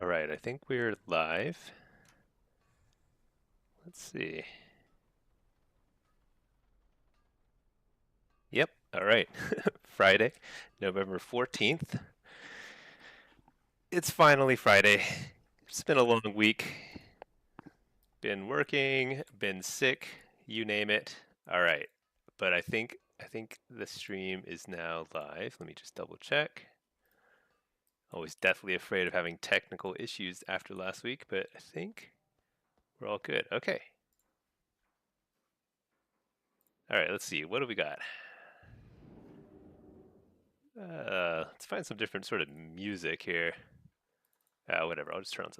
All right, I think we're live. Let's see. Yep, all right. Friday, November 14th. It's finally Friday. It's been a long week. Been working, been sick, you name it. All right. But I think the stream is now live. Let me just double check. Always deathly afraid of having technical issues after last week, but I think we're all good. Okay. All right, let's see. What do we got? Let's find some different sort of music here. Whatever. I'll just turn on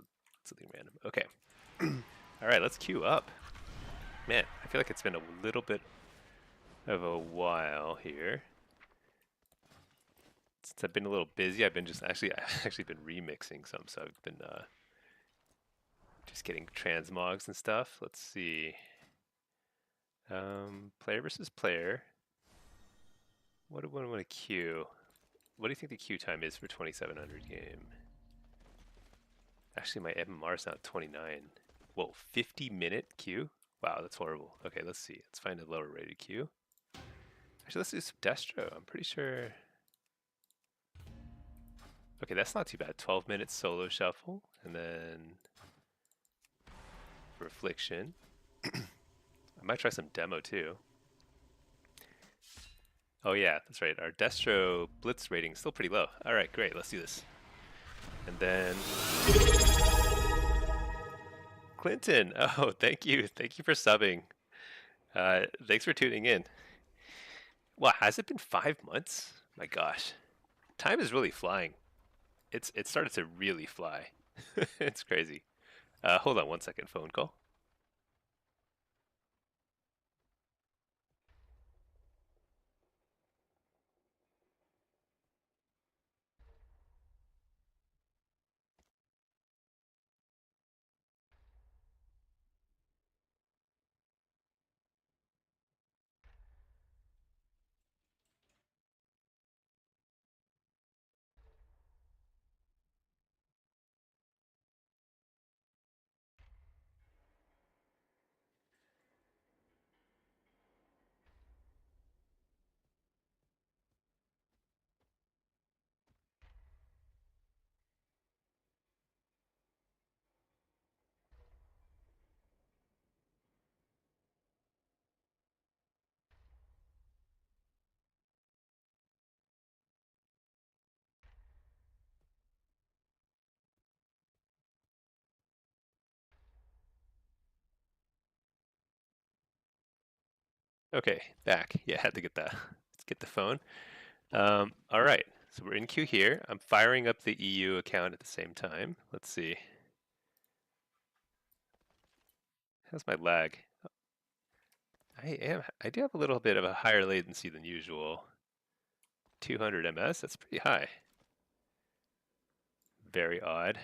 something random. Okay. All right, let's queue up. Man, I feel like it's been a little bit of a while here. Since I've been a little busy, I've actually been remixing some, so I've been just getting transmogs and stuff. Let's see. Player versus player. What do I want to queue? What do you think the queue time is for 2700 game? Actually, my MMR is now 29. Whoa, 50-minute queue? Wow, that's horrible. Okay, let's see. Let's find a lower rated queue. Actually, let's do some Destro. I'm pretty sure. Okay, that's not too bad. 12 minutes solo shuffle, and then for affliction. I might try some demo too. Oh yeah, that's right. Our Destro Blitz rating is still pretty low. All right, great. Let's do this. And then Clinton. Oh, thank you. Thank you for subbing. Thanks for tuning in. Wow, has it been 5 months? My gosh, time is really flying. It started to really fly. It's crazy. Hold on one second. Phone call. Okay, back. Yeah, had to get that. Let's get the phone. All right, so we're in queue here. I'm firing up the EU account at the same time. Let's see. How's my lag? I do have a little bit of a higher latency than usual. 200 ms, that's pretty high. Very odd.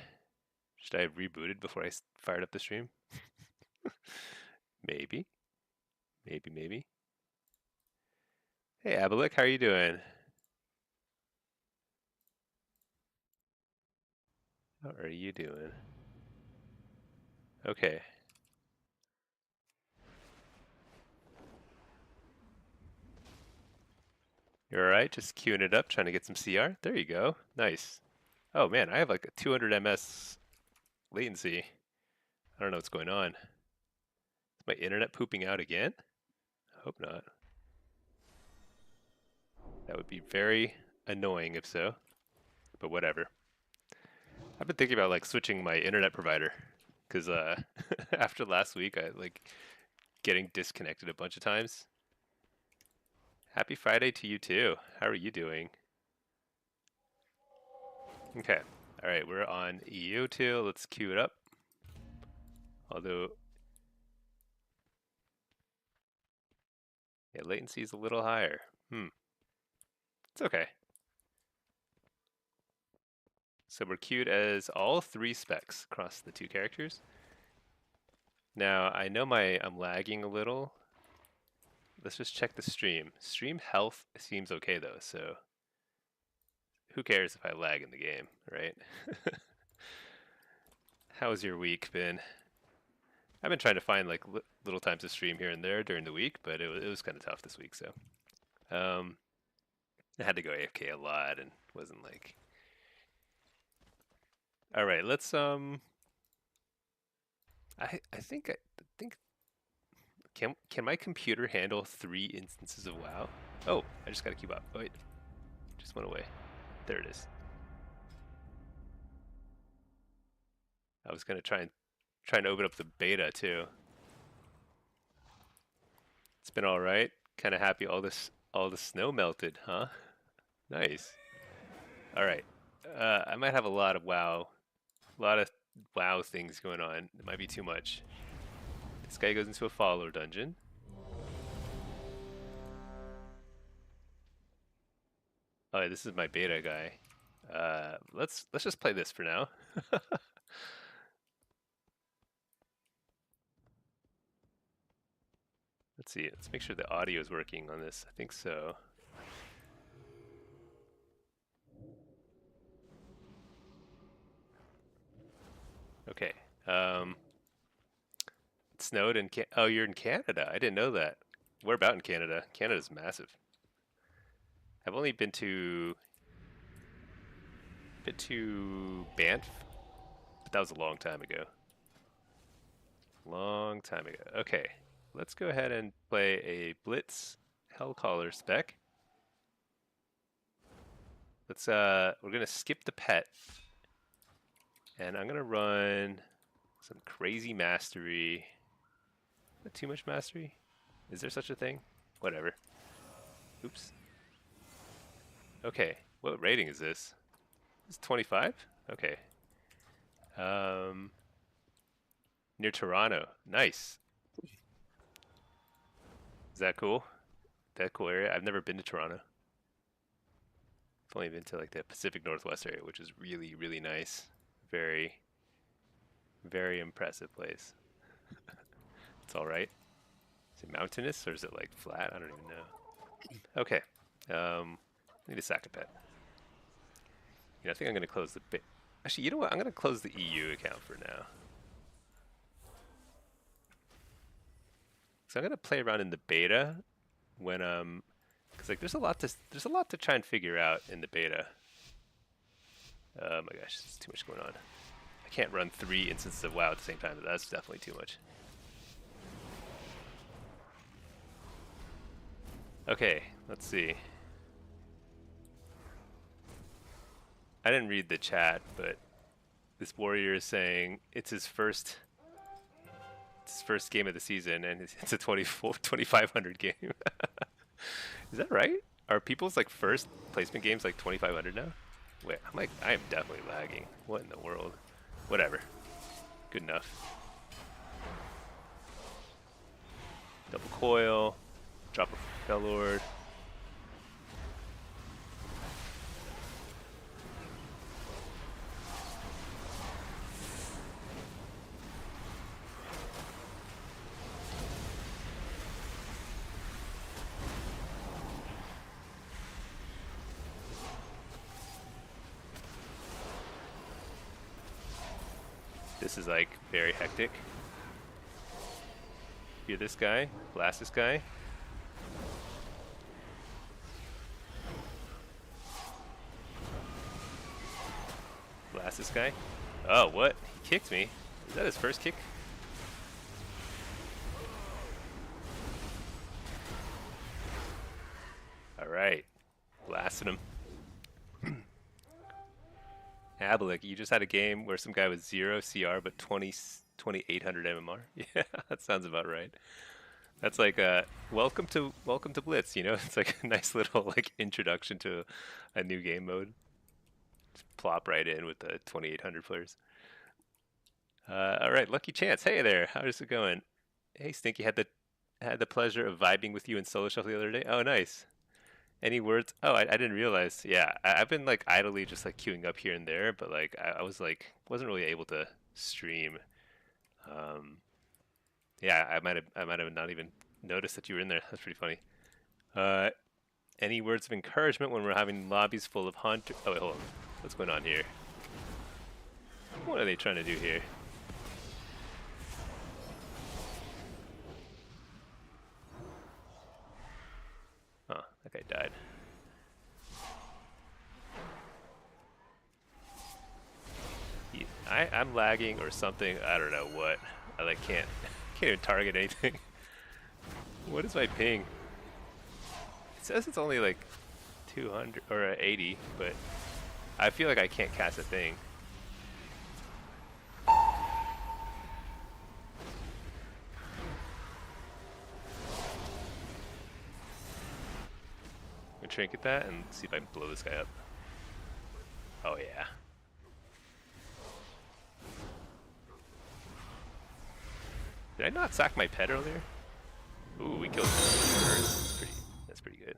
Should I have rebooted before I fired up the stream? Maybe. Maybe. Hey, Abalik, how are you doing? How are you doing? Okay. You're alright? Just queuing it up, trying to get some CR? There you go. Nice. Oh man, I have like a 200 ms latency. I don't know what's going on. Is my internet pooping out again? I hope not. That would be very annoying if so, but whatever. I've been thinking about like switching my internet provider because after last week, I like getting disconnected a bunch of times. Happy Friday to you too. How are you doing? Okay. All right, we're on EU2. Let's queue it up. Although, yeah, latency is a little higher. It's okay. So we're queued as all three specs across the two characters. Now, I know I'm lagging a little. Let's just check the stream. Stream health seems okay though, so who cares if I lag in the game, right? How's your week been? I've been trying to find like little times to stream here and there during the week, but it was kind of tough this week. So um, I had to go AFK a lot and wasn't like. All right, let's I think can my computer handle 3 instances of WoW? Oh, I just gotta keep up. Oh, wait, just went away. There it is. I was gonna try and open up the beta too. It's been all right. Kind of happy all the snow melted, huh? Nice. All right. I might have a lot of WoW things going on. It might be too much. This guy goes into a follower dungeon. Oh, this is my beta guy. Let's just play this for now. Let's see. Let's make sure the audio is working on this. I think so. Okay. It snowed in Oh, you're in Canada. I didn't know that. Where about in Canada? Canada's massive. I've only been to Banff, but that was a long time ago. Long time ago. Okay, let's go ahead and play a Blitz Hellcaller spec. We're gonna skip the pet, and I'm gonna run some crazy mastery. Not too much mastery? Is there such a thing? Whatever. Oops. Okay, what rating is this? It's 25? Okay. Near Toronto. Nice. Is that cool? That cool area? I've never been to Toronto. I've only been to like the Pacific Northwest area, which is really, really nice. Very, very impressive place. It's all right. Is it mountainous or is it like flat? I don't even know. Okay. Need a sack a pet. I think I'm gonna close the bit. Actually, you know what? I'm gonna close the EU account for now. So I'm gonna play around in the beta when because like there's a lot to try and figure out in the beta. Oh my gosh, there's too much going on. I can't run 3 instances of WoW at the same time. That's definitely too much. Okay, let's see. I didn't read the chat, but this warrior is saying it's his first game of the season, and it's a 2,500 game. Is that right? Are people's like first placement games like 2,500 now? Wait, I am definitely lagging. What in the world? Whatever. Good enough. Double coil. Drop a Fellord. This is like very hectic. Hear this guy, blast this guy. Blast this guy. Oh, what? He kicked me. Is that his first kick? Alright. Blasting him. Ablik, you just had a game where some guy with 0 CR but 2,800 MMR. Yeah, that sounds about right. That's like welcome to Blitz. You know, it's like a nice little like introduction to a new game mode. Just plop right in with the 2,800 players. All right, Lucky Chance. Hey there, how's it going? Hey, Stinky, had the pleasure of vibing with you in Solo Shuffle the other day. Oh, nice. Any words? Oh, I didn't realize. Yeah, I've been like idly just like queuing up here and there, but like I was like wasn't really able to stream. Um, yeah, I might have not even noticed that you were in there. That's pretty funny. Uh, any words of encouragement when we're having lobbies full of hunter? Oh wait, hold on. What's going on here? What are they trying to do here? died. I'm lagging or something. I don't know what. I like can't even target anything. What is my ping? It says it's only like 200 or 80, but I feel like I can't cast a thing. I'm gonna trinket that and see if I can blow this guy up. Oh yeah. Did I not sack my pet earlier? Ooh, we killed him first. That's pretty good.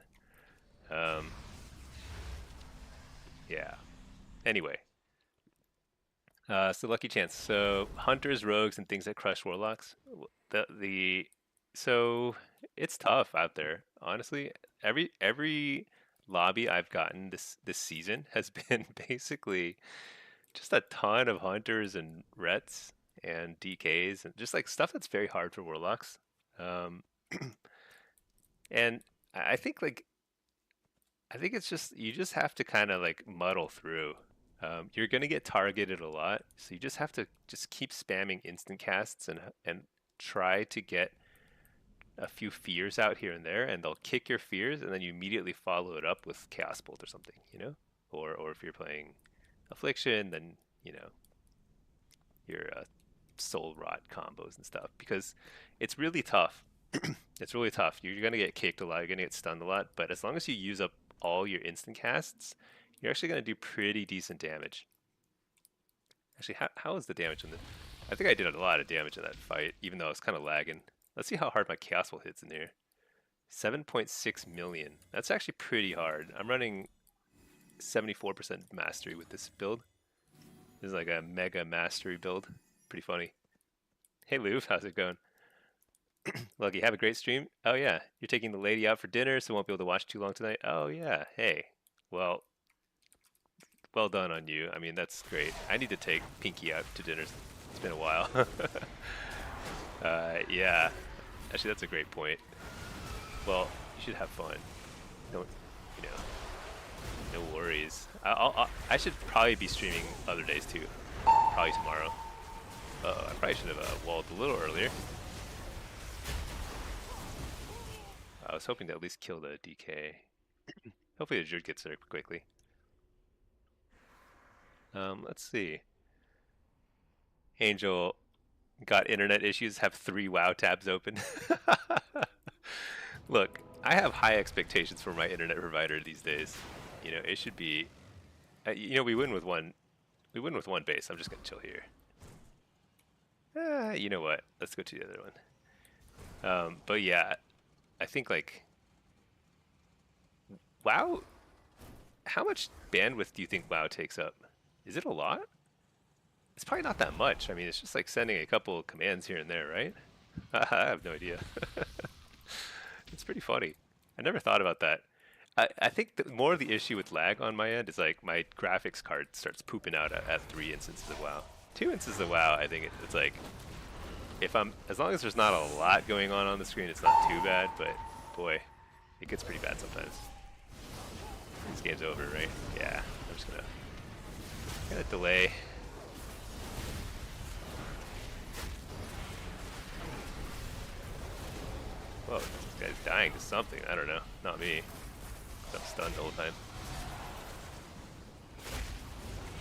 Yeah. Anyway. So lucky chance. So hunters, rogues, and things that crush warlocks. So it's tough out there. Honestly, every lobby I've gotten this season has been basically just a ton of hunters and rets and DKs and just like stuff that's very hard for warlocks. Um, and I think it's just you just have to kind of like muddle through. You're gonna get targeted a lot, so you just have to just keep spamming instant casts and try to get a few fears out here and there, and they'll kick your fears, and then you immediately follow it up with Chaos Bolt or something, or if you're playing Affliction, then your Soul Rot combos and stuff, because it's really tough. It's really tough. You're gonna get kicked a lot. You're gonna get stunned a lot, but as long as you use up all your instant casts, you're actually going to do pretty decent damage. Actually, how is the damage in the... I think I did a lot of damage in that fight, even though I was kind of lagging. Let's see how hard my Chaos Bolt hits in here. 7.6 million. That's actually pretty hard. I'm running 74% mastery with this build. This is like a mega mastery build. Pretty funny. Hey Luv, how's it going? Lucky, have a great stream. Oh yeah, you're taking the lady out for dinner, so won't be able to watch too long tonight. Oh yeah, hey. Well done on you. I mean, that's great. I need to take Pinky out to dinner. It's been a while. Yeah. Actually, that's a great point. Well, you should have fun. Don't, no worries. I should probably be streaming other days too. Probably tomorrow. I probably should have walled a little earlier. I was hoping to at least kill the DK. Hopefully the Druid gets there quickly. Let's see. Angel got internet issues, have 3 WoW tabs open. Look, I have high expectations for my internet provider these days. It should be... we win with one base. I'm just going to chill here. You know what? Let's go to the other one. But yeah, I think like... WoW... How much bandwidth do you think WoW takes up? Is it a lot? It's probably not that much. I mean, it's just like sending a couple commands here and there, right? I have no idea. It's pretty funny. I never thought about that. I think that more of the issue with lag on my end is like my graphics card starts pooping out at 3 instances of WoW. 2 instances of WoW, I think it's like, as long as there's not a lot going on the screen, it's not too bad, but boy, it gets pretty bad sometimes. This game's over, right? Yeah, I'm just gonna delay. Whoa, this guy's dying to something. I don't know. Not me. I'm stunned the whole time.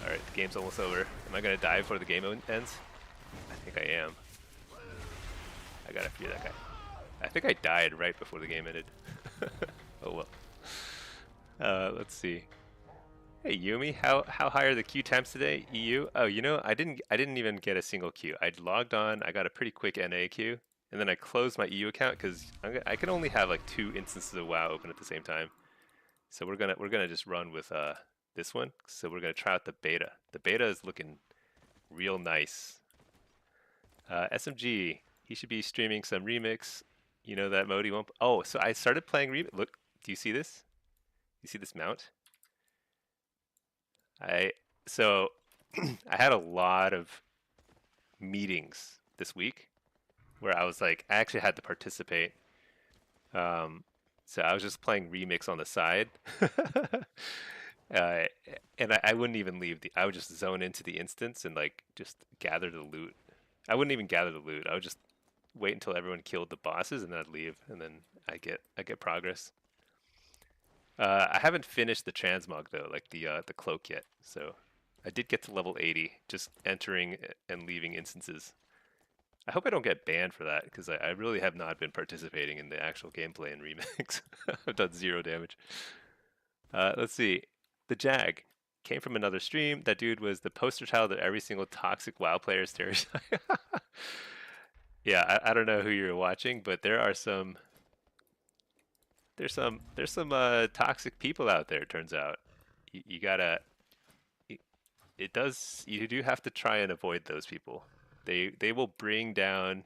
Alright, the game's almost over. Am I gonna die before the game ends? I think I am. I gotta fear that guy. I think I died right before the game ended. Oh well. Let's see. Hey Yumi, how high are the queue times today? EU? Oh, I didn't even get a single queue. I logged on, I got a pretty quick NA queue, and then I closed my EU account because I can only have like 2 instances of WoW open at the same time. So we're gonna just run with this one. So we're gonna try out the beta. The beta is looking real nice. SMG, he should be streaming some remix. You know that mode he won't. Oh, so I started playing remix. Look, do you see this? You see this mount? So I had a lot of meetings this week where I was like, I actually had to participate. So I was just playing Remix on the side. uh, and I wouldn't even leave I would just zone into the instance and like just gather the loot. I wouldn't even gather the loot. I would just wait until everyone killed the bosses and then I'd leave and then I get progress. I haven't finished the transmog though, like the cloak yet. So I did get to level 80, just entering and leaving instances. I hope I don't get banned for that because I really have not been participating in the actual gameplay in Remix. I've done 0 damage. Let's see. The Jag came from another stream. That dude was the poster child of every single toxic WoW player stereotype. Yeah, I don't know who you're watching, but there's some toxic people out there. It turns out you gotta it does you do have to try and avoid those people. They will bring down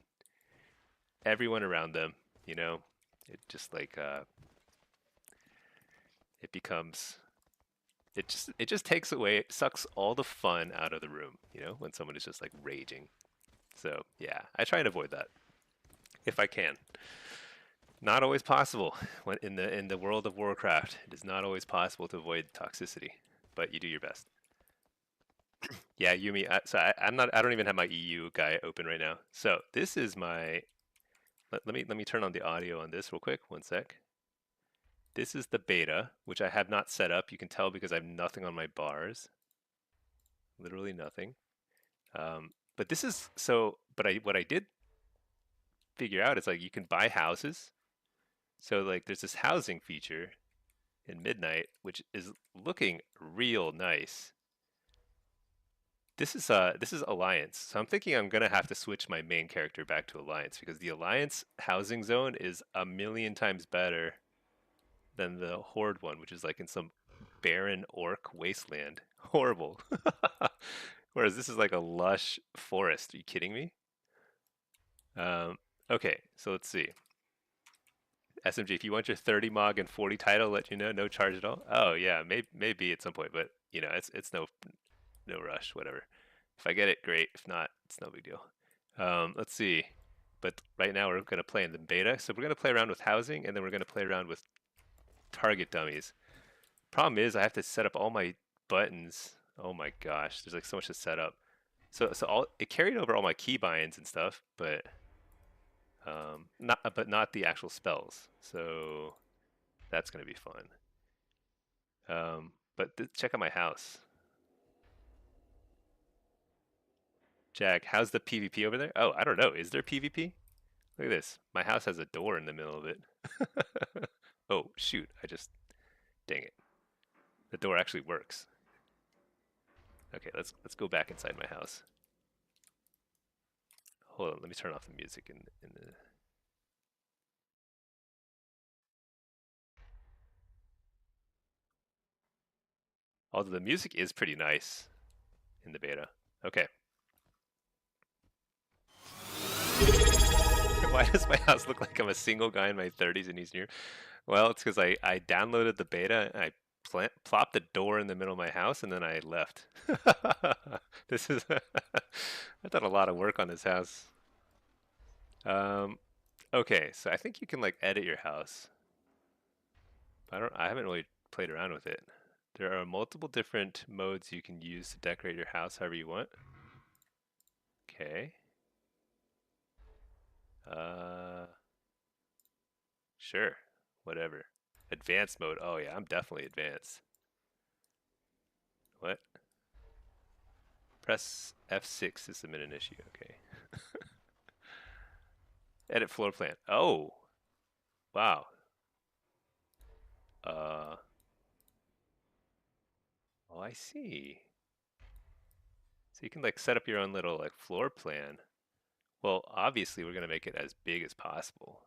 everyone around them. You know, it just like it becomes it just takes away it sucks all the fun out of the room. You know, when someone is just like raging. So yeah, I try and avoid that if I can. Not always possible when in the World of Warcraft. It is not always possible to avoid toxicity, but you do your best. Yeah, Yumi. So I'm not. I don't even have my EU guy open right now. So this is my. Let me turn on the audio on this real quick. One sec. This is the beta, which I have not set up. You can tell because I have nothing on my bars. Literally nothing. But this is so. But what I did figure out is like you can buy houses. So like there's this housing feature in Midnight, which is looking real nice. This is Alliance. So I'm thinking I'm gonna have to switch my main character back to Alliance because the Alliance housing zone is a million times better than the Horde one, which is like in some barren orc wasteland. Horrible. Whereas this is like a lush forest. Are you kidding me? Okay, so let's see. SMG, if you want your 30 mog and 40 title, let you know, no charge at all. Oh yeah, maybe at some point, but you know, it's no rush, whatever. If I get it, great. If not, it's no big deal. Let's see. But right now we're going to play in the beta. So we're going to play around with housing, and then we're going to play around with target dummies. Problem is, I have to set up all my buttons. Oh my gosh, there's like so much to set up. So it carried over all my keybinds and stuff, but not the actual spells. So that's going to be fun. But check out my house. Jack, how's the PvP over there? Oh, I don't know. Is there PvP? Look at this. My house has a door in the middle of it. Oh, shoot. Dang it. The door actually works. Okay, let's go back inside my house. Hold on, let me turn off the music in the Although the music is pretty nice in the beta. Okay. Why does my house look like I'm a single guy in my 30s and he's new? Well, it's because I downloaded the beta and I plopped the door in the middle of my house and then I left. This is I've done a lot of work on this house. Um, okay, so I think you can like edit your house. I haven't really played around with it. There are multiple different modes you can use to decorate your house however you want. Okay. Uh, sure. Whatever. Advanced mode. Oh yeah, I'm definitely advanced. What? Press F6 to submit an issue. Okay. Edit floor plan. Oh, wow. Uh, oh, I see. So you can like set up your own little like floor plan. Well, obviously we're gonna make it as big as possible.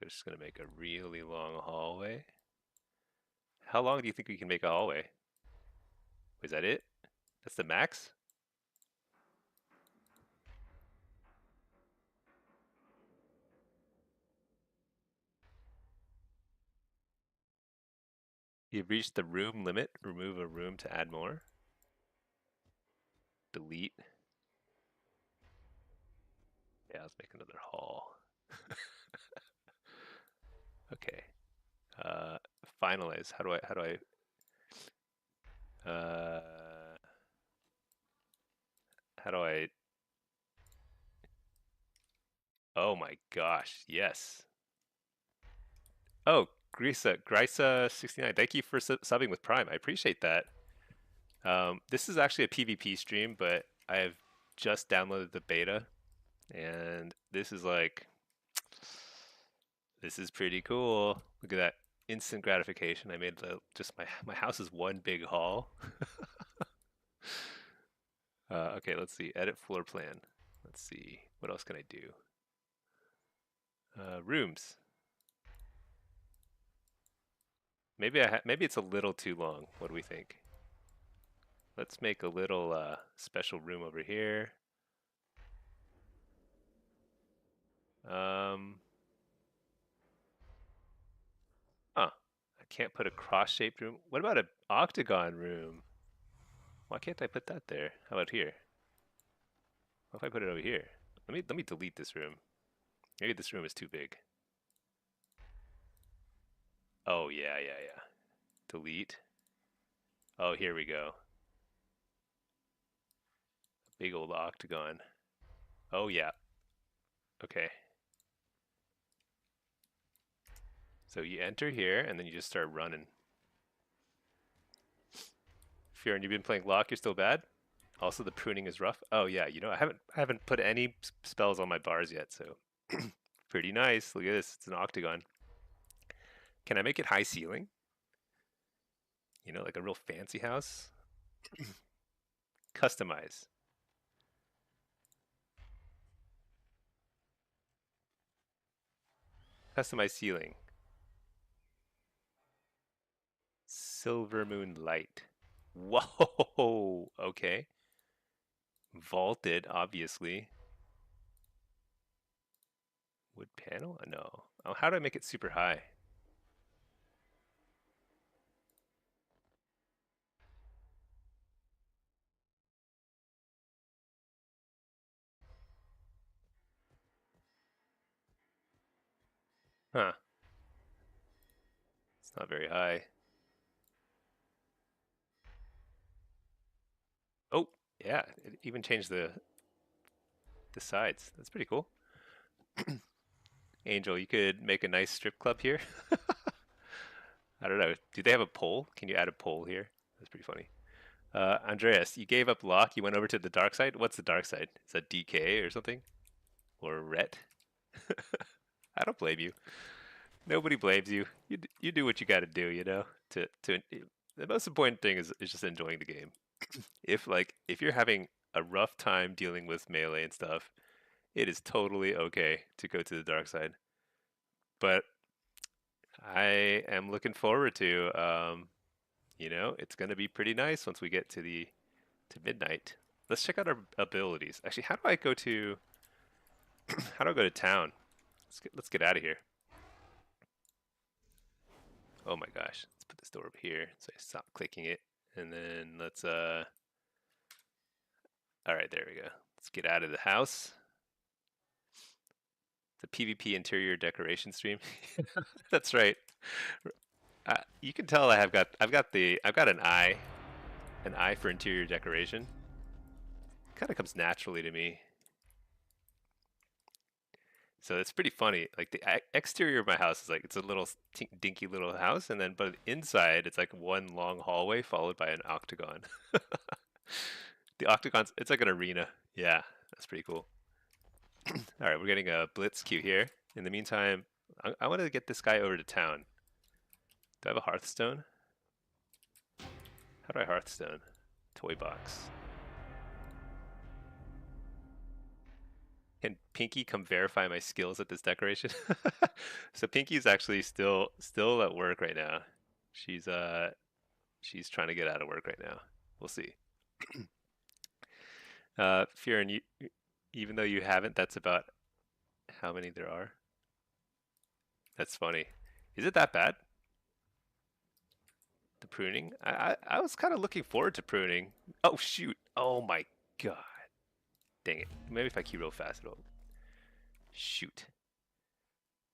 We're just gonna make a really long hallway. How long do you think we can make a hallway? Is that it? That's the max? You've reached the room limit. Remove a room to add more. Delete. Yeah, let's make another hall. Okay. Uh, Finalize. Uh, how do I? Oh my gosh! Yes. Oh, Grisa69. Thank you for subbing with Prime. I appreciate that. This is actually a PvP stream, but I have just downloaded the beta, and this is pretty cool. Look at that instant gratification. I made just my house is one big hall. Okay, let's see. Edit floor plan. Let's see. What else can I do? Rooms. Maybe it's a little too long. What do we think? Let's make a little special room over here. Um, huh. I can't put a cross-shaped room. What about an octagon room? Why can't I put that there? How about here? What if I put it over here? Let me delete this room. Maybe this room is too big. Oh yeah. Delete. Oh, here we go. Big old octagon. Oh yeah. Okay. So you enter here and then you just start running. Fearon, you've been playing Lock, you're still bad? Also the pruning is rough. Oh yeah, I haven't put any spells on my bars yet, so pretty nice. Look at this. It's an octagon. Can I make it high ceiling? You know, like a real fancy house? Customize. Customize ceiling. Silver moon light. Whoa. Okay. Vaulted, obviously. Wood panel? No. Oh, how do I make it super high? Huh. It's not very high. Oh, yeah. It even changed the sides. That's pretty cool. Angel, you could make a nice strip club here. I don't know. Do they have a pole? Can you add a pole here? That's pretty funny. Andreas, you gave up Lock. You went over to the dark side. What's the dark side? Is that DK or something? Or Ret? I don't blame you. Nobody blames you. You do what you got to do. The most important thing is just enjoying the game. If you're having a rough time dealing with melee and stuff, it is totally okay to go to the dark side. But I am looking forward to it's going to be pretty nice once we get to midnight. Let's check out our abilities. Actually, how do I go to town? Let's get out of here. Oh my gosh. Let's put this door over here so I stop clicking it. And then all right, there we go. Let's get out of the house. The PvP interior decoration stream. That's right. You can tell I've got an eye for interior decoration. Kind of comes naturally to me. So it's pretty funny. Like the exterior of my house is like it's a little dinky little house, and then but inside it's like one long hallway followed by an octagon. The octagon's it's like an arena. Yeah, that's pretty cool. All right, we're getting a blitz queue here. In the meantime, I want to get this guy over to town. Do I have a Hearthstone? How do I Hearthstone? Toy box. Can Pinky come verify my skills at this decoration? So Pinky's actually still at work right now. She's trying to get out of work right now. We'll see. Fearon, even though you haven't, that's about how many there are. That's funny. Is it that bad? The pruning? I was kind of looking forward to pruning. Oh shoot! Oh my god! Dang it! Maybe if I key real fast, it'll. Shoot.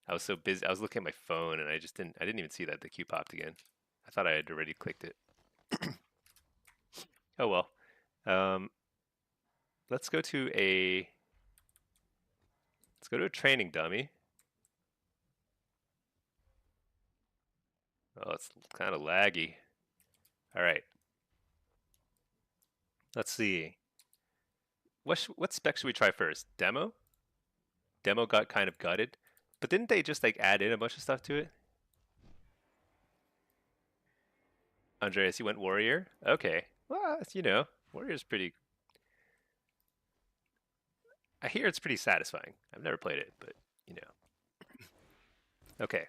I was so busy. I was looking at my phone and I didn't even see that the queue popped again. I thought I had already clicked it. Oh well. Um, let's go to a training dummy. Oh, it's kind of laggy. All right. Let's see. What spec should we try first? Demo? Demo got kind of gutted, but didn't they just like add in a bunch of stuff to it? Andreas, you went warrior. Okay. Well, warrior's pretty. I hear it's pretty satisfying. I've never played it, but you know. Okay.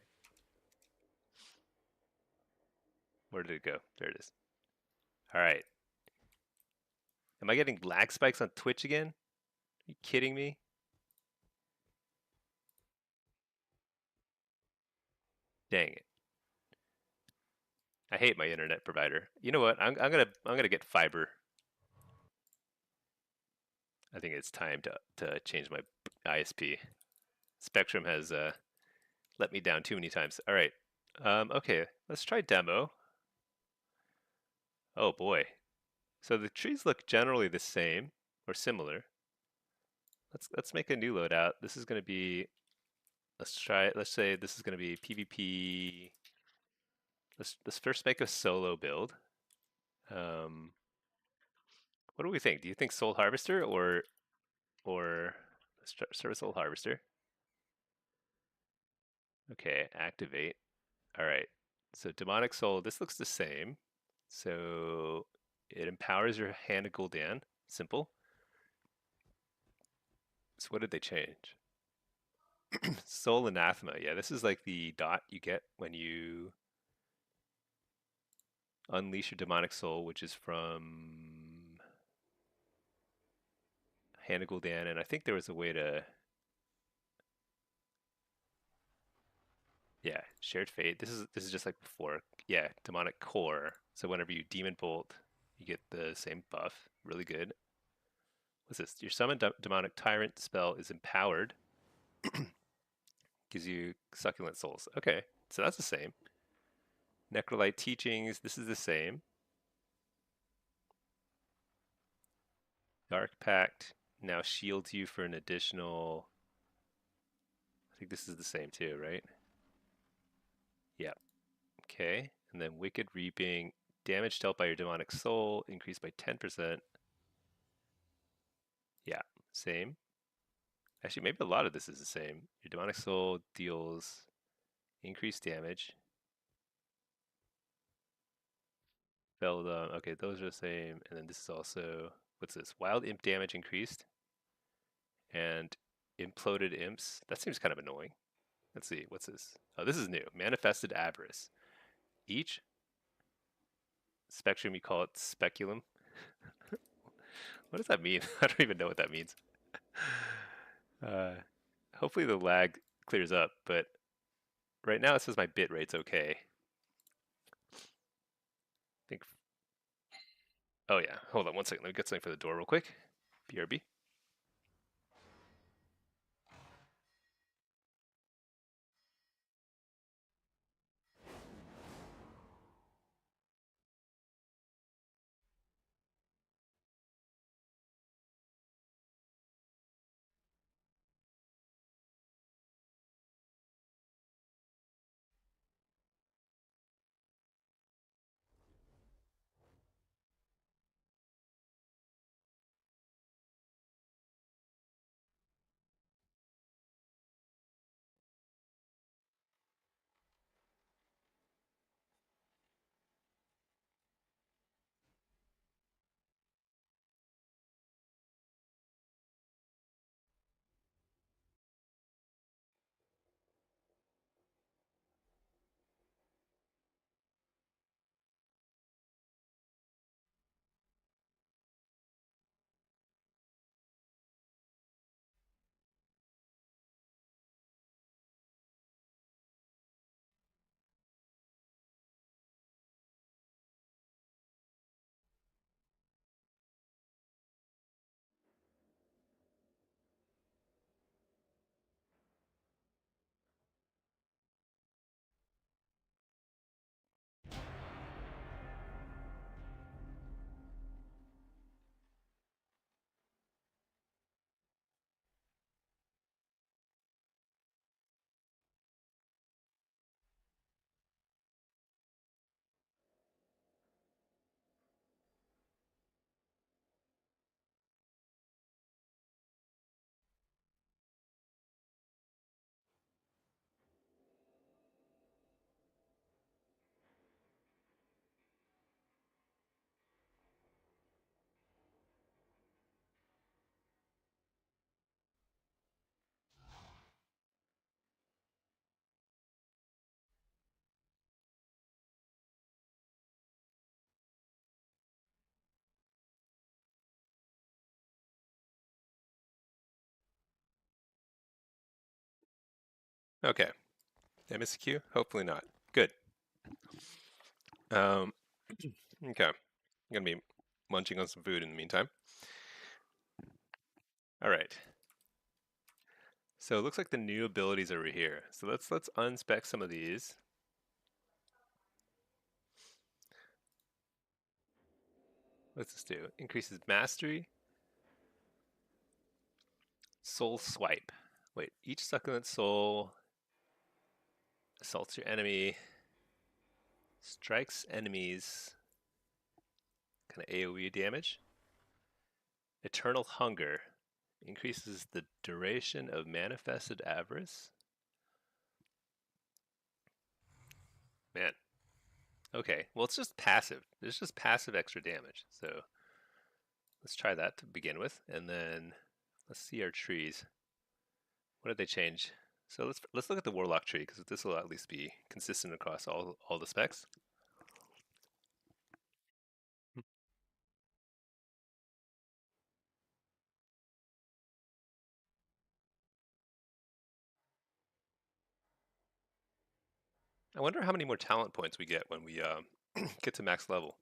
Where did it go? There it is. All right. Am I getting lag spikes on Twitch again? Are you kidding me? Dang it. I hate my internet provider. You know what? I'm gonna get fiber. I think it's time to change my ISP. Spectrum has let me down too many times. All right. Okay, let's try demo. Oh boy. So the trees look generally the same or similar. Let's make a new loadout. This is going to be let's say this is going to be PvP. Let's first make a solo build. Um, what do we think? Do you think Soul Harvester or let's start with Soul Harvester. Okay, activate. All right. So demonic soul, this looks the same. So it empowers your hand to Gul'dan. Simple. So what did they change? Soul anathema. Yeah, this is like the dot you get when you unleash your demonic soul, which is from hand to Gul'dan, and I think there was a way to yeah, shared fate. This is just like before. Yeah, demonic core. So whenever you demon bolt, you get the same buff. Really good. What's this? Your summon demonic tyrant spell is empowered. Gives you succulent souls. Okay, so that's the same. Necrolite teachings. This is the same. Dark pact now shields you for an additional. I think this is the same too, right? Yeah. Okay. And then wicked reaping. Damage dealt by your demonic soul increased by 10%. Yeah, same. Actually, maybe a lot of this is the same. Your demonic soul deals increased damage. Okay, those are the same. And then this is also, what's this? Wild imp damage increased and imploded imps. That seems kind of annoying. Let's see, what's this? Oh, this is new. Manifested avarice. Each spectrum, you call it speculum. What does that mean? I don't even know what that means. Uh, hopefully the lag clears up, but right now it says my bit rate's okay. I think. Oh yeah, hold on one second. Let me get something for the door real quick. BRB. Okay. Did I miss a cue? Hopefully not. Good. Okay. I'm gonna be munching on some food in the meantime. All right. So it looks like the new abilities are over here. So let's unspec some of these. What's this do? Increases mastery. Soul swipe. Wait, each succulent soul assaults your enemy, strikes enemies, kind of AoE damage. Eternal hunger increases the duration of manifested avarice. Man, okay. Well, it's just passive. It's just passive extra damage. So let's try that to begin with, and then let's see our trees. What did they change? So let's look at the Warlock tree because this will at least be consistent across all the specs. I wonder how many more talent points we get when we get to max level.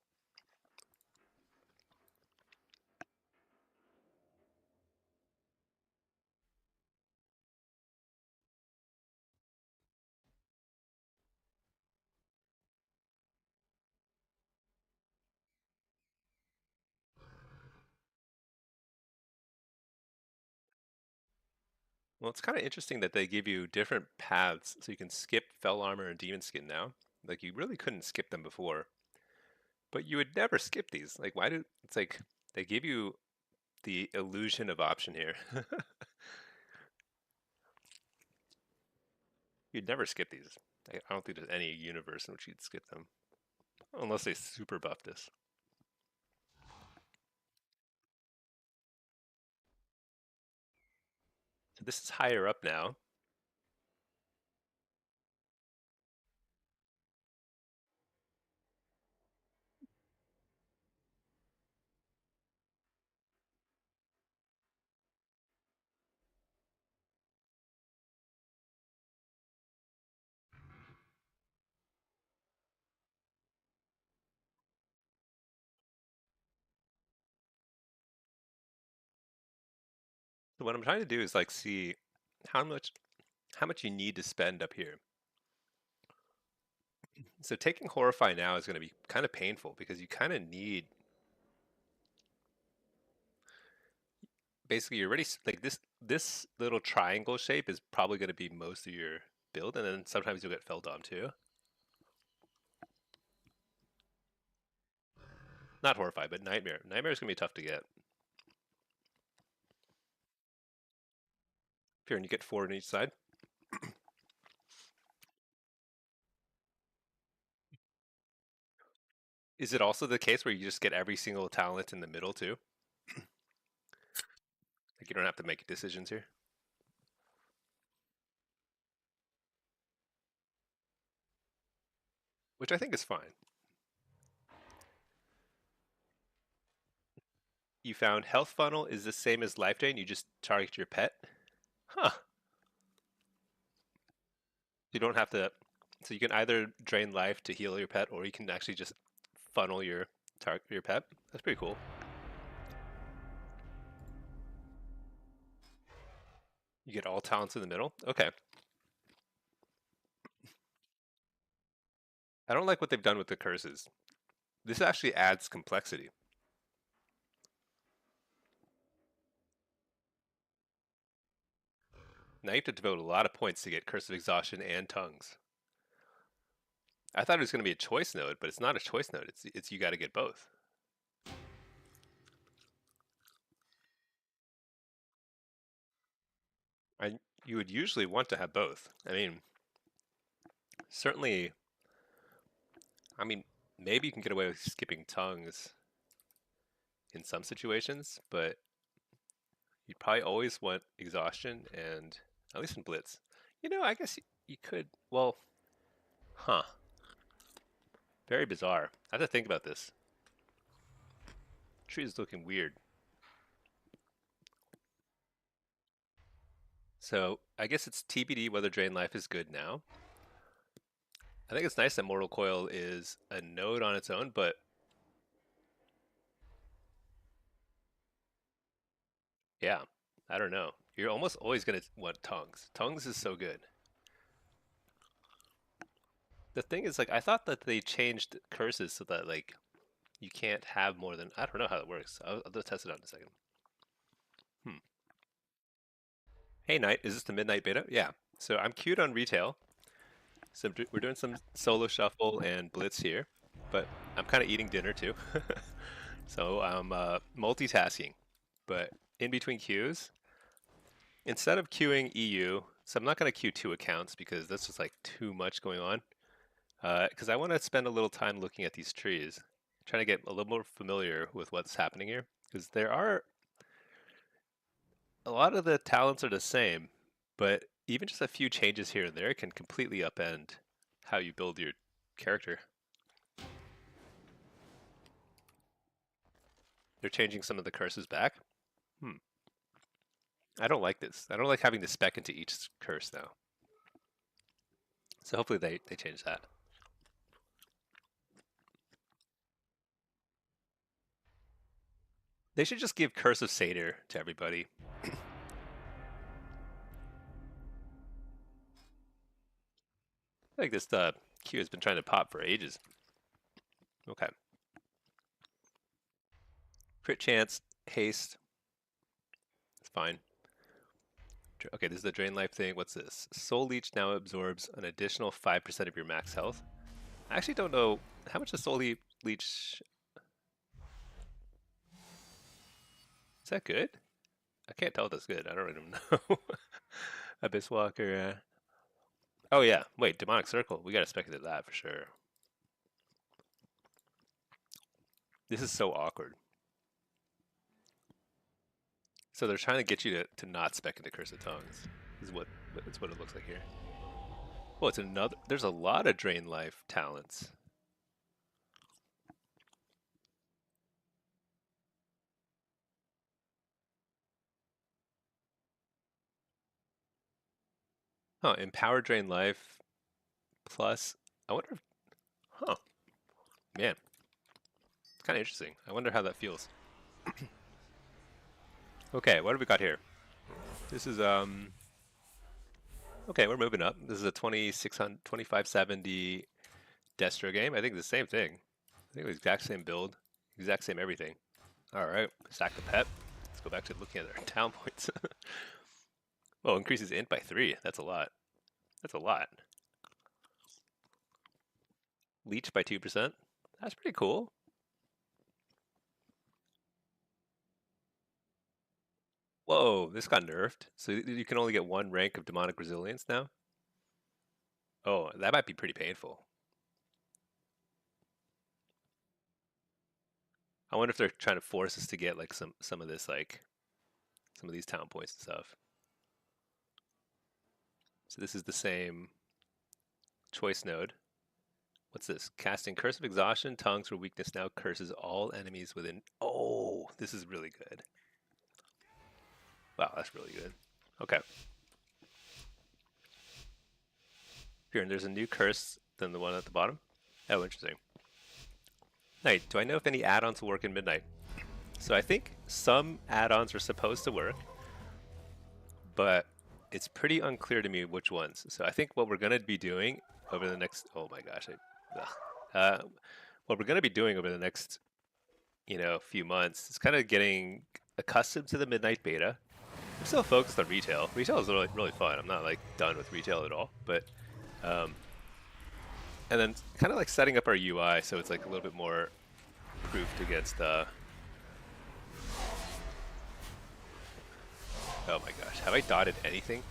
Well, it's kind of interesting that they give you different paths so you can skip Fell Armor and Demon Skin now. Like, you really couldn't skip them before, but you would never skip these. Like, why do it's like they give you the illusion of option here? You'd never skip these. I don't think there's any universe in which you'd skip them, unless they super buff this. So this is higher up now. So what I'm trying to do is like see how much how much you need to spend up here. So taking Horrify now is going to be kind of painful because you kind of need basically you're already like this little triangle shape is probably going to be most of your build, and then sometimes you'll get Feldom too. Not Horrify, but Nightmare. Nightmare is going to be tough to get. Here, and you get 4 on each side. Is it also the case where you just get every single talent in the middle too? Like you don't have to make decisions here, which I think is fine. You found Health Funnel is the same as Life Drain. You just target your pet. Huh. You don't have to. So you can either drain life to heal your pet, or you can actually just funnel your pet. That's pretty cool. You get all talents in the middle. Okay. I don't like what they've done with the curses. This actually adds complexity. Now you have to devote a lot of points to get Curse of Exhaustion and Tongues. I thought it was going to be a choice node, but it's not a choice node. It's you got to get both. I You would usually want to have both. I mean, certainly. I mean, maybe you can get away with skipping Tongues in some situations, but you'd probably always want Exhaustion, and at least in Blitz. I guess you could. Well, huh? Very bizarre. I have to think about this. Tree is looking weird. So I guess it's TBD whether Drain Life is good now. I think it's nice that Mortal Coil is a node on its own, but yeah, I don't know. You're almost always gonna want Tongues. Tongues is so good. The thing is, like, I thought that they changed curses so that like you can't have more than I don't know how that works. I'll just test it out in a second. Hmm. Hey, Knight, is this the midnight beta? Yeah. So I'm queued on retail. So we're doing some solo shuffle and blitz here, but I'm kind of eating dinner too. So I'm multitasking, but in between queues, instead of queuing EU, so I'm not going to queue two accounts because that's just like too much going on. Because I want to spend a little time looking at these trees, trying to get a little more familiar with what's happening here. Because there are a lot of the talents are the same, but even just a few changes here and there can completely upend how you build your character. They're changing some of the curses back. Hmm. I don't like this. I don't like having to spec into each curse now. So hopefully they change that. They should just give Curse of Satyr to everybody. I think this queue has been trying to pop for ages. Okay. Crit chance, haste. It's fine. Okay, this is the drain life thing. What's this? Soul Leech now absorbs an additional 5% of your max health. I actually don't know how much does Soul Leech. Is that good? I can't tell if that's good. I don't even know. Abyss Walker. Oh yeah. Wait, Demonic Circle. We gotta spec into that for sure. This is so awkward. So they're trying to get you to not spec into Curse of Tongues. Is what it looks like here. Oh, it's another. There's a lot of drain life talents. Huh? Empower drain life plus. I wonder if. Huh? Man, it's kind of interesting. I wonder how that feels. Okay, what have we got here? This is Okay, we're moving up. This is a 2600 2570 Destro game. I think the same thing. I think it was exact same build, exact same everything. All right, sack the pet. Let's go back to looking at our town points. Oh, increases int by 3. That's a lot. That's a lot. Leech by 2%. That's pretty cool. Whoa, this got nerfed. So you can only get one rank of demonic resilience now? Oh, that might be pretty painful. I wonder if they're trying to force us to get like some of this like some of these town points and stuff. So this is the same choice node. What's this? Casting Curse of Exhaustion, Tongues for weakness now curses all enemies within. Oh, this is really good. Wow, that's really good. Okay. Here, and there's a new curse than the one at the bottom. Oh, interesting. Night, do I know if any add-ons will work in Midnight? So I think some add-ons are supposed to work, but it's pretty unclear to me which ones. So I think what we're going to be doing over the next, oh my gosh, what we're going to be doing over the next, few months is kind of getting accustomed to the Midnight Beta. I'm still focused on retail. Retail is really, really fun. I'm not like done with retail at all, but um, and then kind of like setting up our UI so it's like a little bit more proofed against. Oh my gosh, have I dotted anything?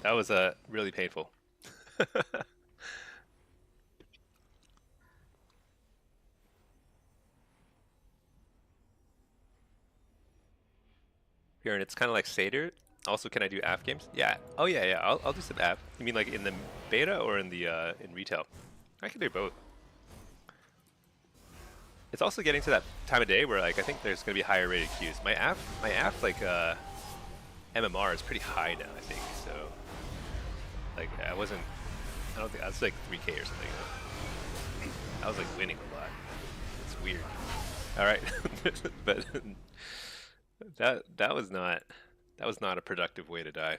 That was really painful. Here, and it's kind of like Seder. Also, can I do app games? Yeah. Oh yeah, yeah. I'll do some app. You mean like in the beta or in the in retail? I can do both. It's also getting to that time of day where like I think there's gonna be higher rated queues. My app like MMR is pretty high now. I think so. Like I don't think I was like 3K or something. I was like winning a lot. It's weird. All right, but that was not a productive way to die.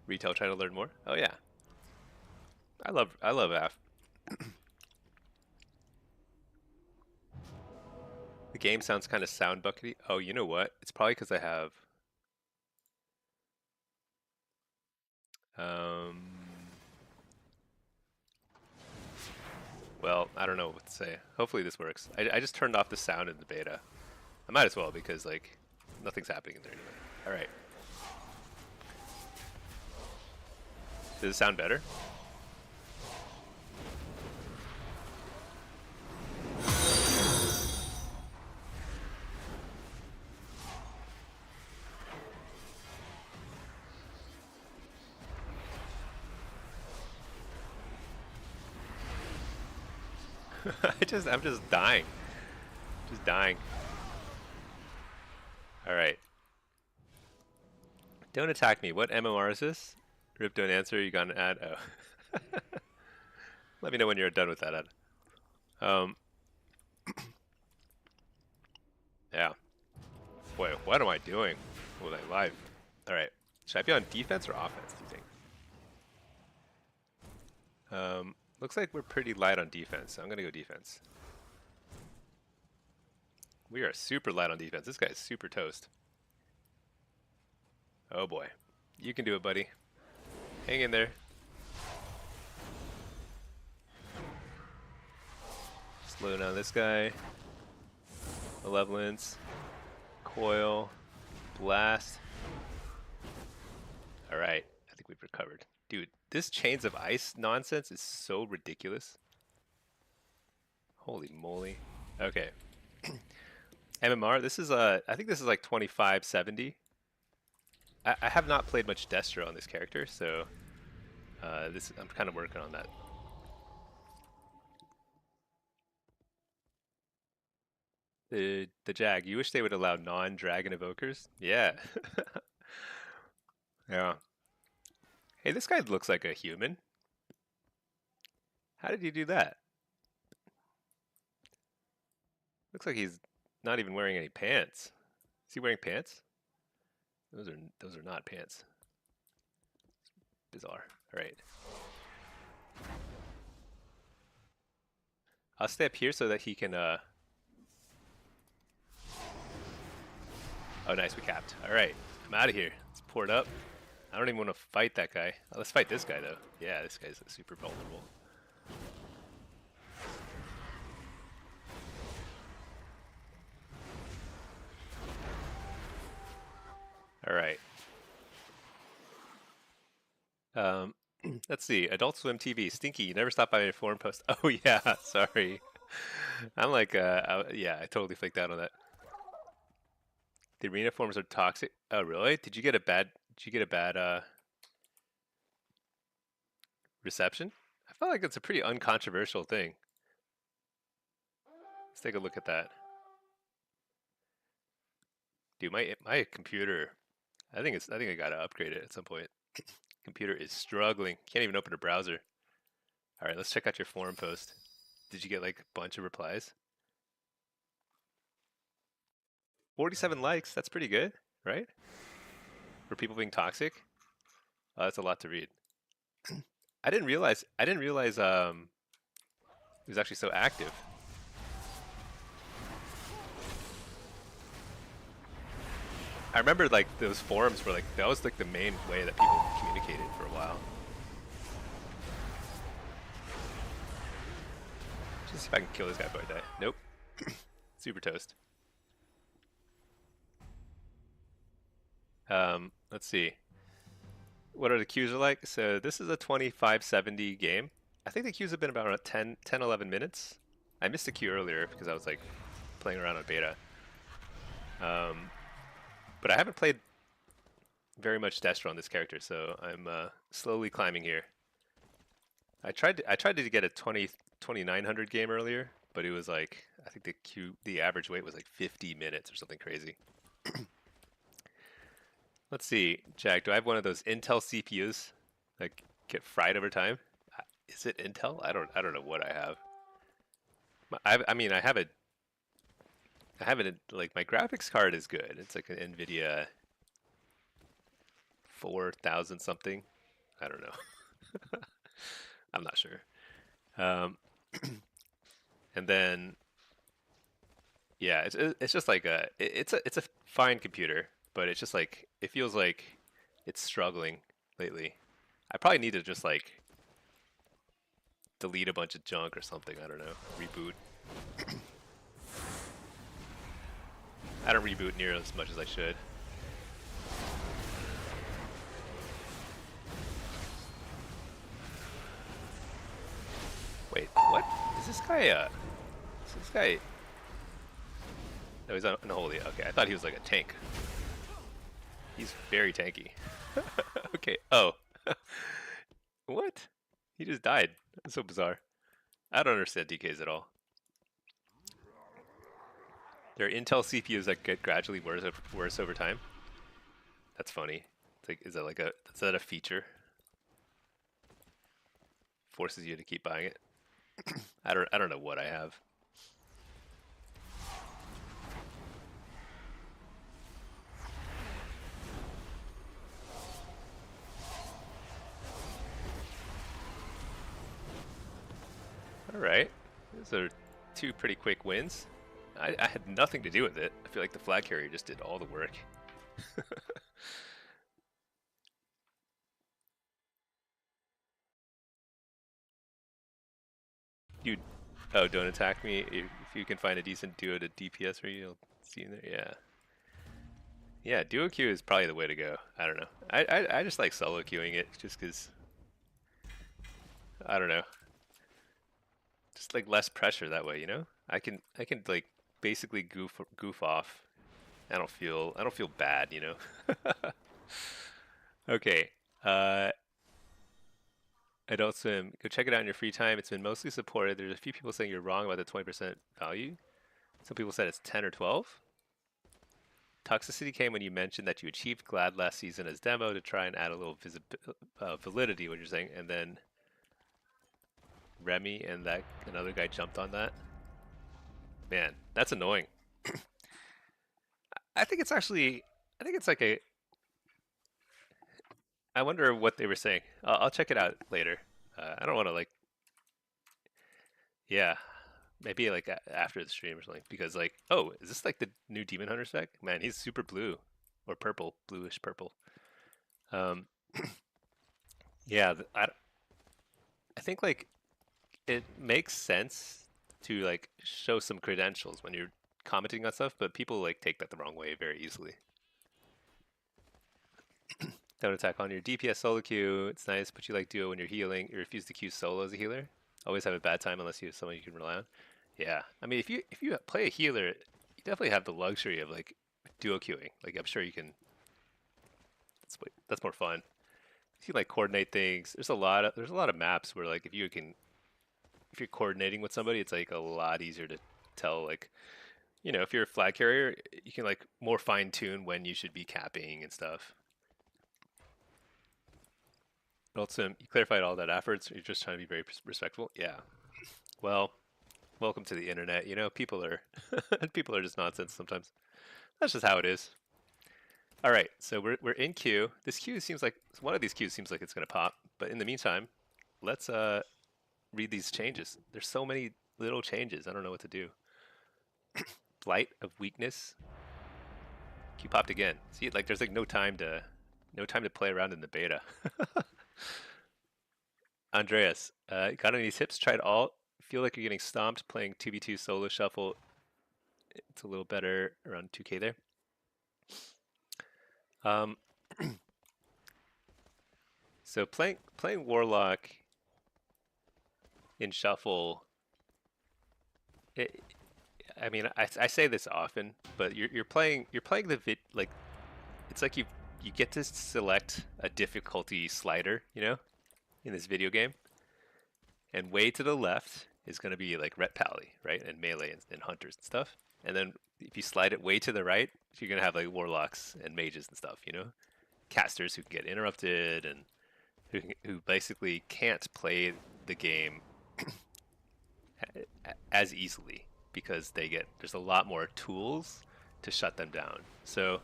Retail trying to learn more. Oh yeah, I love AF. The game sounds kind of sound buckety. Oh, you know what? It's probably because I have um. Well, I don't know what to say. Hopefully this works. I just turned off the sound in the beta. I might as well because like nothing's happening in there anyway. All right. Does it sound better? I'm just dying. Just dying. All right. Don't attack me. What MMR is this? Rip, don't answer. You got an ad. Oh. Let me know when you're done with that ad. Yeah. Boy, what am I doing? Was I live? All right. Should I be on defense or offense, do you think? Looks like we're pretty light on defense, so I'm going to go defense. We are super light on defense. This guy's super toast. Oh boy. You can do it, buddy. Hang in there. Slow down this guy. Malevolence. Coil. Blast. Alright. I think we've recovered. Dude, this Chains of Ice nonsense is so ridiculous. Holy moly. Okay. MMR, this is I think this is like 2570. I have not played much Destro on this character, so I'm kind of working on that. The Jag, you wish they would allow non-dragon evokers? Yeah. Yeah. Hey, this guy looks like a human. How did you do that? Looks like he's not even wearing any pants. Is he wearing pants? Those are not pants. Bizarre. All right. I'll stay up here so that he can Oh nice, we capped. Alright. I'm out of here. Let's pour it up. I don't even want to fight that guy. Let's fight this guy though. Yeah, this guy's super vulnerable. Alright. Let's see. Adult Swim TV. Stinky, you never stop by my forum post. Oh yeah, sorry. I'm like, yeah, I totally flaked out on that. The arena forms are toxic. Oh really? Did you get a bad reception? I felt like it's a pretty uncontroversial thing. Let's take a look at that. Dude, my computer, I think I gotta upgrade it at some point. Computer is struggling. Can't even open a browser. All right, let's check out your forum post. Did you get like a bunch of replies? 47 likes. That's pretty good, right? For people being toxic. Oh, that's a lot to read. I didn't realize it was actually so active. I remember like those forums were like that was like the main way that people communicated for a while. Just see if I can kill this guy before I die. Nope. Super toast. Let's see. What are the queues are like? So this is a 2570 game. I think the queues have been about 10, 11 minutes. I missed a queue earlier because I was like playing around on beta. But I haven't played very much Destro on this character, so I'm slowly climbing here. I tried to get a 2900 game earlier, but it was like I think the average wait was like 50 minutes or something crazy. Let's see, Jack. Do I have one of those Intel CPUs that get fried over time? Is it Intel? I don't know what I have. I mean I have it like my graphics card is good. It's like an Nvidia 4000 something. I don't know. I'm not sure. Um, and then yeah, it's just like it's a fine computer, but it's just like it feels like it's struggling lately. I probably need to just like delete a bunch of junk or something. I don't know. Reboot. I don't reboot near as much as I should. Wait, what? Is this guy is this guy no, he's unholy. Okay, I thought he was like a tank. He's very tanky. Okay. Oh. What? He just died. That's so bizarre. I don't understand DKs at all. There are Intel CPUs that get gradually worse over time. That's funny. It's like, is that a feature? Forces you to keep buying it. I don't know what I have. All right, those are two pretty quick wins. I had nothing to do with it. I feel like the flag carrier just did all the work. You, oh, don't attack me. If you can find a decent duo to DPS for you, you'll see you there. Yeah. Yeah, duo queue is probably the way to go. I don't know. I just like solo queuing it just because, I don't know. Just like less pressure that way, you know? I can like basically goof off. I don't feel bad, you know? Okay. Uh, Adult Swim. Go check it out in your free time. It's been mostly supported. There's a few people saying you're wrong about the 20% value. Some people said it's 10 or 12. Toxicity came when you mentioned that you achieved Glad last season as demo to try and add a little validity, what you're saying, and then Remy and that another guy jumped on that. Man, that's annoying. I think it's actually, I think it's like a, I wonder what they were saying. I'll check it out later. I don't want to like, yeah, maybe like after the stream or something. Because like, oh, is this like the new Demon Hunter spec? Man, he's super blue or purple, bluish purple. Um, yeah, I think like it makes sense to like show some credentials when you're commenting on stuff, but people like take that the wrong way very easily. Don't attack on your DPS solo queue. It's nice, but you like duo when you're healing. You refuse to queue solo as a healer. Always have a bad time unless you have someone you can rely on. Yeah, I mean, if you play a healer, you definitely have the luxury of like duo queuing. Like I'm sure you can. That's more fun. You can like coordinate things. There's a lot of maps where like if you're coordinating with somebody, it's like a lot easier to tell like if you're a flag carrier, you can like more fine tune when you should be capping and stuff. Also, you clarified all that afterwards. You're just trying to be very respectful. Yeah. Well, welcome to the internet. People are people are just nonsense sometimes. That's just how it is. All right, so we're in queue. This queue seems like one of these queues seems like it's gonna pop. But in the meantime, let's read these changes. There's so many little changes. I don't know what to do. Blight of weakness. Q popped again. See, like there's like no time to play around in the beta. Andreas, got any tips? Tried all. Feel like you're getting stomped playing 2v2 solo shuffle. It's a little better around 2k there. So playing Warlock in shuffle. I mean, I say this often, but you're playing the like it's like you get to select a difficulty slider, you know, in this video game, and way to the left is going to be like ret pally, right, and melee and hunters and stuff. And then if you slide it way to the right, you're going to have like warlocks and mages and stuff, you know, casters who can get interrupted and who basically can't play the game as easily because there's a lot more tools to shut them down. So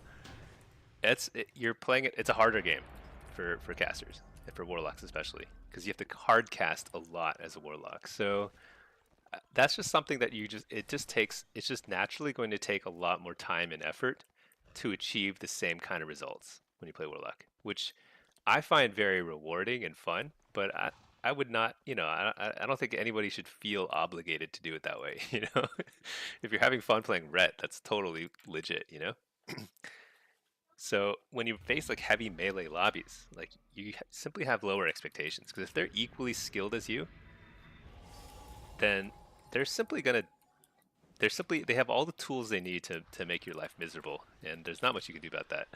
you're playing it. It's a harder game for casters and for warlocks especially because you have to hard cast a lot as a warlock. So that's just something that it's just naturally going to take a lot more time and effort to achieve the same kind of results when you play warlock, which I find very rewarding and fun. But I would not, I don't think anybody should feel obligated to do it that way. If you're having fun playing ret, that's totally legit. So when you face like heavy melee lobbies, like you simply have lower expectations because if they're equally skilled as you, then they're simply gonna they have all the tools they need to make your life miserable, and there's not much you can do about that.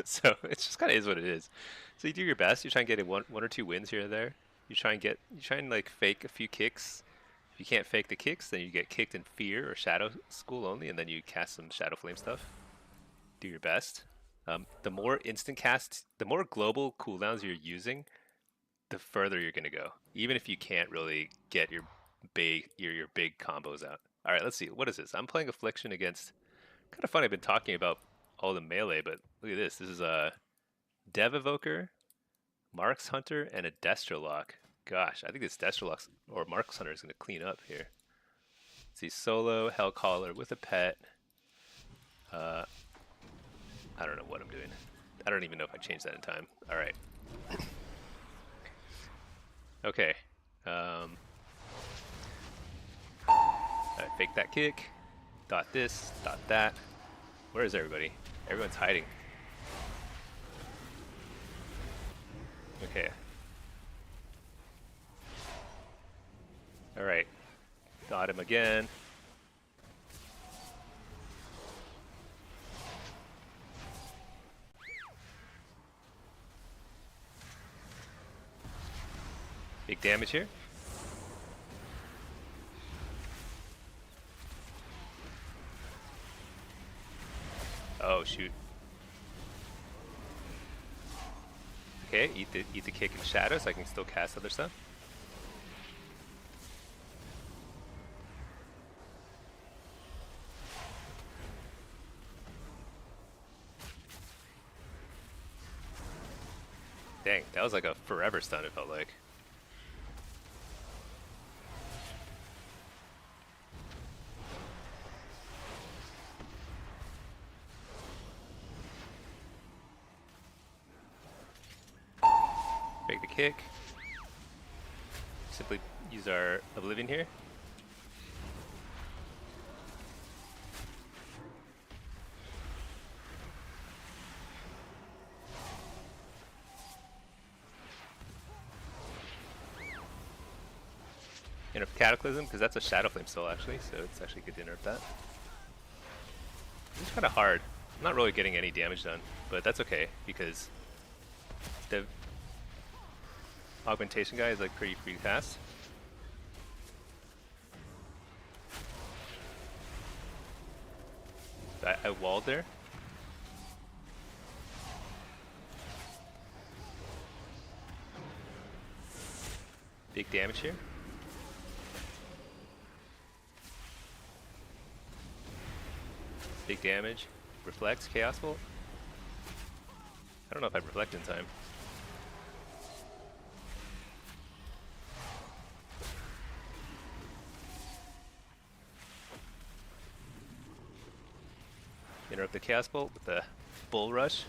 So it just kind of is what it is. So you do your best. You try and get one or two wins here or there. You try and like fake a few kicks. If you can't fake the kicks, then you get kicked in fear or shadow school only, and then you cast some shadow flame stuff. Do your best. The more instant cast, the more global cooldowns you're using, the further you're gonna go. Even if you can't really get your big combos out. All right, let's see. What is this? I'm playing Affliction against. Kind of funny. I've been talking about all the melee, but look at this. This is a Dev Evoker, Marks Hunter, and a Destrolock. Gosh, I think this Destrolock or Marks Hunter is going to clean up here. Let's see, solo Hellcaller with a pet. I don't know what I'm doing. I don't even know if I changed that in time. All right. Okay. I fake that kick. Dot this. Dot that. Where is everybody? Everyone's hiding. Okay. All right. Got him again. Big damage here. Oh shoot. Okay, eat the kick in shadow so I can still cast other stuff. Dang, that was like a forever stun, it felt like. Break the kick. Simply use our Oblivion here. Interrupt Cataclysm, because that's a Shadow Flame soul actually, so it's actually good to interrupt that. It's kind of hard. I'm not really getting any damage done, but that's okay, because the augmentation guy is like pretty fast. I walled there. Big damage here. Big damage. Reflects, Chaos Bolt. I don't know if I reflect in time. Interrupt the Chaos Bolt with the Bull Rush.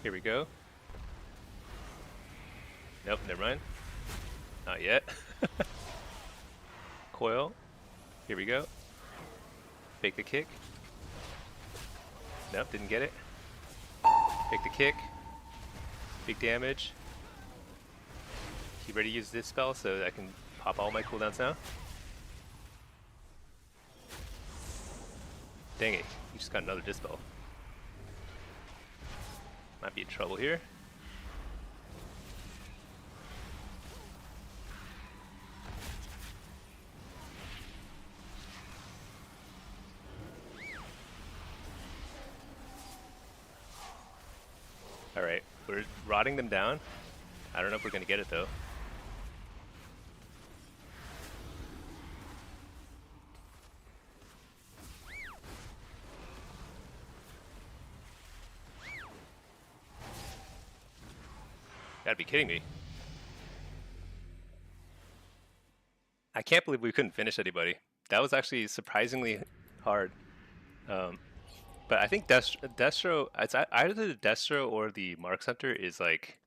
Here we go. Nope, never mind. Not yet. Coil. Here we go. Fake the kick. Nope, didn't get it. Fake the kick. Big damage. You ready to use this spell so that I can pop all my cooldowns now? Dang it, you just got another dispel. Might be in trouble here. Alright, we're rotting them down. I don't know if we're gonna get it though. Gotta be kidding me. I can't believe we couldn't finish anybody. That was actually surprisingly hard. But I think Destro, it's either the Destro or the Marks Hunter is like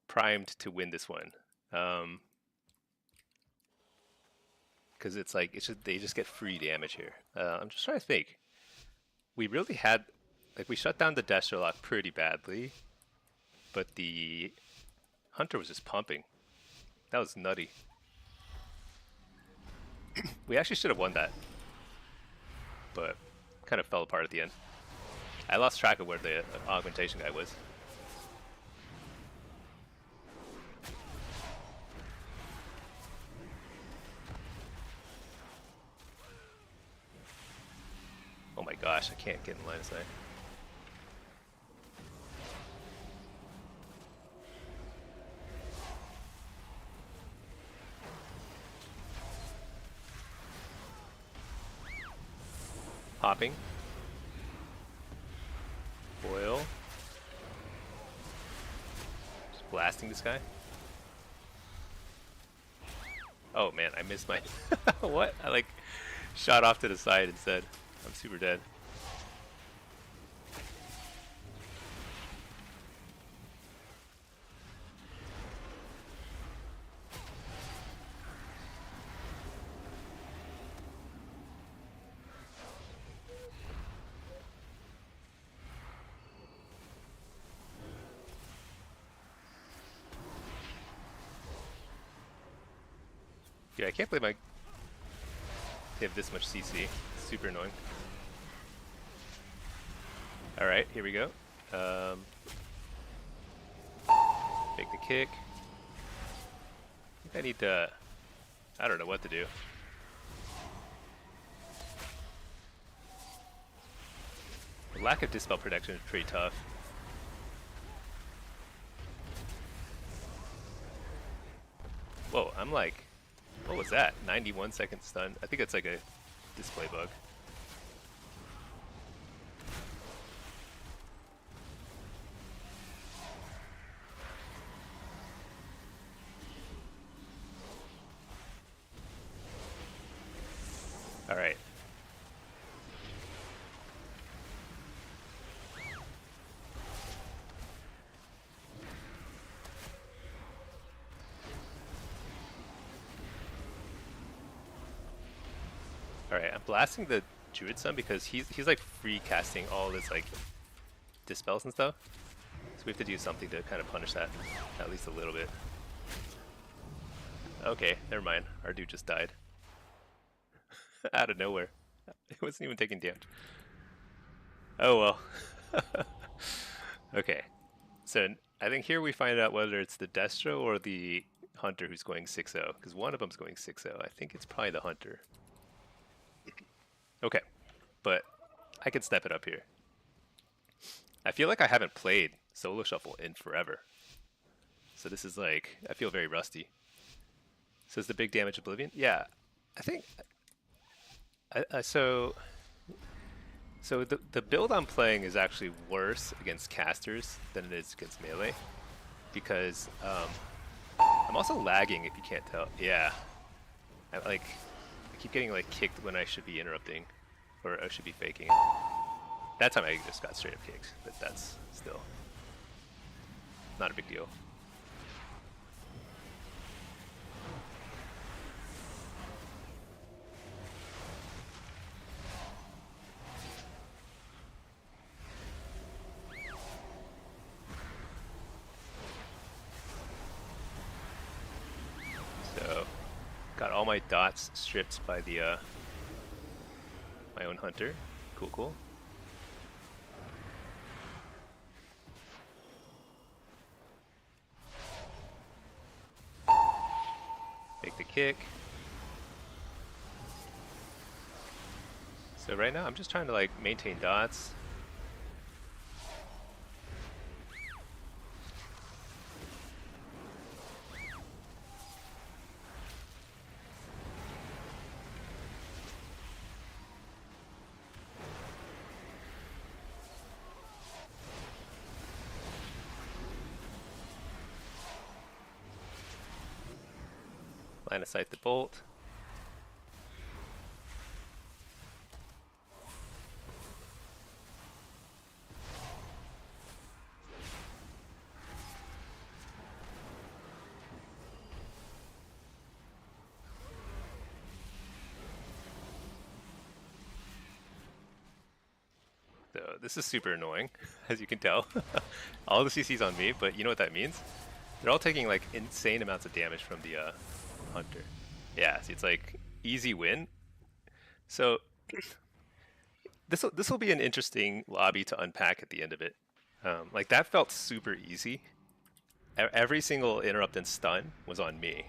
primed to win this one. Because it's like they just get free damage here. I'm just trying to think. We really had, like, we shut down the Destro lock pretty badly, but the Hunter was just pumping. That was nutty. We actually should have won that, but kind of fell apart at the end. I lost track of where the augmentation guy was. Oh my gosh, I can't get in line of sight. Hopping. Boil. Just blasting this guy. Oh man, I missed my... What? I like shot off to the side instead. I'm super dead. Dude, I can't believe I have this much CC. It's super annoying. Alright, here we go. Make the kick. I think I need to... I don't know what to do. The lack of dispel protection is pretty tough. Whoa, I'm like... What was that? 91 second stun? I think it's like a display bug. Alright. Alright, I'm blasting the Druid Son because he's like free casting all this like dispels and stuff. So we have to do something to kind of punish that, at least a little bit. Okay, never mind. Our dude just died. Out of nowhere. It wasn't even taking damage. Oh well. Okay. So I think here we find out whether it's the Destro or the Hunter who's going 6-0. Because one of them's going 6-0. I think it's probably the Hunter. Okay. But I can step it up here. I feel like I haven't played Solo Shuffle in forever. So this is like, I feel very rusty. So is the big damage Oblivion? Yeah. I think... So the build I'm playing is actually worse against casters than it is against melee, because I'm also lagging, if you can't tell. Yeah, I keep getting like kicked when I should be interrupting, or I should be faking it. That time I just got straight up kicked, but that's still not a big deal. my dots stripped by the my own hunter. Cool, cool. Make the kick. So right now I'm just trying to like maintain dots. Line of sight the bolt. So this is super annoying, as you can tell. All the CC's on me, but you know what that means? They're all taking like insane amounts of damage from the hunter. Yeah, see, it's like easy win. So this will be an interesting lobby to unpack at the end of it. Like that felt super easy. Every single interrupt and stun was on me.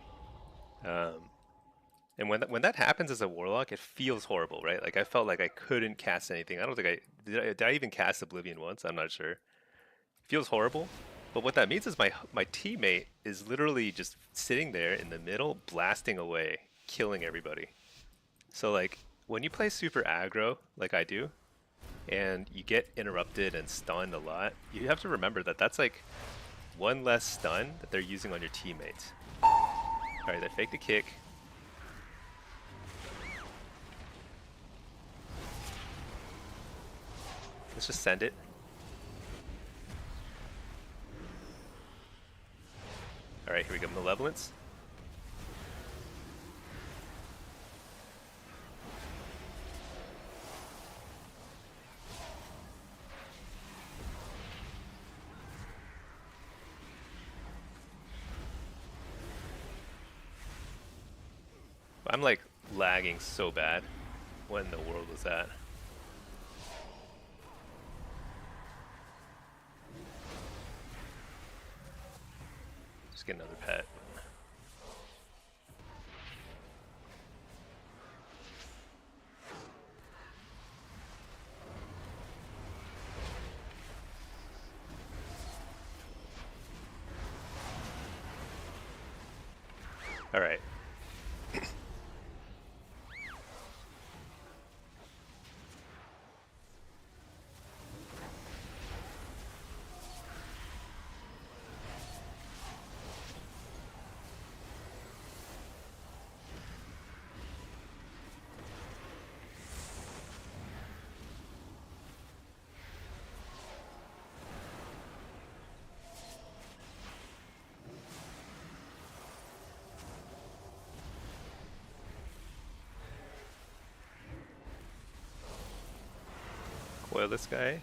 And when that happens as a warlock, it feels horrible, right? Like I felt like I couldn't cast anything. I don't think did I even cast Oblivion once? I'm not sure. Feels horrible. But what that means is my teammate is literally just sitting there in the middle, blasting away, killing everybody. So like when you play super aggro, like I do, and you get interrupted and stunned a lot, you have to remember that that's like one less stun that they're using on your teammates. Alright, they fake the kick. Let's just send it. Alright, here we go, Malevolence. I'm like lagging so bad. What in the world was that? Just get another pet. All right. Coil this guy.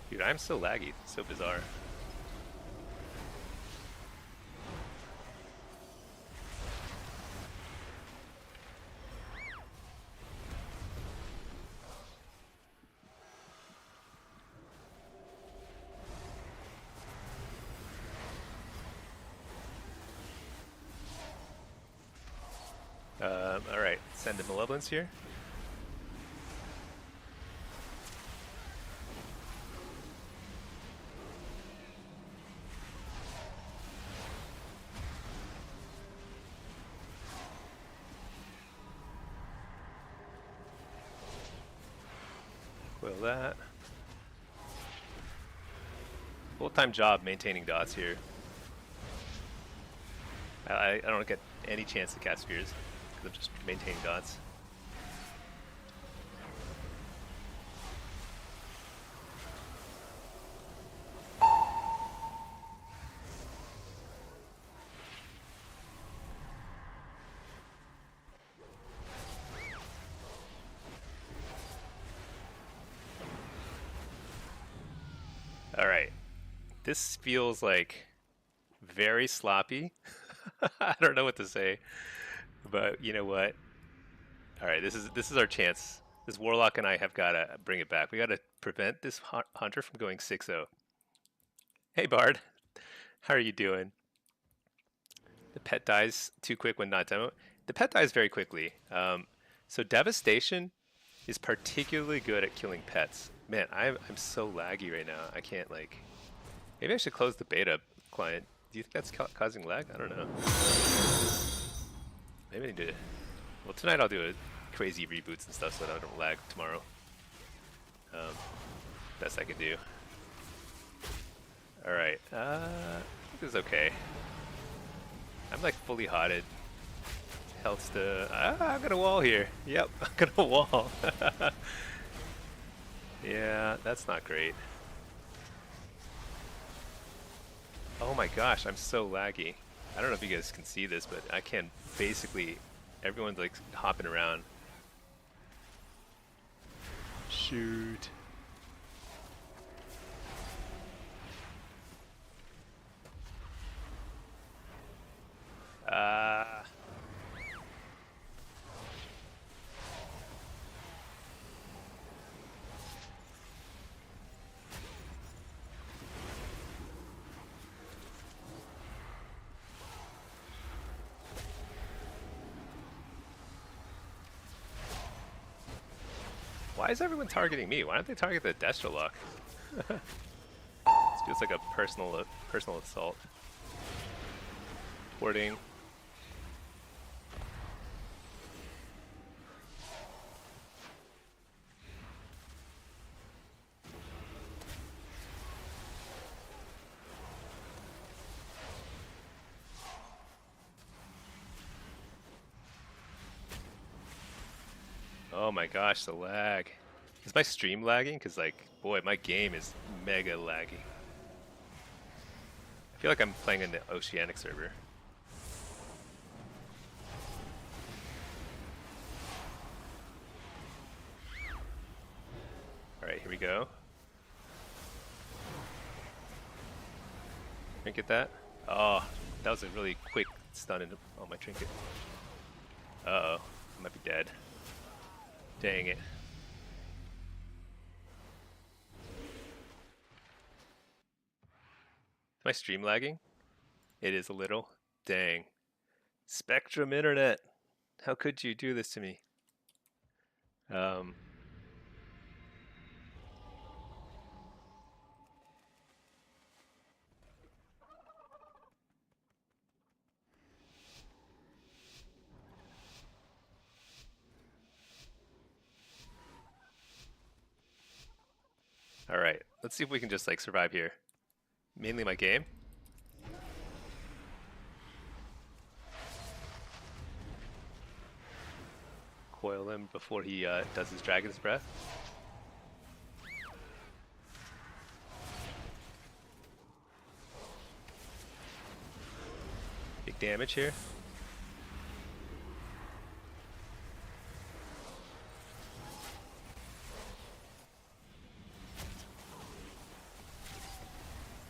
Dude, I'm so laggy. It's so bizarre. Alright, send the Malevolence here. Coil that. Full-time job maintaining dots here. I don't get any chance to cast Spheres because I'm just maintaining dots. All right. This feels like very sloppy. I don't know what to say, but you know what? All right, this is our chance. This Warlock and I have got to bring it back. We got to prevent this hunter from going 6-0. Hey Bard, how are you doing? The pet dies too quick when not demo. The pet dies very quickly. So Devastation is particularly good at killing pets. Man, I'm so laggy right now. I can't like. Maybe I should close the beta client. Do you think that's causing lag? I don't know. Maybe I need to. Well, tonight I'll do a crazy reboots and stuff so that I don't lag tomorrow. Best I can do. All right. I think this is okay. I'm like fully hotted. Health's the. I got a wall here. Yep, I got a wall. Yeah, that's not great. Oh my gosh, I'm so laggy. I don't know if you guys can see this, but I can basically. Everyone's like hopping around. Shoot. Why is everyone targeting me? Why don't they target the Destrolock? This feels like a personal assault. Warding. Oh my gosh, the lag. Is my stream lagging? Because like, boy, my game is mega laggy. I feel like I'm playing in the Oceanic server. Alright, here we go. Trinket that. Oh, that was a really quick stun into my trinket. Uh-oh, I might be dead. Dang it. Is my stream lagging? It is a little. Dang. Spectrum Internet. How could you do this to me? Alright, let's see if we can just like survive here. Mainly my game. Coil him before he does his Dragon's Breath. Big damage here.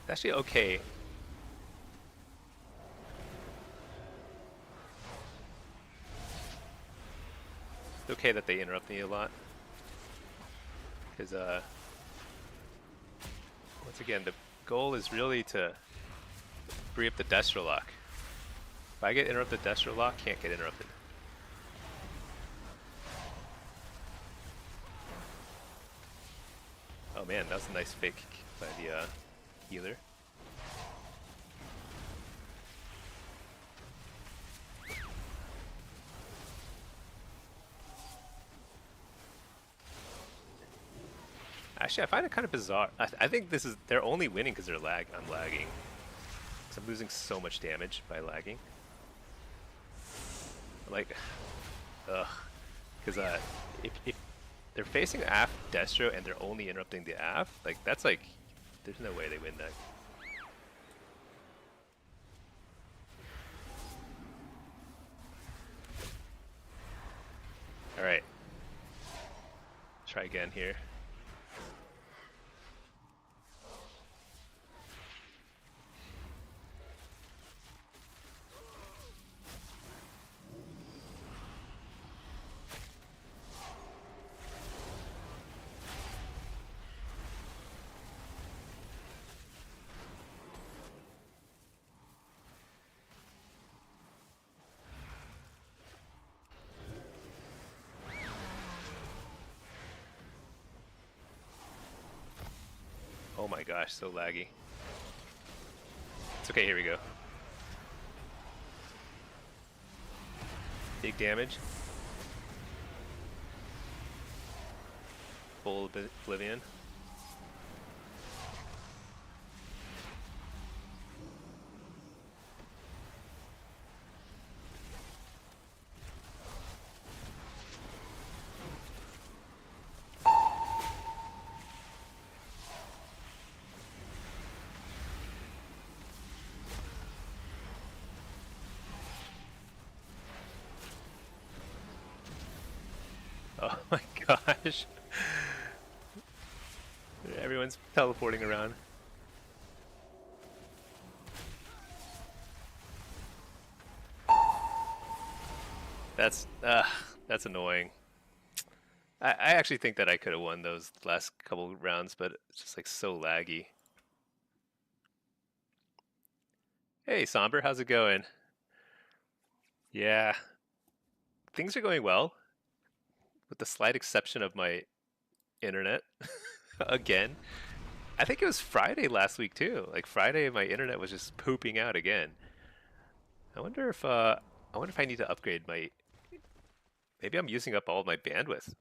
It's actually okay. It's okay that they interrupt me a lot. Because, once again, the goal is really to free up the Destrolock. If I get interrupted, Destrolock can't get interrupted. Oh man, that was a nice fake by the healer. Actually, I find it kind of bizarre. I think this is they're only winning because they're I'm lagging. Because I'm losing so much damage by lagging. Like, ugh. Because if they're facing Aff Destro and they're only interrupting the Aff, like that's like, there's no way they win that. All right. Try again here. Oh my gosh, so laggy. It's okay, here we go. Big damage. Full oblivion. Oh my gosh. Everyone's teleporting around. That's that's annoying. I actually think that I could have won those last couple rounds, but it's just like so laggy. Hey Somber, how's it going? Yeah, things are going well, with the slight exception of my internet. Again. I think it was Friday last week too. Like Friday my internet was just pooping out again. I wonder if I need to upgrade my maybe I'm using up all of my bandwidth.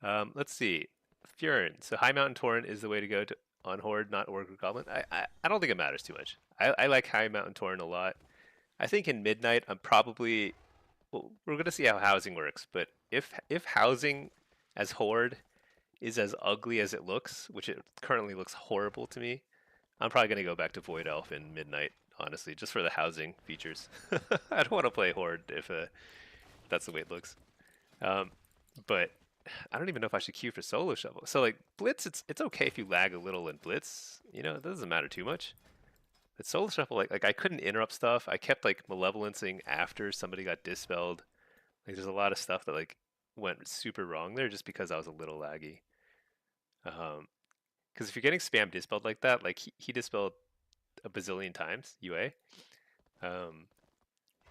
Let's see. Furin. So High Mountain Torrent is the way to go to on Horde, not Orc or Goblin. I don't think it matters too much. I like High Mountain Torrent a lot. I think in Midnight I'm probably well, we're gonna see how housing works, but if housing as Horde is as ugly as it looks, which it currently looks horrible to me, I'm probably gonna go back to Void Elf in Midnight, honestly, just for the housing features. I don't want to play Horde if that's the way it looks. Um, but I don't even know if I should queue for Solo Shovel. So like Blitz, it's okay if you lag a little in Blitz. You know, it doesn't matter too much. But Solo Shuffle, like I couldn't interrupt stuff. I kept like malevolencing after somebody got dispelled. Like there's a lot of stuff that like went super wrong there just because I was a little laggy. Because if you're getting spam dispelled like that, like he dispelled a bazillion times UA. Um,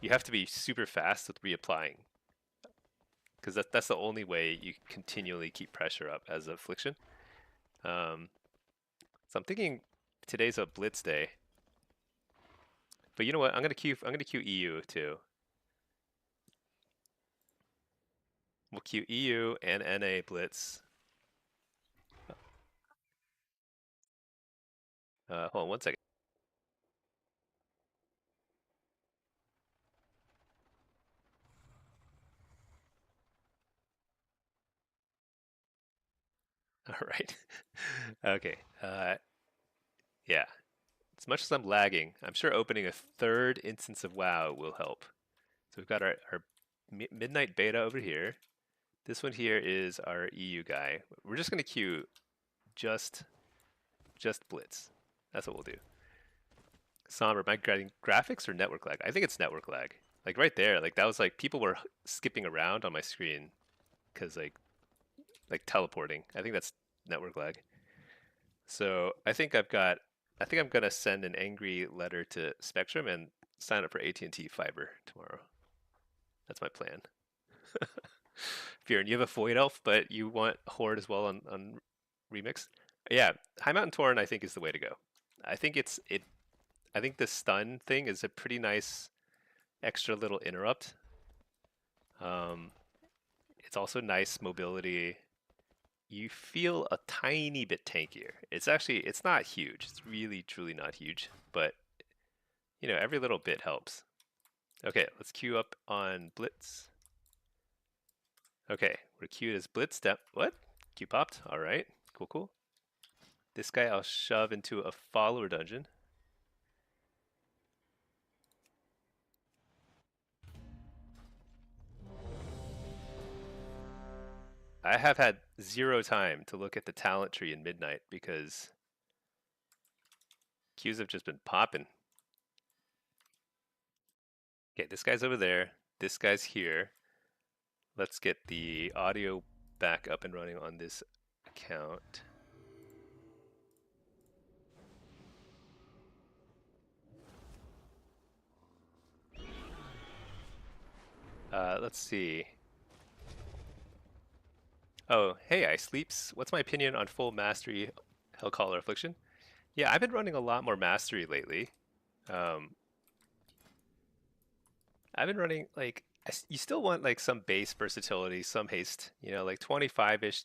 you have to be super fast with reapplying because that's the only way you continually keep pressure up as affliction. Um, so I'm thinking today's a blitz day, but you know what? I'm gonna queue EU too. We'll queue EU and NA blitz. Hold on one second. All right. Okay. Yeah. As much as I'm lagging, I'm sure opening a third instance of WoW will help. So we've got our midnight beta over here. This one here is our EU guy. We're just going to queue just Blitz. That's what we'll do. Somber, am I getting graphics or network lag? I think it's network lag. Like right there, like that was like people were skipping around on my screen because like teleporting. I think that's network lag. So I think I'm gonna send an angry letter to Spectrum and sign up for AT&T Fiber tomorrow. That's my plan. Fearon, you have a Void Elf, but you want Horde as well on Remix? Yeah, High Mountain Torrent I think is the way to go. I think I think the stun thing is a pretty nice extra little interrupt. Um, it's also nice mobility. You feel a tiny bit tankier. It's not huge. It's really truly not huge, but you know every little bit helps. Okay, let's queue up on Blitz. Okay, we're queued as Blitz. Step what? Queue popped. All right, cool, cool. This guy I'll shove into a follower dungeon. I have had zero time to look at the talent tree in Midnight because queues have just been popping. Okay, this guy's over there. This guy's here. Let's get the audio back up and running on this account. Let's see. Oh, hey, I sleeps. What's my opinion on full mastery Hellcaller Affliction? Yeah, I've been running a lot more mastery lately. Um, I've been running like you still want like some base versatility, some haste. You know, like 25-ish.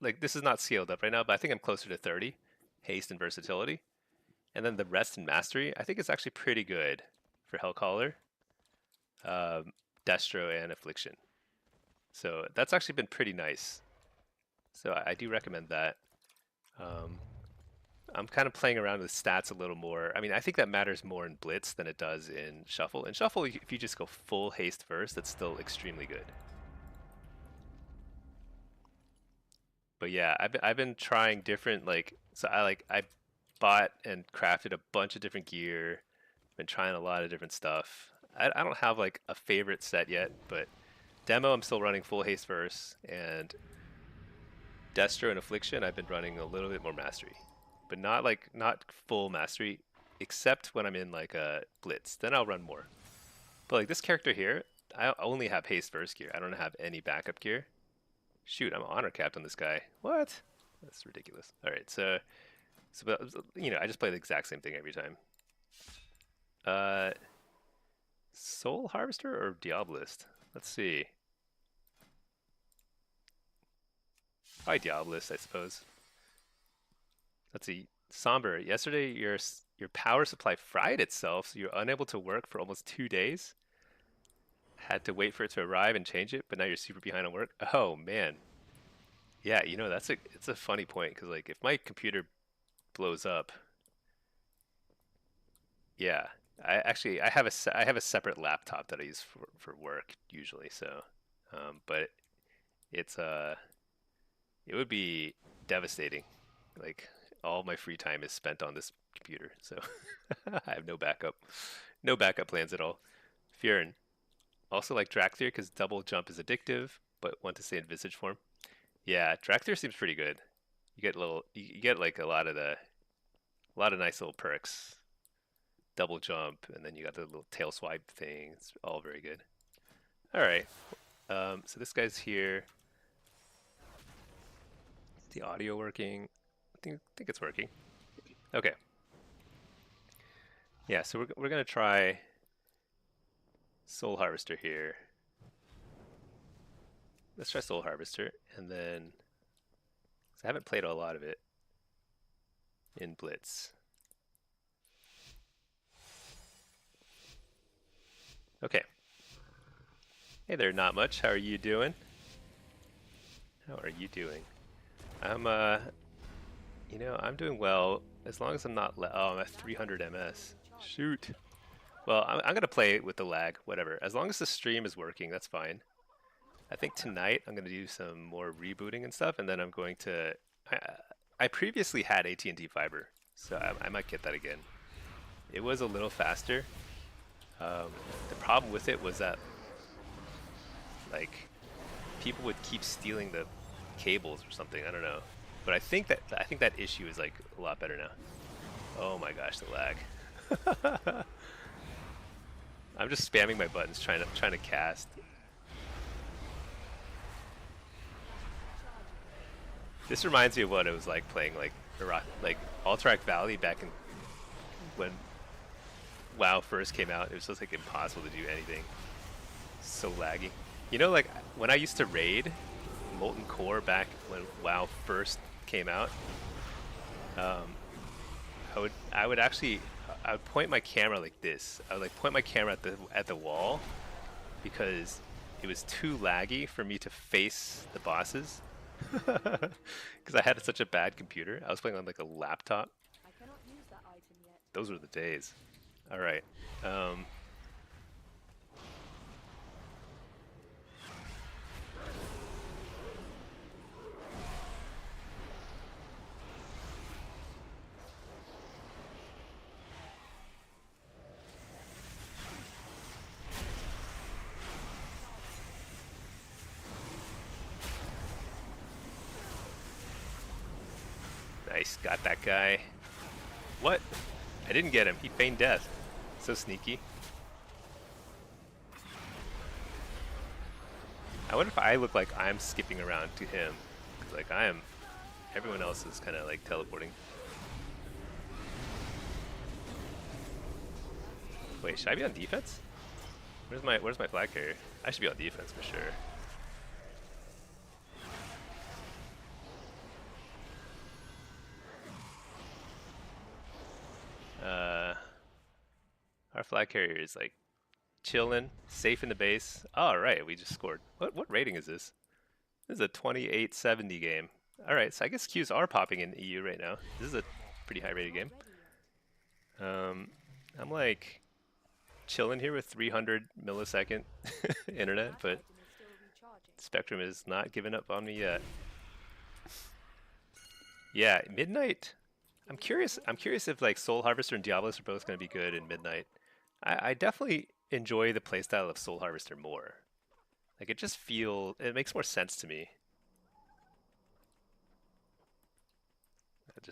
Like this is not scaled up right now, but I think I'm closer to 30 haste and versatility, and then the rest and mastery. I think it's actually pretty good for Hellcaller, um, Destro, and Affliction. So that's actually been pretty nice. So I do recommend that. Um, I'm kind of playing around with stats a little more. I mean, I think that matters more in Blitz than it does in Shuffle. In Shuffle, if you just go full haste first, that's still extremely good. But yeah, I've been trying different I bought and crafted a bunch of different gear. Been trying a lot of different stuff. I don't have like a favorite set yet, but demo I'm still running full haste first, and Destro and Affliction I've been running a little bit more mastery, but not full mastery, except when I'm in like a Blitz. Then I'll run more. But like this character here, I only have haste first gear. I don't have any backup gear. Shoot, I'm honor capped on this guy. What? That's ridiculous. All right, so you know, I just play the exact same thing every time. Uh, Soul Harvester or Diabolist? Let's see. Probably Diabolist, I suppose. Let's see. Somber. Yesterday, your power supply fried itself, so you're unable to work for almost 2 days. Had to wait for it to arrive and change it, but now you're super behind on work. Oh man. Yeah, you know it's a funny point because like if my computer blows up, yeah, I have a separate laptop that I use for work usually. So, but it's it would be devastating. Like all my free time is spent on this computer, so I have no backup plans at all. Fiorin, also like Dracthyr because double jump is addictive, but want to stay in Visage form. Yeah, Dracthyr seems pretty good. You get like a lot of nice little perks. Double jump, and then you got the little tail swipe thing. It's all very good. All right. So this guy's here. Is the audio working? I think it's working. Okay. Yeah. So we're gonna try Soul Harvester here. Let's try Soul Harvester, and then I haven't played a lot of it in Blitz. Okay. Hey there, not much. How are you doing? How are you doing? I'm you know, I'm doing well as long as I'm not. Oh, I'm at 300 ms. Shoot. Well, I'm gonna play with the lag, whatever. As long as the stream is working, that's fine. I think tonight I'm gonna do some more rebooting and stuff, and then I'm going to. I, I previously had AT&T Fiber, so I might get that again. It was a little faster. The problem with it was that like people would keep stealing the cables or something. I don't know, but I think that issue is like a lot better now. Oh my gosh, the lag! I'm just spamming my buttons trying to cast. This reminds me of what it was like playing like Alterac Valley back in when WoW first came out. It was just like impossible to do anything. So laggy. You know, like when I used to raid Molten Core back when WoW first came out, um, I would point my camera like this. I would like point my camera at the wall because it was too laggy for me to face the bosses. Because I had such a bad computer. I was playing on like a laptop. Those were the days. All right. Nice, got that guy. What? I didn't get him. He feigned death. So sneaky. wonder if I look like I'm skipping around to him. 'Cause, like I am, everyone else is kind of like teleporting. Wait, should I be on defense? Where's my flag carrier? I should be on defense for sure. Our flag carrier is like chilling, safe in the base. All right, we just scored. What rating is this? This is a 2870 game. All right, so I guess Qs are popping in EU right now. This is a pretty high rated game. I'm like chilling here with 300 millisecond internet, but Spectrum is not giving up on me yet. Yeah, Midnight. I'm curious if like Soul Harvester and Diablos are both going to be good in Midnight. I definitely enjoy the playstyle of Soul Harvester more. Like it makes more sense to me.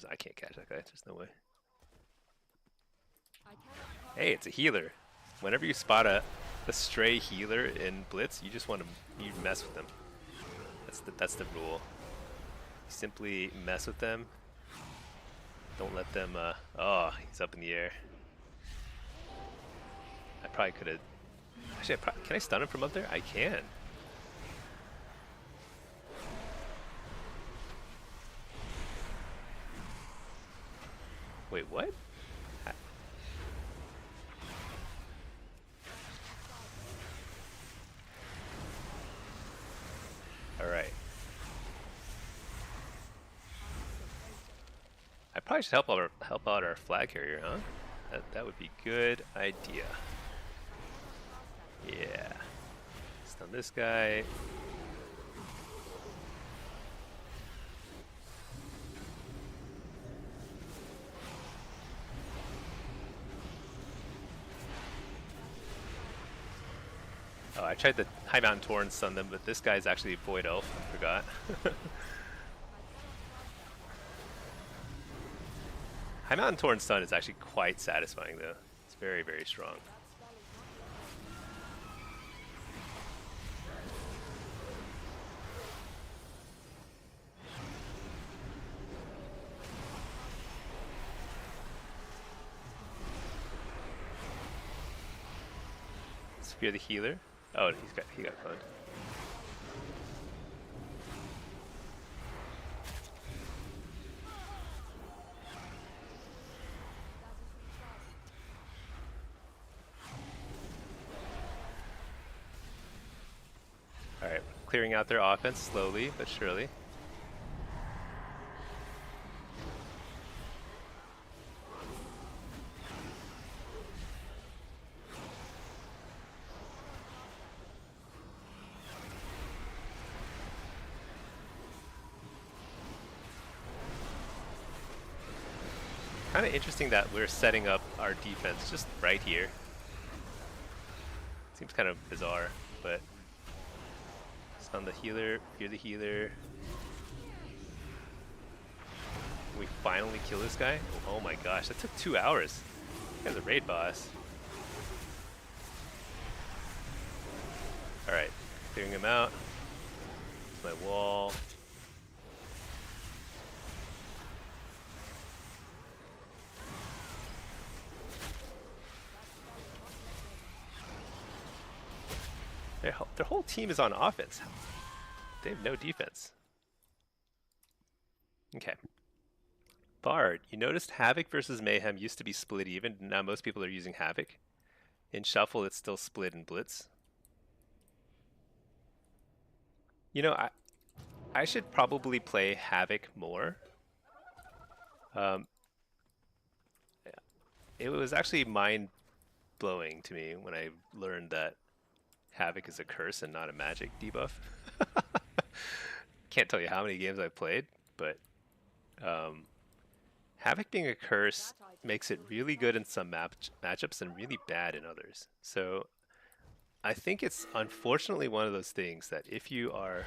I can't catch that guy. There's no way. Hey, it's a healer. Whenever you spot a stray healer in Blitz, you just want to mess with them. That's the rule. You simply mess with them. Don't let them. Oh, he's up in the air. I probably could have. Actually, can I stun him from up there? I can. Wait, what? All right. I probably should help out our flag carrier, huh? That would be good idea. Yeah. Stun this guy. Oh, I tried the High Mountain Torrent stun them, but this guy's actually Void Elf. I forgot. High Mountain Torrent stun is actually quite satisfying, though. It's very, very strong. Spear the healer. Oh, he got cloned. All right, clearing out their offense slowly but surely. Kind of interesting that we're setting up our defense just right here. Seems kind of bizarre, but stun the healer, fear the healer. We finally kill this guy? Oh my gosh, that took 2 hours. This guy's a raid boss. Alright, clearing him out. My wall. Their whole team is on offense. They have no defense. Okay. Bard, you noticed Havoc versus Mayhem used to be split even. Now most people are using Havoc. In Shuffle, it's still split in Blitz. You know, I should probably play Havoc more. It was actually mind-blowing to me when I learned that Havoc is a curse and not a magic debuff. Can't tell you how many games I've played, but Havoc being a curse makes it really good in some matchups and really bad in others. So I think it's unfortunately one of those things that if you are...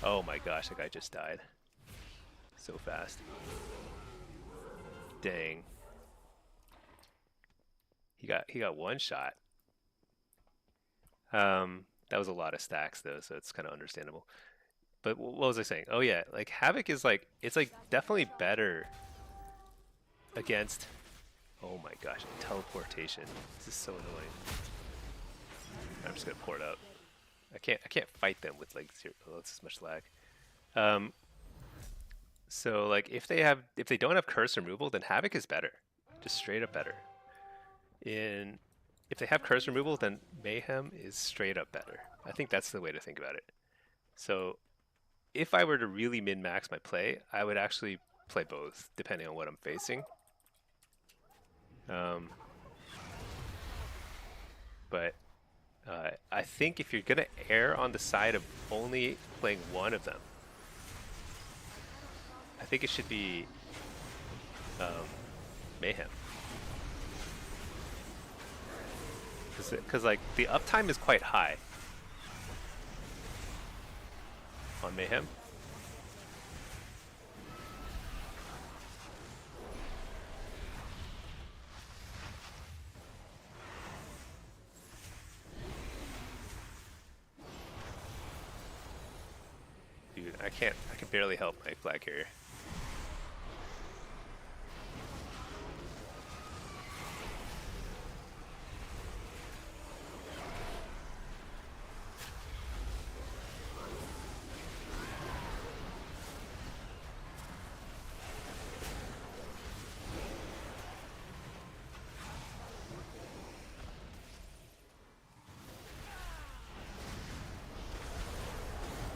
Oh my gosh, that guy just died. So fast. Dang. He got one shot. That was a lot of stacks though, so it's kind of understandable. But what was I saying? Oh yeah, like Havoc is like it's like definitely better against. Oh my gosh, teleportation. This is so annoying. I'm just gonna pour it up. I can't fight them with like zero. Oh, that's this much lag. Um, so like if they don't have curse removal, then Havoc is better, just straight up better. In if they have curse removal, then Mayhem is straight up better. I think that's the way to think about it. So if I were to really min-max my play, I would actually play both, depending on what I'm facing. Um, but I think if you're gonna err on the side of only playing one of them, I think it should be um, Mayhem, because like the uptime is quite high on Mayhem. Dude, I can barely help my flag carrier.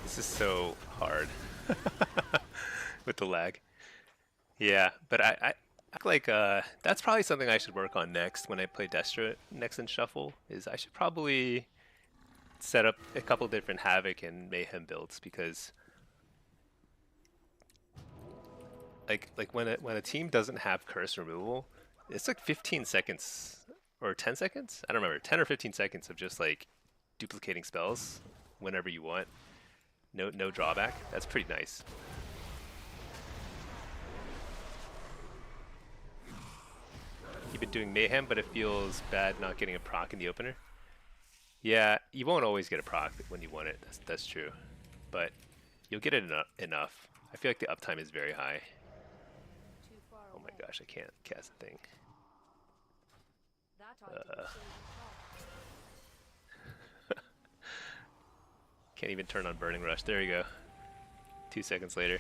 This is so hard with the lag. Yeah, but I feel like that's probably something I should work on next when I play Destra next in Shuffle. Is I should probably set up a couple different Havoc and Mayhem builds because like when a team doesn't have curse removal, it's like 15 seconds or 10 seconds. I don't remember, 10 or 15 seconds of just like duplicating spells whenever you want. No drawback. That's pretty nice. You've been doing Mayhem, but it feels bad not getting a proc in the opener. Yeah, you won't always get a proc when you want it. That's true, but you'll get it enough. I feel like the uptime is very high. Oh my gosh, I can't cast the thing. Can't even turn on Burning Rush. There you go. 2 seconds later.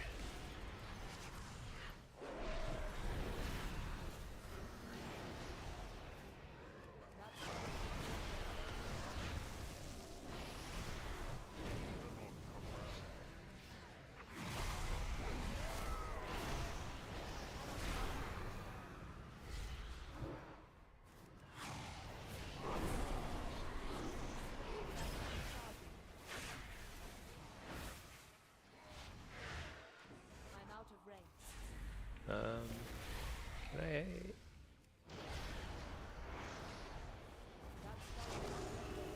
Can I?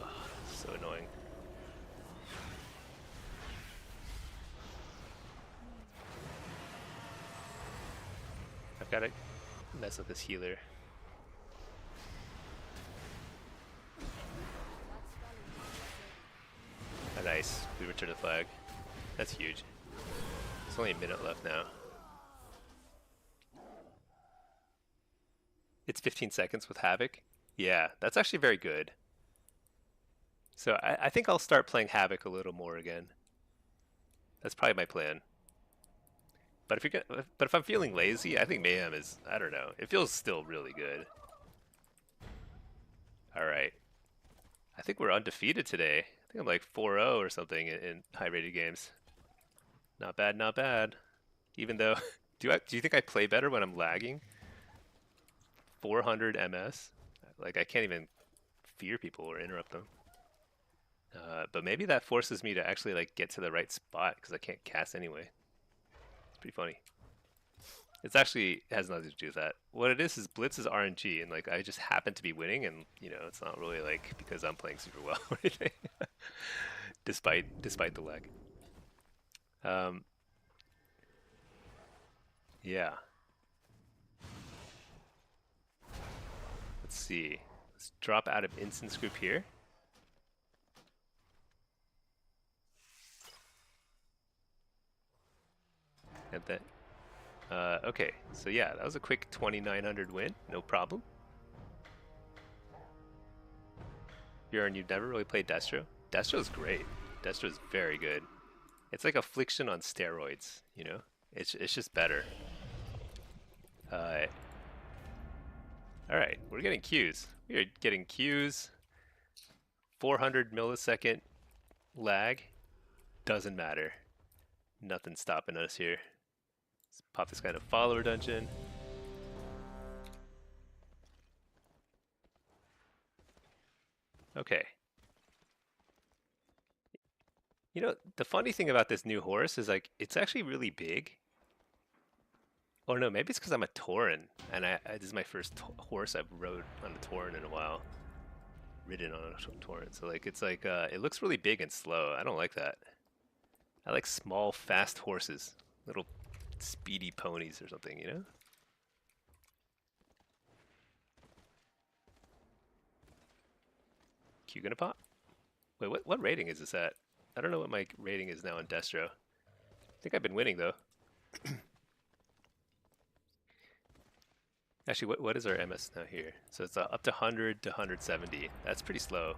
Oh, so annoying. I've got to mess with this healer. Oh, nice. We return the flag. That's huge. There's only a minute left now. It's 15 seconds with Havoc. Yeah, that's actually very good. So I think I'll start playing Havoc a little more again. That's probably my plan. But if I'm feeling lazy, I think Mayhem is, I don't know. It feels still really good. All right. I think we're undefeated today. I think I'm like 4-0 or something in high-rated games. Not bad, not bad. Even though, do you think I play better when I'm lagging? 400 MS. Like I can't even fear people or interrupt them. But maybe that forces me to actually like get to the right spot because I can't cast anyway. It's pretty funny. It's actually it has nothing to do with that. What it is Blitz is RNG, and like I just happen to be winning, and you know it's not really like because I'm playing super well or anything, despite the lag. Um, yeah. Let's see. Let's drop out of instance group here. And then, okay, so yeah, that was a quick 2,900 win, no problem. Bjorn, you've never really played Destro? Destro's great. Destro's very good. It's like affliction on steroids, you know? It's just better. Alright, we're getting Qs. We are getting Qs. 400 millisecond lag. Doesn't matter. Nothing's stopping us here. Let's pop this guy in a follower dungeon. Okay. You know, the funny thing about this new horse is like, it's actually really big. Oh no, maybe it's because I'm a Tauren, and this is my first horse I've rode on a Tauren in a while. Ridden on a Tauren, so like it's like it looks really big and slow. I don't like that. I like small, fast horses, little speedy ponies or something, you know? Q gonna pop? Wait, what rating is this at? I don't know what my rating is now on Destro. I think I've been winning though. Actually, what is our MS now here? So it's up to 100 to 170. That's pretty slow.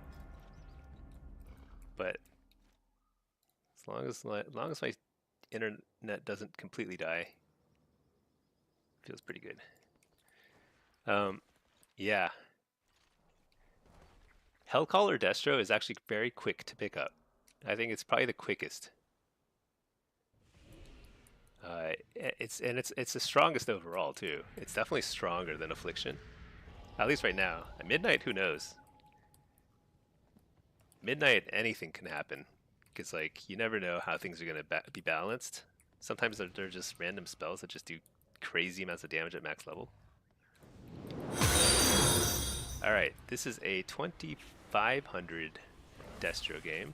But as long as my internet doesn't completely die, feels pretty good. Yeah. Hellcaller Destro is actually very quick to pick up. I think it's probably the quickest. It's the strongest overall too. It's definitely stronger than Affliction, at least right now. At midnight, who knows? Midnight, anything can happen, because like you never know how things are gonna be balanced. Sometimes they're just random spells that just do crazy amounts of damage at max level. All right, this is a 2,500 Destro game.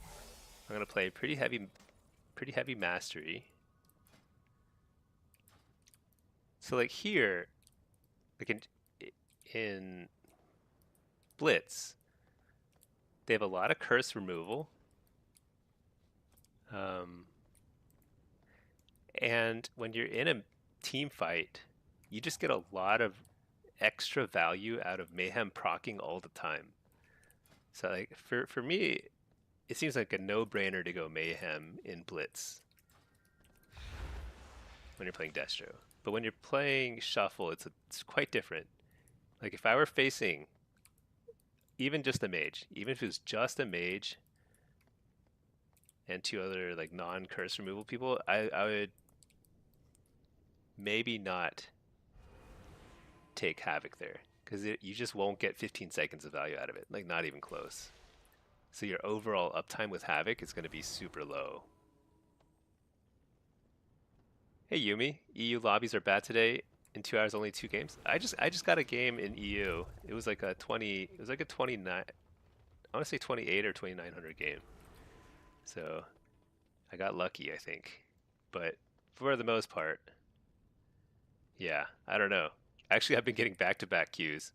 I'm gonna play pretty heavy mastery. So like here, like in Blitz, they have a lot of curse removal. And when you're in a team fight, you just get a lot of extra value out of Mayhem proccing all the time. So like for me, it seems like a no-brainer to go Mayhem in Blitz when you're playing Destro. But when you're playing Shuffle, it's quite different. Like if I were facing even just a mage, even if it was just a mage and two other like non-curse removal people, I would maybe not take Havoc there, because you just won't get 15 seconds of value out of it, like not even close. So your overall uptime with Havoc is going to be super low. Hey Yumi, EU lobbies are bad today. In 2 hours, only 2 games. I just got a game in EU. It was like a 20. It was like a 29. I want to say 28 or 2,900 game. So I got lucky, I think. But for the most part, yeah, I don't know. Actually, I've been getting back-to-back queues.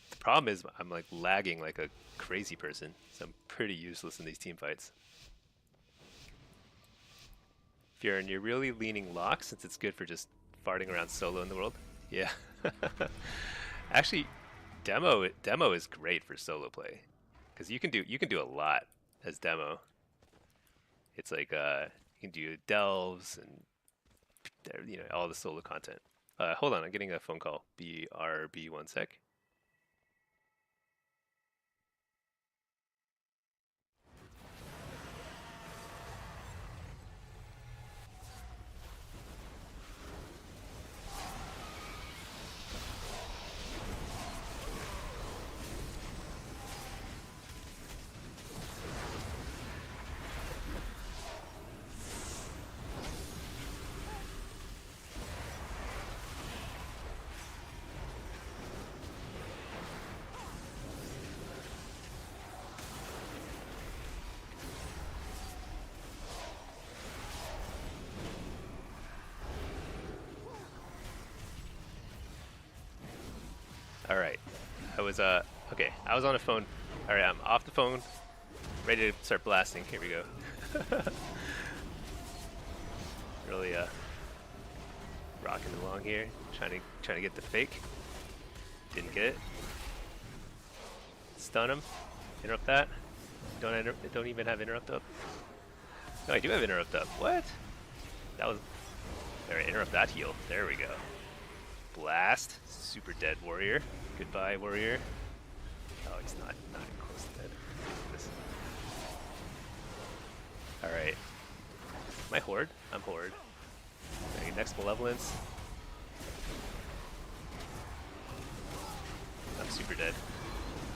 The problem is I'm like lagging like a crazy person, so I'm pretty useless in these team fights. Fjern, you're really leaning lock since it's good for just farting around solo in the world. Yeah. Actually, demo is great for solo play, because you can do a lot as demo. It's like you can do delves and all the solo content. Hold on, I'm getting a phone call. BRB 1 sec. All right, I was okay. I was on a phone. All right, I'm off the phone, ready to start blasting. Here we go. Really rocking along here, trying to get the fake. Didn't get it. Stun him. Interrupt that. Don't even have interrupt up. No, I do have interrupt up. What? That was. Alright, interrupt that heal. There we go. Blast. Super dead warrior. Goodbye, warrior. Oh, he's not even close to dead. Alright. Am I horde? I'm horde. Okay, next malevolence. I'm super dead.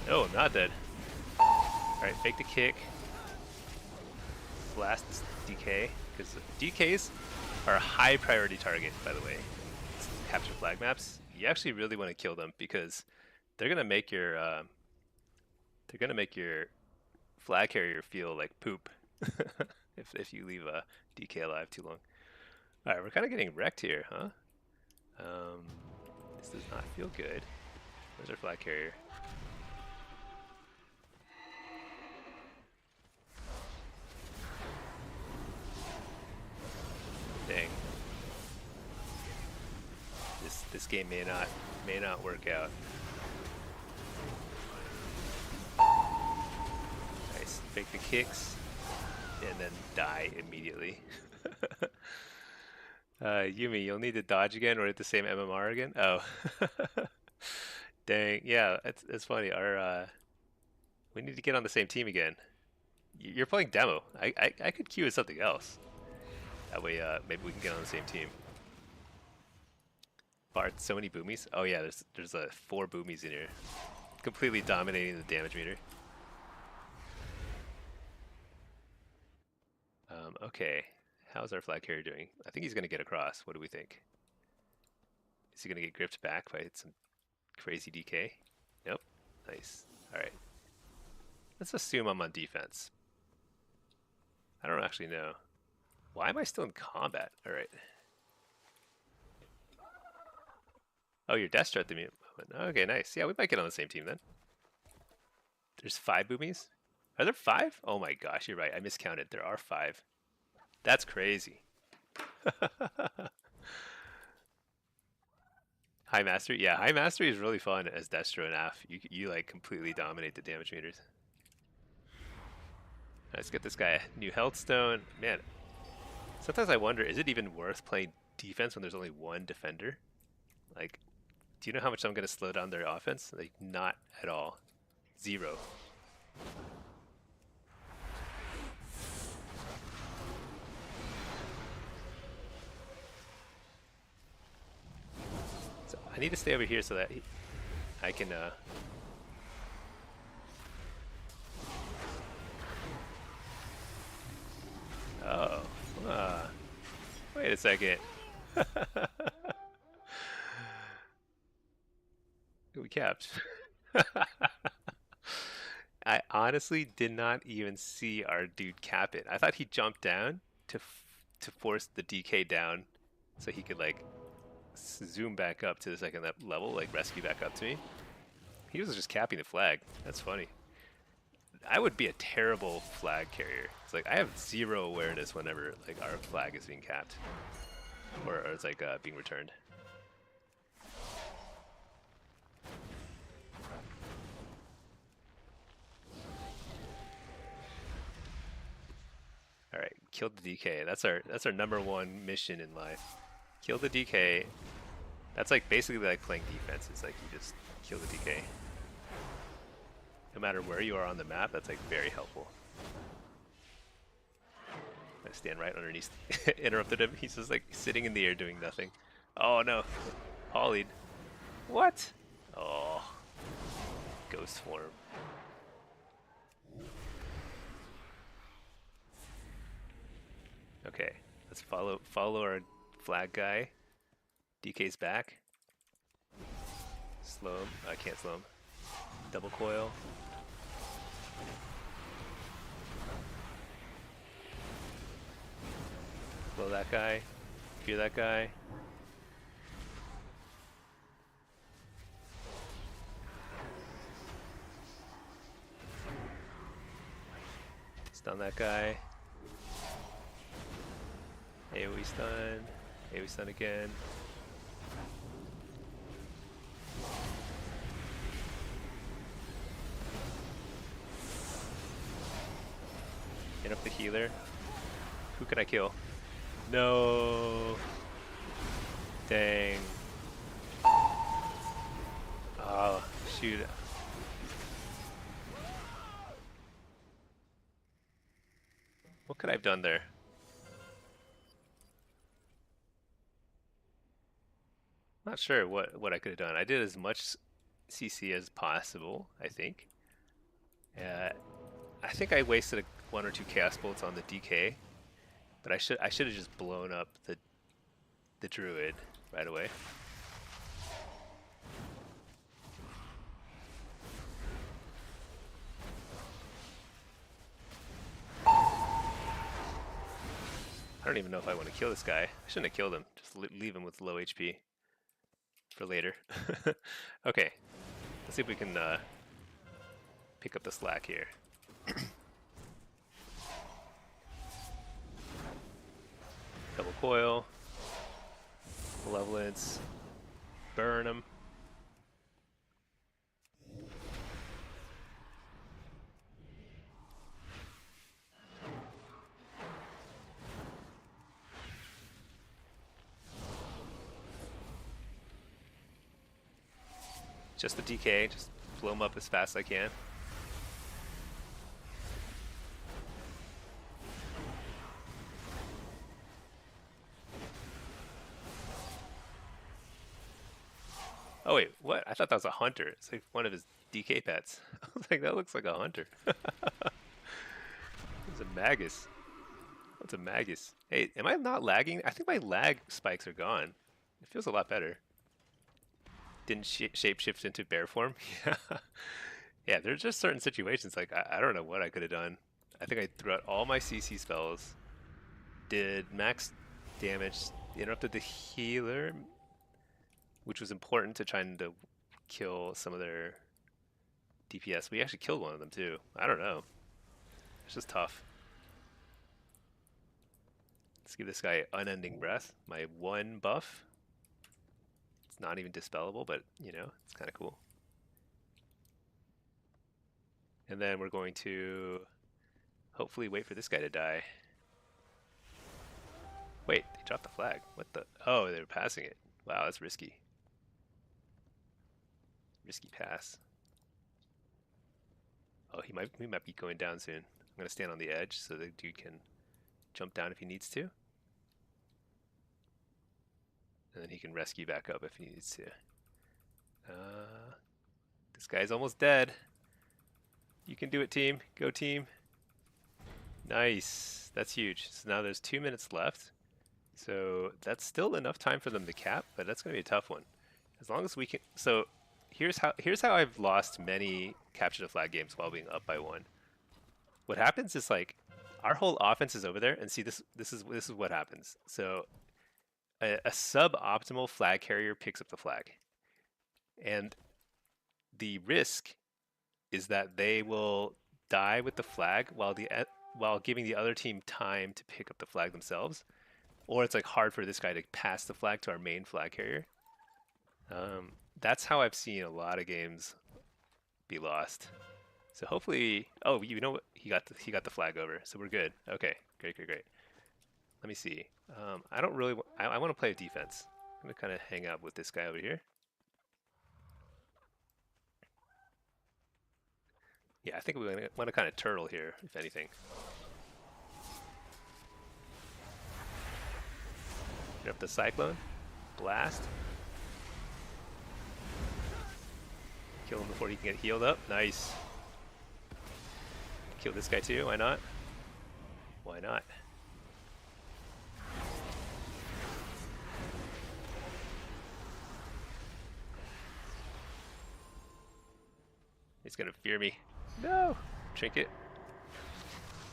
No, I'm not dead. Alright, fake the kick. Blast this DK. Because DKs are a high priority target, by the way. Capture flag maps. You actually really want to kill them because they're gonna make your flag carrier feel like poop if you leave a DK alive too long. All right, we're kind of getting wrecked here, huh? This does not feel good. Where's our flag carrier? Dang. This game may not work out. Nice. Fake the kicks and then die immediately. Yumi, you'll need to dodge again or hit the same MMR again? Oh. Dang, yeah, it's funny. We need to get on the same team again. You're playing demo. I could queue as something else. That way, maybe we can get on the same team. Bart, so many boomies. Oh yeah, there's 4 boomies in here, completely dominating the damage meter. Okay, how's our flag carrier doing? I think he's gonna get across. What do we think? Is he gonna get gripped back by some crazy DK? Nope. Nice. All right. Let's assume I'm on defense. I don't actually know. Why am I still in combat? All right. Oh, you're Destro at the moment. Okay, nice. Yeah, we might get on the same team then. There's 5 boomies? Are there 5? Oh my gosh, you're right. I miscounted. There are 5. That's crazy. High Mastery? Yeah, High Mastery is really fun as Destro and Af. You like completely dominate the damage meters. Let's get this guy a new health stone. Man, sometimes I wonder, is it even worth playing defense when there's only 1 defender? Like, do you know how much I'm going to slow down their offense? Like, not at all. 0. So I need to stay over here so that I can... Oh. Wait a second. We capped. I honestly did not even see our dude cap it. I thought he jumped down to force the DK down so he could like zoom back up to the second level, like rescue back up to me. He was just capping the flag. That's funny. I would be a terrible flag carrier. It's like I have 0 awareness whenever like our flag is being capped or it's like being returned. All right, killed the DK. That's our #1 mission in life. Kill the DK. That's like basically like playing defense. It's like you just kill the DK. No matter where you are on the map, that's like very helpful. I stand right underneath. Interrupted him. He's just like sitting in the air doing nothing. Oh no, Hollied. What? Oh, ghost form. Okay, let's follow our flag guy. DK's back. Slow him. I can't slow him. Double coil. Slow that guy. Fear that guy. Stun that guy. AoE stun. AoE stun again. Hit up the healer. Who can I kill? No. Dang. Oh, shoot. What could I have done there? Not sure what I could have done. I did as much CC as possible, I think. I think I wasted one or two chaos bolts on the DK, but I should have just blown up the druid right away. I don't even know if I want to kill this guy. I shouldn't have killed him. Just leave him with low HP for later. Okay, let's see if we can pick up the slack here. Double coil, malevolence, burn him. Just the DK, just blow him up as fast as I can. Oh wait, what? I thought that was a hunter. It's like one of his DK pets. I was like, that looks like a hunter. It's a magus. What's a magus? Hey, am I not lagging? I think my lag spikes are gone. It feels a lot better. Didn't shapeshift into bear form? Yeah. Yeah, there's just certain situations, like, I don't know what I could have done. I think I threw out all my CC spells, did max damage, interrupted the healer, which was important to trying to kill some of their DPS. We actually killed one of them too. I don't know. It's just tough. Let's give this guy unending breath. My one buff. It's not even dispellable, but you know, it's kind of cool. And then we're going to hopefully wait for this guy to die. Wait, they dropped the flag. What the? Oh, they were passing it. Wow, that's risky. Risky pass. Oh, we might be going down soon. I'm gonna stand on the edge so the dude can jump down if he needs to. And then he can rescue back up if he needs to. This guy's almost dead. You can do it, team. Go, team. Nice. That's huge. So now there's 2 minutes left. So that's still enough time for them to cap, but that's going to be a tough one. As long as we can. So here's how I've lost many capture the flag games while being up by one. What happens is, like, our whole offense is over there, and see, this is what happens. So a suboptimal flag carrier picks up the flag, and the risk is that they will die with the flag while giving the other team time to pick up the flag themselves, or it's like hard for this guy to pass the flag to our main flag carrier. That's how I've seen a lot of games be lost. So hopefully, oh, you know what? He got the flag over, so we're good. Okay, great. Let me see. I don't really. I want to play defense. I'm gonna kind of hang out with this guy over here. Yeah, I think we want to kind of turtle here, if anything. Get up the cyclone, blast, kill him before he can get healed up. Nice. Kill this guy too. Why not? Why not? He's gonna fear me. No! Trinket.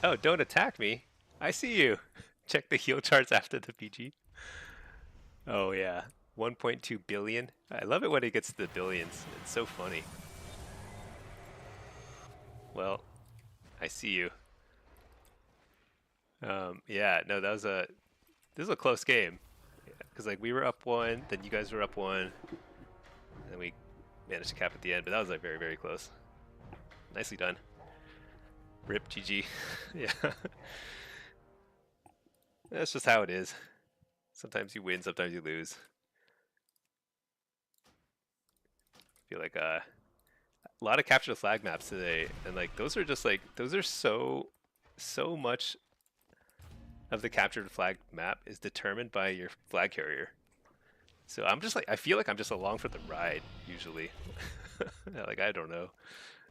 Oh, don't attack me. I see you. Check the heal charts after the PG. Oh yeah. 1.2 billion. I love it when it gets to the billions. It's so funny. Well, I see you. Yeah, no, that This is a close game. Because like we were up one, then you guys were up one, and then we managed to cap at the end. But that was like very, very close. Nicely done. Rip GG. Yeah. That's just how it is. Sometimes you win, sometimes you lose. I feel like a lot of capture the flag maps today, and like those are just like those are so much of the capture the flag map is determined by your flag carrier. So I'm just like I feel like I'm just along for the ride usually. Like I don't know.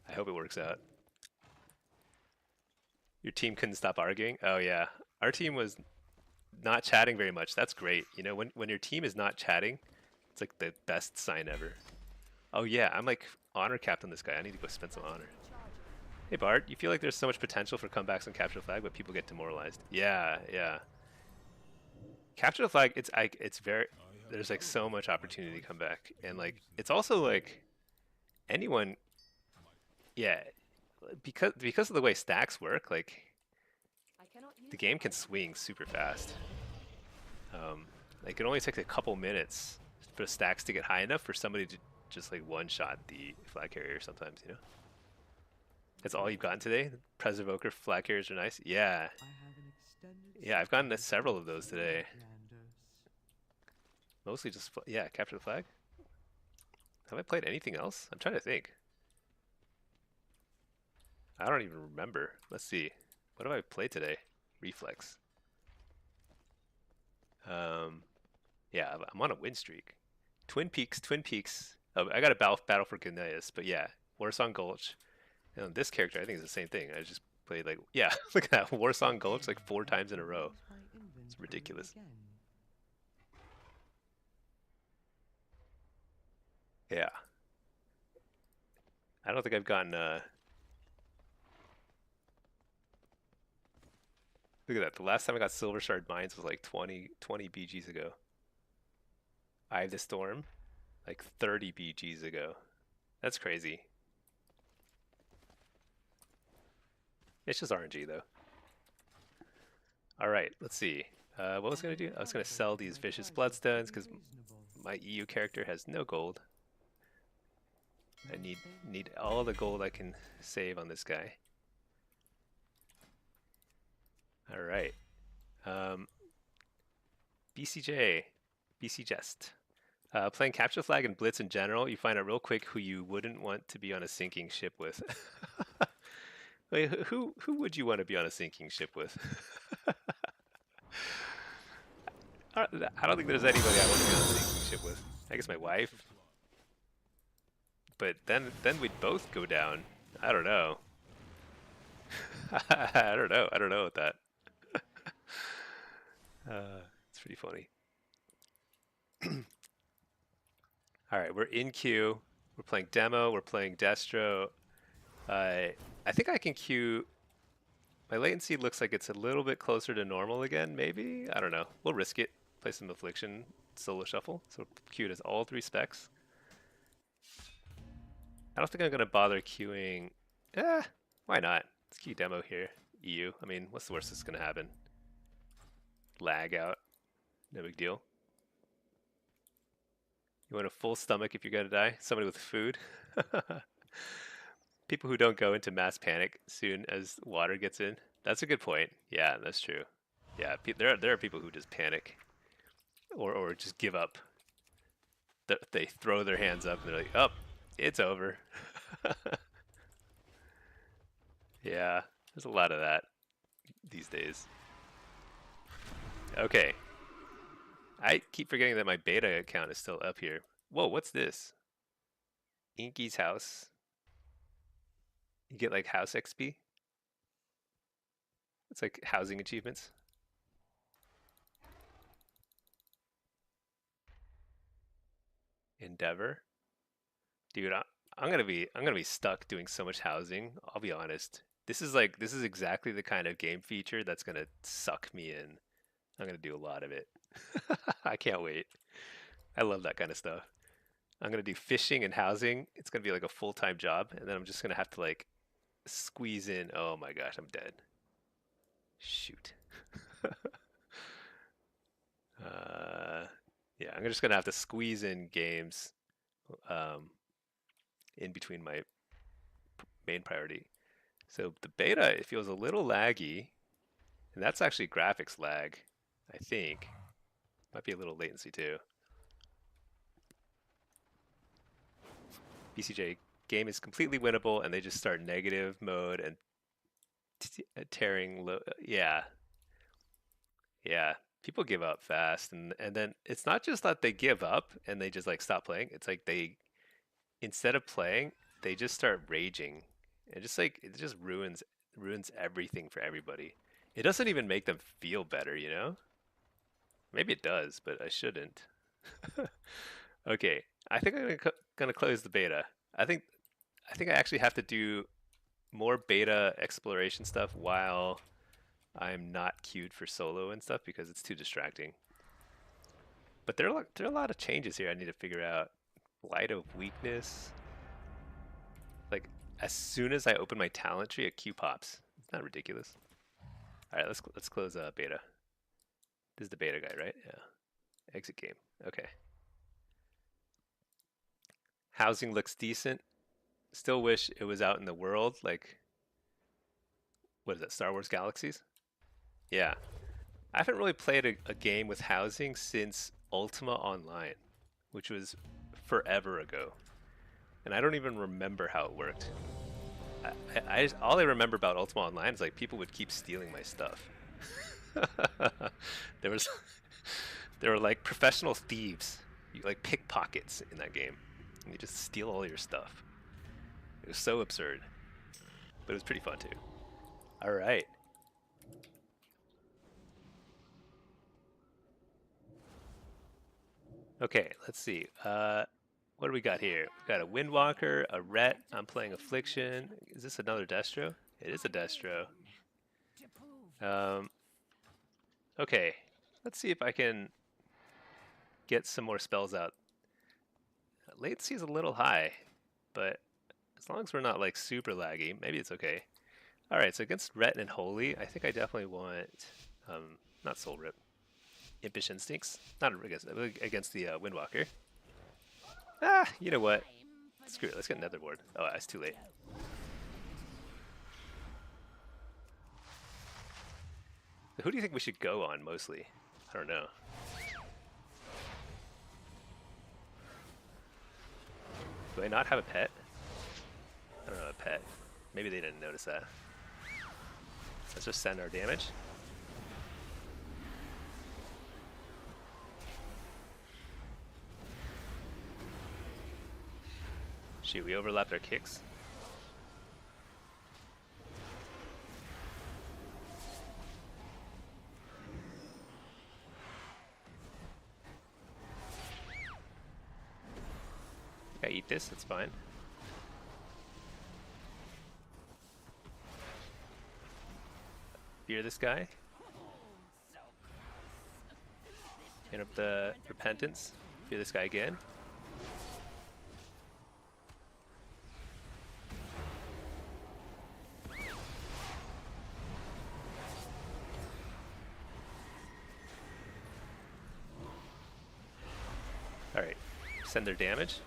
I hope it works out. Your team couldn't stop arguing. Oh yeah, our team was not chatting very much. That's great. You know, when your team is not chatting, it's like the best sign ever. Oh yeah, I'm like honor captain this guy. I need to go spend some honor. Hey Bart, you feel like there's so much potential for comebacks on capture the flag, but people get demoralized. Yeah, yeah. Capture the flag, it's very there's like so much opportunity to come back, and like it's also like anyone, yeah, because of the way stacks work, like the game can swing super fast. Like it only takes a couple minutes for stacks to get high enough for somebody to just like one shot the flag carrier sometimes, you know? That's all you've gotten today? Preservoker flag carriers are nice? Yeah. Yeah, I've gotten several of those today. Mostly just, yeah, capture the flag. Have I played anything else? I'm trying to think. I don't even remember. Let's see. What have I played today? Reflex. Yeah, I'm on a win streak. Twin Peaks, Twin Peaks. Oh, I got a battle for Gneis, but yeah, Warsong Gulch. And this character, I think, is the same thing. I just played like, yeah, look at that, Warsong Gulch like 4 times in a row. It's ridiculous. Yeah, I don't think I've gotten. Look at that. The last time I got Silver Shard Mines was like 20 BGs ago. Eye of the Storm, like 30 BGs ago. That's crazy. It's just RNG though. All right, let's see. What was I gonna do? I was gonna sell these Vicious Bloodstones because my EU character has no gold. I need all the gold I can save on this guy. All right. BCJ, BC Jest. Playing Capture the Flag and Blitz in general, you find out real quick who you wouldn't want to be on a sinking ship with. Wait, who would you want to be on a sinking ship with? I don't think there's anybody I want to be on a sinking ship with. I guess my wife. But then we'd both go down. I don't know. I don't know. I don't know what that. It's pretty funny. All right, we're in queue. We're playing demo. We're playing Destro. I think I can queue. My latency looks like it's a little bit closer to normal again. Maybe I don't know. We'll risk it. Play some affliction solo shuffle. So queued as all 3 specs. I don't think I'm gonna bother queuing. Why not? Let's queue demo here. EU. I mean, what's the worst that's gonna happen? Lag out. No big deal. You want a full stomach if you're gonna die? Somebody with food? People who don't go into mass panic soon as water gets in. That's a good point. Yeah, that's true. Yeah, there are people who just panic or just give up. They throw their hands up and they're like, "Oh, it's over." Yeah, there's a lot of that these days. Okay. I keep forgetting that my beta account is still up here. Whoa, what's this? Inky's house. You get like house XP. It's like housing achievements. Endeavor. Dude, I'm gonna be stuck doing so much housing. I'll be honest. This is exactly the kind of game feature that's gonna suck me in. I'm gonna do a lot of it. I can't wait. I love that kind of stuff. I'm gonna do fishing and housing. It's gonna be like a full-time job, and then I'm just gonna have to like squeeze in. Oh my gosh, I'm dead. Shoot. Yeah, I'm just gonna have to squeeze in games um, in between my main priority. So the beta, it feels a little laggy, and that's actually graphics lag, I think. Might be a little latency too. BCJ game is completely winnable, and they just start negative mode and tearing low. Yeah, yeah. People give up fast, and then it's not just that they give up and they just like stop playing. It's like they instead of playing, they just start raging. And just like it just ruins everything for everybody. It doesn't even make them feel better, you know? Maybe it does, but I shouldn't. Okay, I think I'm gonna close the beta. I think I think I actually have to do more beta exploration stuff while I'm not queued for solo and stuff because it's too distracting. But there are a lot of changes here I need to figure out. Light of weakness. Like as soon as I open my talent tree, a queue pops. It's not ridiculous. All right, let's close beta. This is the beta guy, right? Yeah. Exit game. Okay. Housing looks decent. Still wish it was out in the world. Like, what is that? Star Wars Galaxies? Yeah. I haven't really played a game with housing since Ultima Online, which was forever ago, and I don't even remember how it worked. All I remember about Ultima Online is like people would keep stealing my stuff. there was there were like professional thieves, like pickpockets in that game, and you just steal all your stuff. It was so absurd, but it was pretty fun too. All right. Okay, let's see. What do we got here? We've got a Windwalker, a Ret. I'm playing Affliction. Is this another Destro? It is a Destro. Um, okay, let's see if I can get some more spells out. Latency is a little high, but as long as we're not like super laggy, maybe it's okay. All right, so against Ret and Holy, I think I definitely want not Soul Rip, Impish Instincts, not against the Windwalker. Ah, you know what? Screw it. Let's get Netherboard. Oh, it's too late. So who do you think we should go on mostly? I don't know. Do I not have a pet? I don't know a pet. Maybe they didn't notice that. Let's just send our damage. Shoot, we overlapped our kicks. I eat this, it's fine. Fear this guy. Hit up the Repentance. Fear this guy again. Alright, send their damage.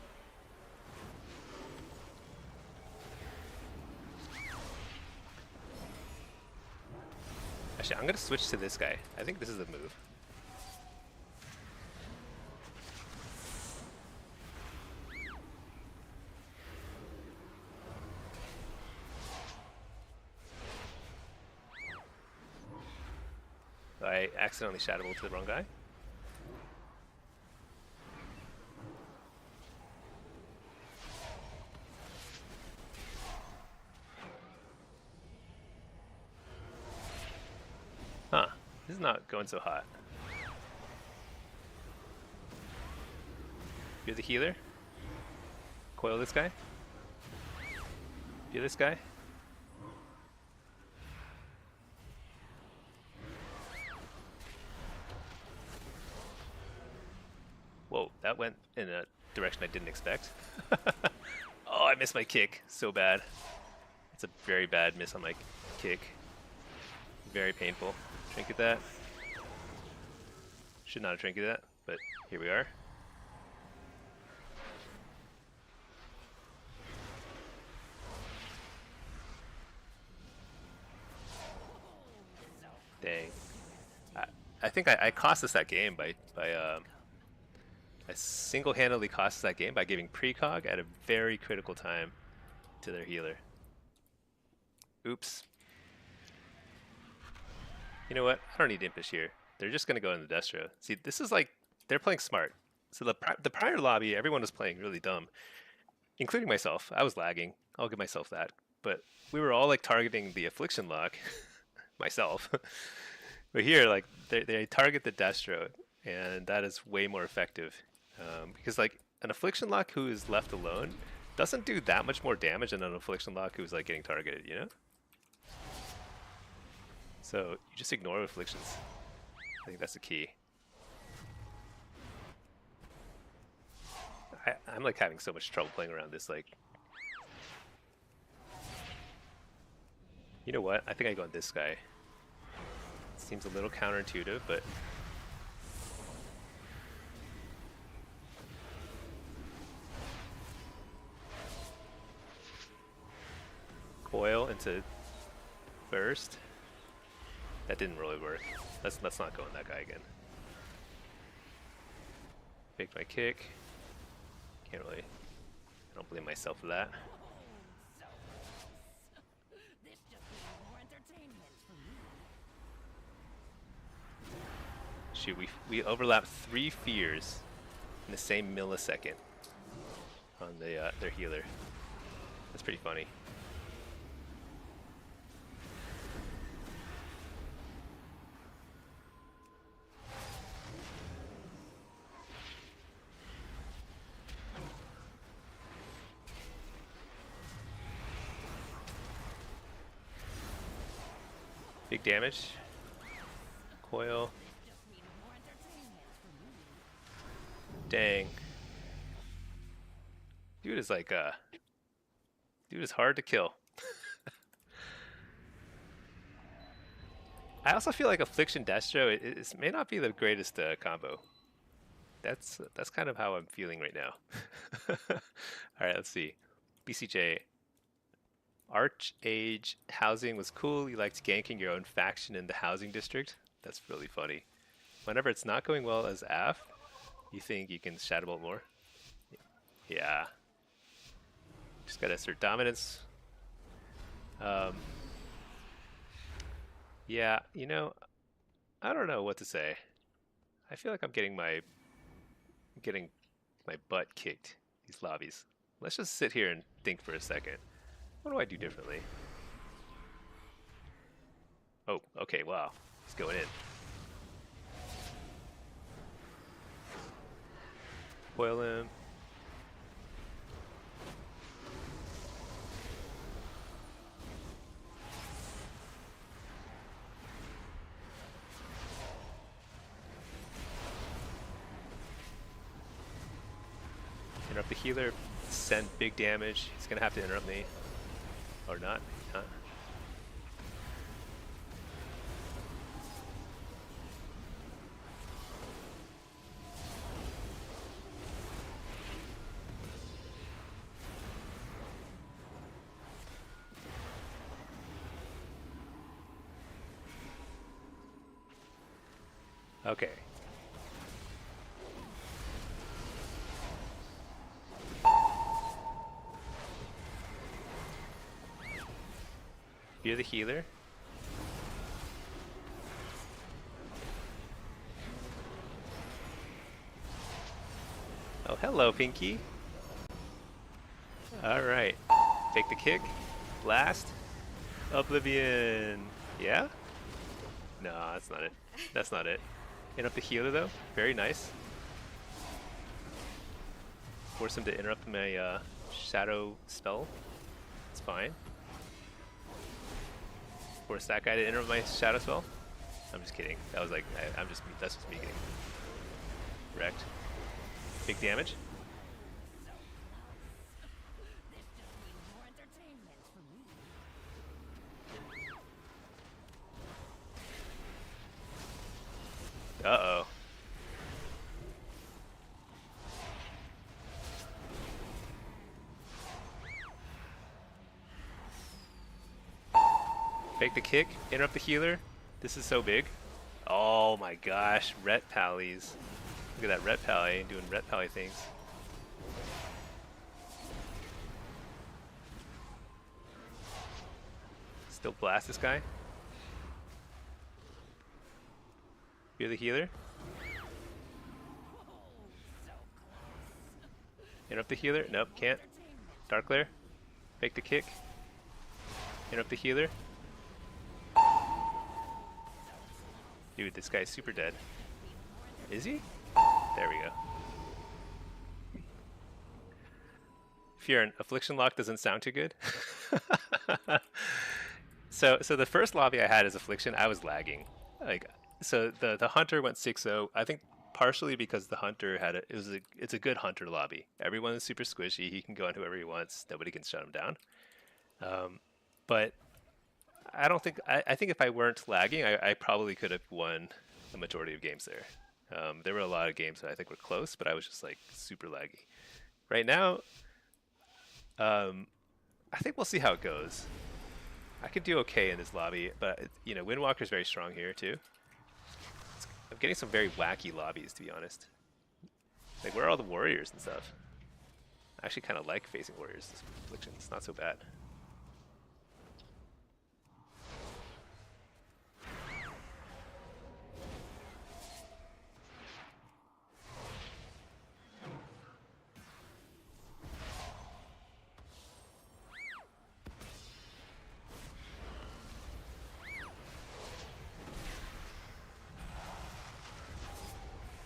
Actually, I'm gonna switch to this guy. I think this is the move. I accidentally Shadow Ball to the wrong guy. Huh. This is not going so hot. You're the healer. Coil this guy. You're this guy. Whoa, that went in a direction I didn't expect. Oh, I missed my kick so bad. It's a very bad miss on my kick. Very painful. Trinket that. Should not have trinketed that, but here we are. Dang. I think I cost us that game by I single-handedly cost us that game by giving precog at a very critical time to their healer. Oops. You know what? I don't need Impish here. They're just gonna go in the Destro. See, this is like they're playing smart. So the prior lobby, everyone was playing really dumb, including myself. I was lagging. I'll give myself that. But we were all like targeting the affliction lock, myself. But here, like they target the Destro, and that is way more effective because like an affliction lock who is left alone doesn't do that much more damage than an affliction lock who's like getting targeted. You know. So you just ignore afflictions. I think that's the key. I'm like having so much trouble playing around this. Like, you know what? I think I go on this guy. Seems a little counterintuitive, but coil into burst. That didn't really work. Let's not go on that guy again. Faked my kick. Can't really. I don't blame myself for that. Shoot, we overlapped 3 fears in the same millisecond on the their healer. That's pretty funny. Big damage. Coil. Dang. Dude is like dude is hard to kill. I also feel like Affliction Destro it may not be the greatest combo. That's kind of how I'm feeling right now. Alright, let's see. BCJ. Archage housing was cool. You liked ganking your own faction in the housing district. That's really funny. Whenever it's not going well as AF, you think you can shadow bolt more? Yeah. Just gotta assert dominance. Yeah, you know, I don't know what to say. I feel like I'm getting my butt kicked these lobbies. Let's just sit here and think for a second. What do I do differently? Oh, okay, wow. He's going in. Foil him. Interrupt the healer. Send big damage. He's gonna have to interrupt me. Or not. Huh? Okay. You're the healer. Oh, hello, Pinky. Alright. Take the kick. Blast. Oblivion. Yeah? No, that's not it. That's not it. Interrupt the healer, though. Very nice. Force him to interrupt my shadow spell. It's fine. Force that guy to interrupt my shadow spell. I'm just kidding. That was like, that's just me getting wrecked. Big damage. Uh-oh. Fake the kick, interrupt the healer. This is so big. Oh my gosh, ret pallies. Look at that ret pally doing ret pally things. Still blast this guy. Fear the healer. Interrupt the healer. Nope, can't. Dark Glare. Fake the kick. Interrupt the healer. Dude, this guy's super dead. Is he? There we go. Fear, affliction lock doesn't sound too good. So the first lobby I had as affliction, I was lagging. So the hunter went 6-0. I think partially because the hunter had it's a good hunter lobby. Everyone is super squishy. He can go on whoever he wants. Nobody can shut him down. But I don't think I think if I weren't lagging, I probably could have won the majority of games there. There were a lot of games that I think were close, but I was just like super laggy. Right now, I think we'll see how it goes. I could do okay in this lobby, but you know, Windwalker's very strong here too. I'm getting some very wacky lobbies, to be honest. Like, where are all the warriors and stuff? I actually kind of like facing warriors. This affliction, it's not so bad.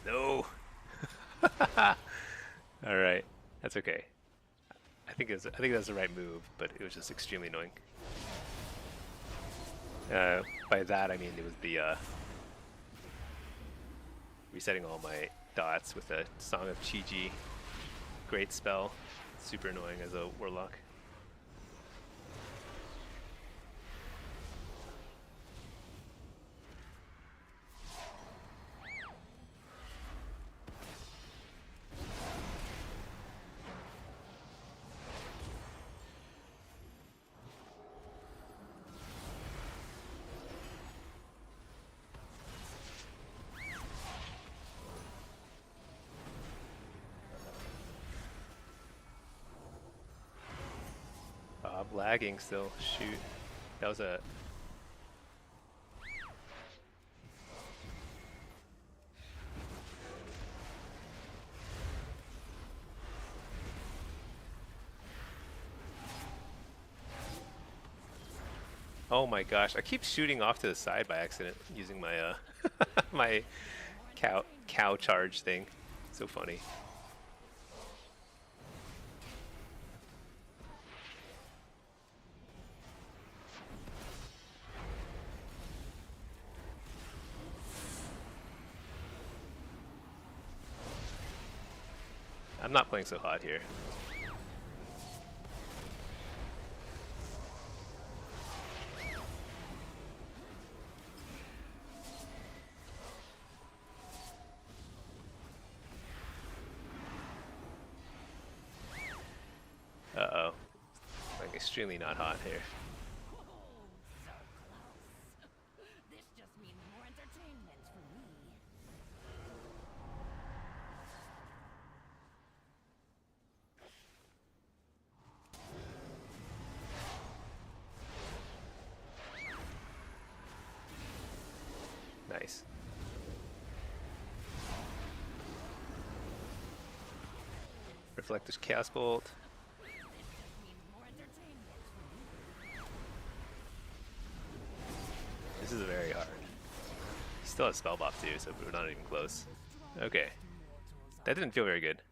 No. All right, that's okay. I think that's the right move, but it was just extremely annoying. By that I mean it was the resetting all my dots with a Song of Chi-Ji. Great spell, super annoying as a Warlock. Lagging still. Shoot. That was a... Oh my gosh, I keep shooting off to the side by accident using my my cow charge thing. So funny. I'm not playing so hot here. Uh-oh. Like extremely not hot here. This just means more entertainment for me. Nice. Reflector's Chaos Bolt. This is very hard. He still has spell buff too, so we're not even close. Okay. That didn't feel very good.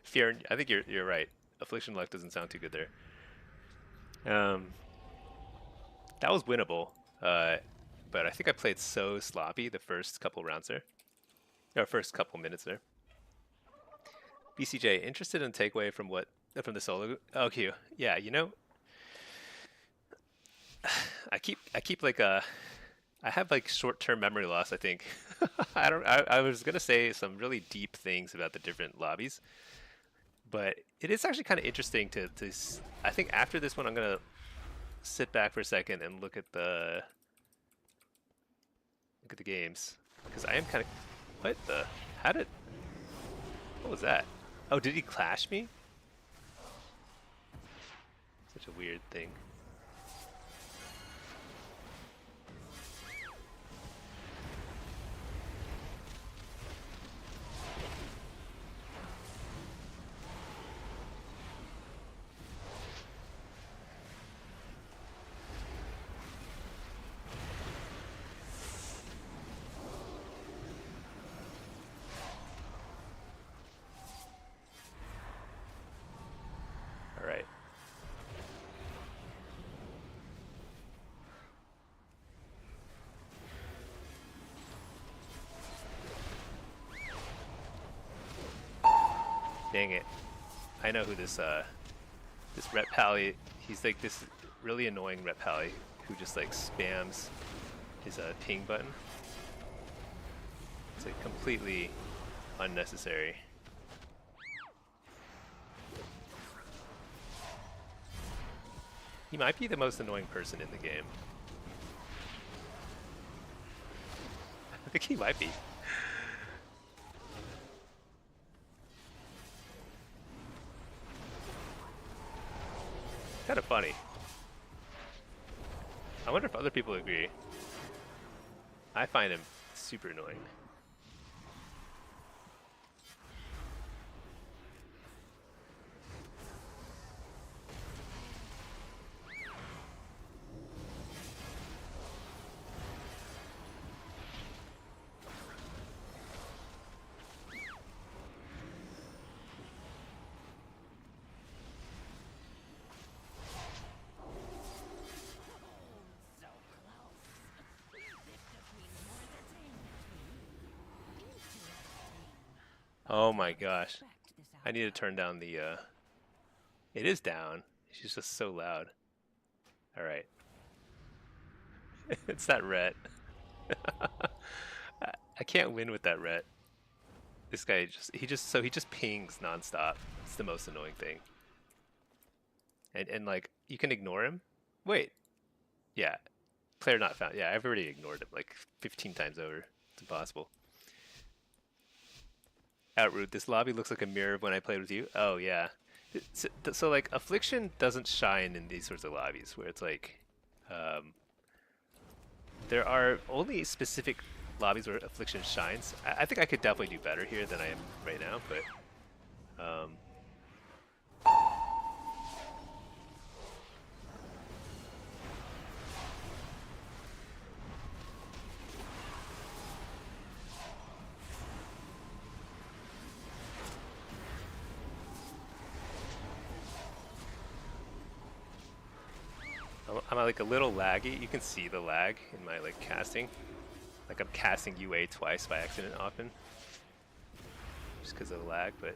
Fear, I think you're right. Affliction luck doesn't sound too good there. That was winnable. But I think I played so sloppy the first couple rounds there. Or first couple minutes there. BCJ, interested in takeaway from the solo? Oh, Q. Yeah, you know, I keep like I have like short-term memory loss, I think. I was gonna say some really deep things about the different lobbies, but it is actually kind of interesting to I think after this one I'm gonna sit back for a second and look at the games because I am kind of what the how did what was that? Oh, did he clash me? Such a weird thing. All right. Dang it. I know who this Rep Pally, he's like this really annoying Rep Pally who just like spams his ping button. It's like completely unnecessary. He might be the most annoying person in the game. I think he might be. Kind of funny. I wonder if other people agree. I find him super annoying. So close. This just means more entertainment. Oh my gosh. Expect this I need to outcome. turn down the it is down. She's just so loud. Alright. It's that ret. I can't win with that ret. This guy he just pings nonstop. It's the most annoying thing. And like you can ignore him. Wait. Yeah. Player not found. Yeah, I've already ignored him like 15 times over. It's impossible. Outroot. This lobby looks like a mirror of when I played with you. Oh yeah. So like affliction doesn't shine in these sorts of lobbies where it's like um, there are only specific lobbies where affliction shines. I think I could definitely do better here than I am right now, but I'm like a little laggy. You can see the lag in my like casting. Like I'm casting UA twice by accident often, just because of the lag. But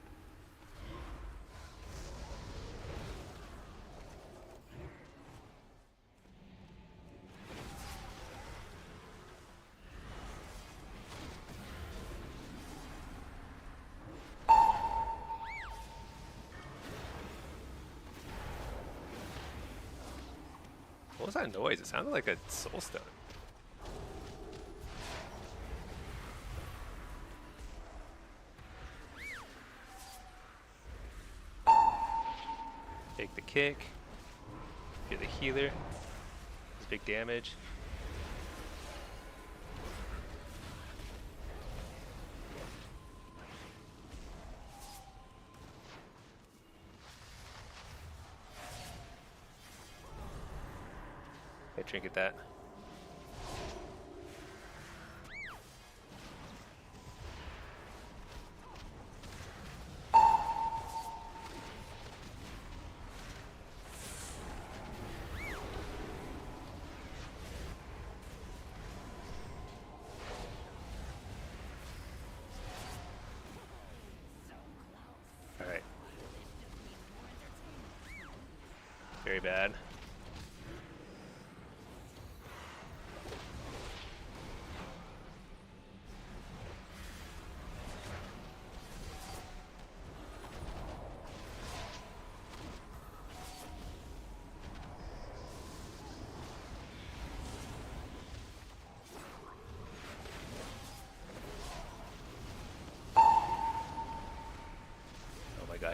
what was that noise? It sounded like a soulstone. Take the kick. You're the healer. It's big damage. I trinket that. All right. Very bad.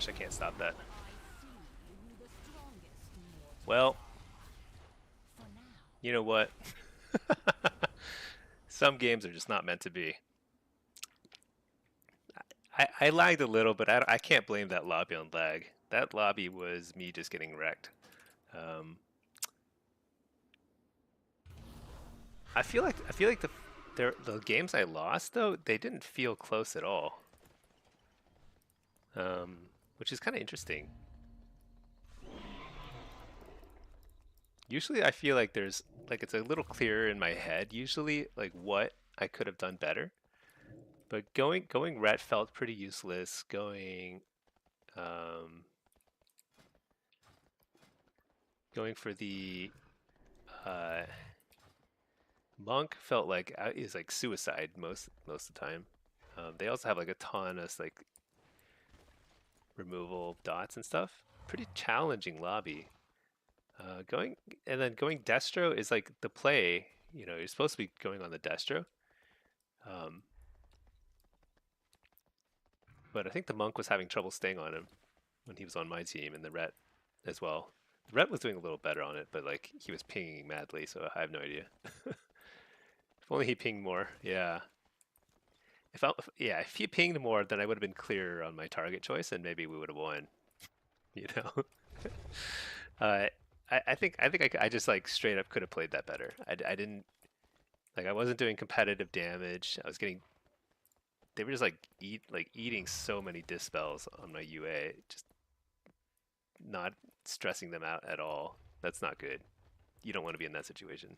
gosh, I can't stop that. I see who the strongest mortals Well, are. For now. you know what? Some games are just not meant to be. I lagged a little, but I can't blame that lobby on lag. That lobby was me just getting wrecked. Um, I feel like the games I lost though they didn't feel close at all, which is kind of interesting. Usually I feel like there's like it's a little clearer in my head usually like what I could have done better. But going ret felt pretty useless. Um, going for the uh, monk felt like is like suicide most of the time. They also have like a ton of like removal dots and stuff. Pretty challenging lobby. Going and then going destro is like the play. You know, you're supposed to be going on the destro. Um, but I think the monk was having trouble staying on him when he was on my team, and the ret as well. The ret was doing a little better on it, but like he was pinging madly, so I have no idea. If only he pinged more. Yeah. If he pinged more, then I would have been clearer on my target choice, and maybe we would have won. You know. uh, I just like straight up could have played that better. I didn't like I wasn't doing competitive damage. I was getting they were just like eating so many dispels on my UA, just not stressing them out at all. That's not good. You don't want to be in that situation.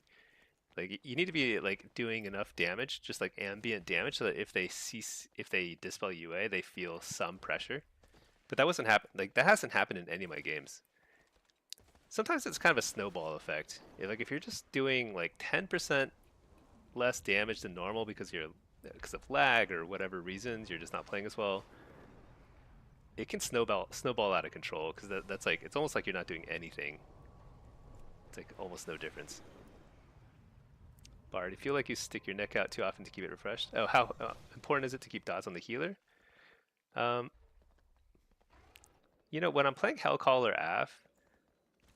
Like you need to be like doing enough damage, just like ambient damage, so that if they dispel UA, they feel some pressure. But that wasn't happen. Like that hasn't happened in any of my games. Sometimes it's kind of a snowball effect. Like if you're just doing like 10% less damage than normal because of lag or whatever reasons, you're just not playing as well. It can snowball out of control because that's like it's almost like you're not doing anything. It's like almost no difference. Bard, do you feel like you stick your neck out too often to keep it refreshed? Oh, how important is it to keep dots on the healer? Um, you know, when I'm playing Hellcall or Af,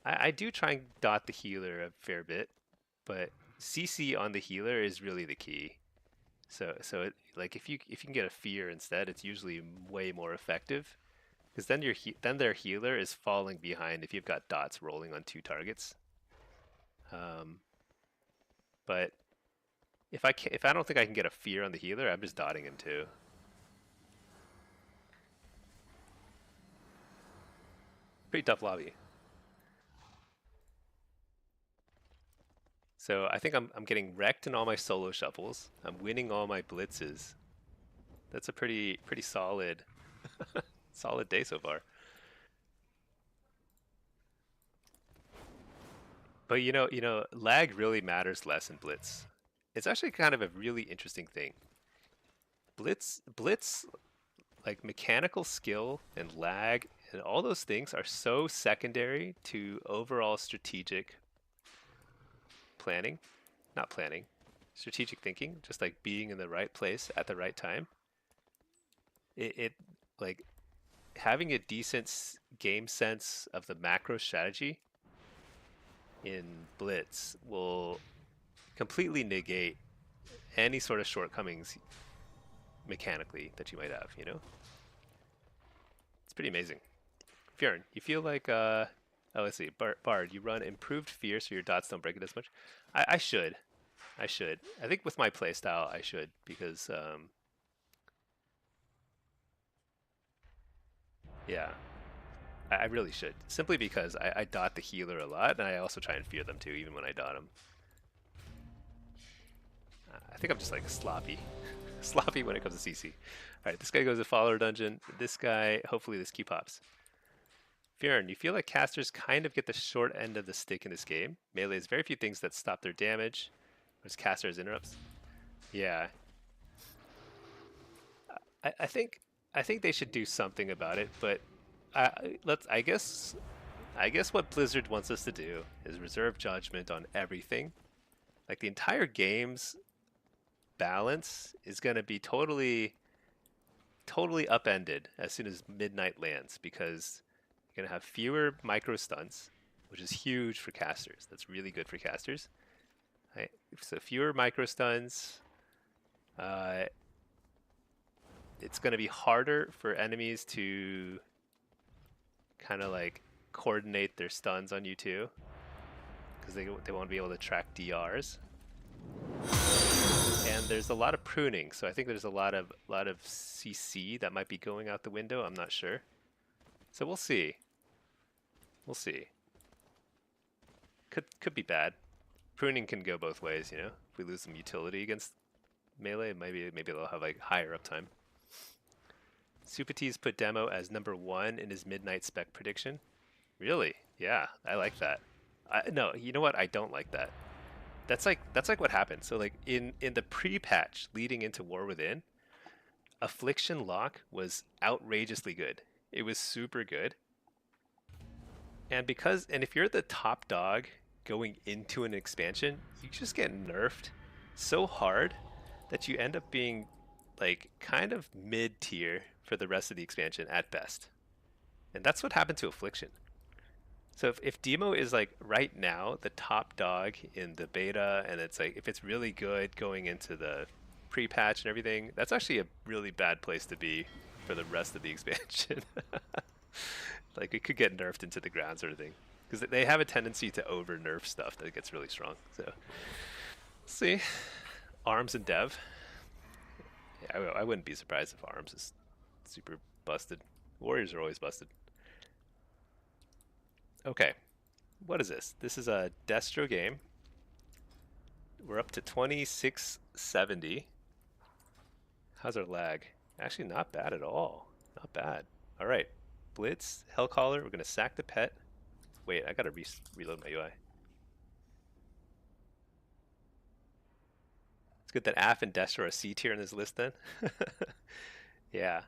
I do try and dot the healer a fair bit, but CC on the healer is really the key. Like if you can get a fear instead, it's usually way more effective because then their healer is falling behind if you've got dots rolling on two targets. Um, but if I don't think I can get a fear on the healer, I'm just dotting him too. Pretty tough lobby. So I think I'm getting wrecked in all my solo shuffles. I'm winning all my blitzes. That's a pretty solid day so far. But lag really matters less in blitz. It's actually kind of a really interesting thing. Blitz like mechanical skill and lag and all those things are so secondary to overall strategic planning, not planning, strategic thinking, just like being in the right place at the right time. It like having a decent game sense of the macro strategy in Blitz will completely negate any sort of shortcomings mechanically that you might have, you know? It's pretty amazing. Fjorn, you feel like oh, let's see. Bard, you run improved fear so your dots don't break it as much. I should. I should. I think with my playstyle, I should because yeah, I really should. Simply because I dot the healer a lot, and I also try and fear them too, even when I dot them. I think I'm just like sloppy, sloppy when it comes to CC. All right, this guy goes to follower dungeon. This guy, hopefully, this Q pops. Fjorn, you feel like casters kind of get the short end of the stick in this game. Melee has very few things that stop their damage, whereas casters interrupts. Yeah, I think they should do something about it, but let's. I guess what Blizzard wants us to do is reserve judgment on everything. Like the entire game's balance is going to be totally totally upended as soon as midnight lands because you're gonna have fewer micro stunts, which is huge for casters. That's really good for casters. Right? So fewer micro stuns. Uh, it's gonna be harder for enemies to kind of like coordinate their stuns on you too, because they won't be able to track DRs. And there's a lot of pruning, so I think there's a lot of CC that might be going out the window. I'm not sure, so we'll see. We'll see. Could be bad. Pruning can go both ways, you know. If we lose some utility against melee, maybe they'll have like higher uptime. Supatis put Demo as #1 in his midnight spec prediction. Really? Yeah, I like that. No, you know what? I don't like that. That's like what happened. So like in the pre-patch leading into War Within, Affliction Lock was outrageously good. It was super good. And if you're the top dog going into an expansion, you just get nerfed so hard that you end up being like kind of mid tier for the rest of the expansion at best. And that's what happened to Affliction. So if Demo is like right now the top dog in the beta, and it's like if it's really good going into the pre-patch and everything, that's actually a really bad place to be for the rest of the expansion. Like it could get nerfed into the ground sort of thing, because they have a tendency to over nerf stuff that gets really strong. So see, Arms and Dev. Yeah, I wouldn't be surprised if Arms is super busted. Warriors are always busted. Okay, what is this? This is a Destro game. We're up to 2670. How's our lag? Actually, not bad at all. Not bad. All right, Blitz, Hellcaller. We're gonna sack the pet. Wait, I gotta reload my UI. It's good that Aff and Destro are C tier in this list then. Yeah.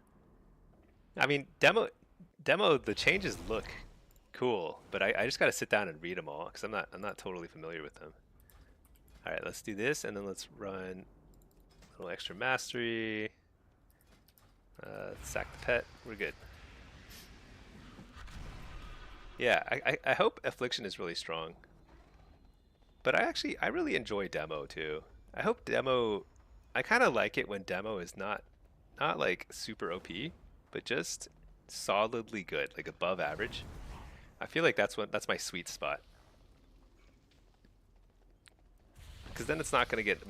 I mean, demo, the changes look cool, but I just gotta sit down and read them all because I'm not totally familiar with them. All right, let's do this, and then let's run a little extra mastery. Sack the pet. We're good. Yeah, I hope Affliction is really strong. But I really enjoy Demo too. I hope Demo, I kind of like it when Demo is not like super OP, but just solidly good, like above average. I feel like that's my sweet spot. Because then it's not going to get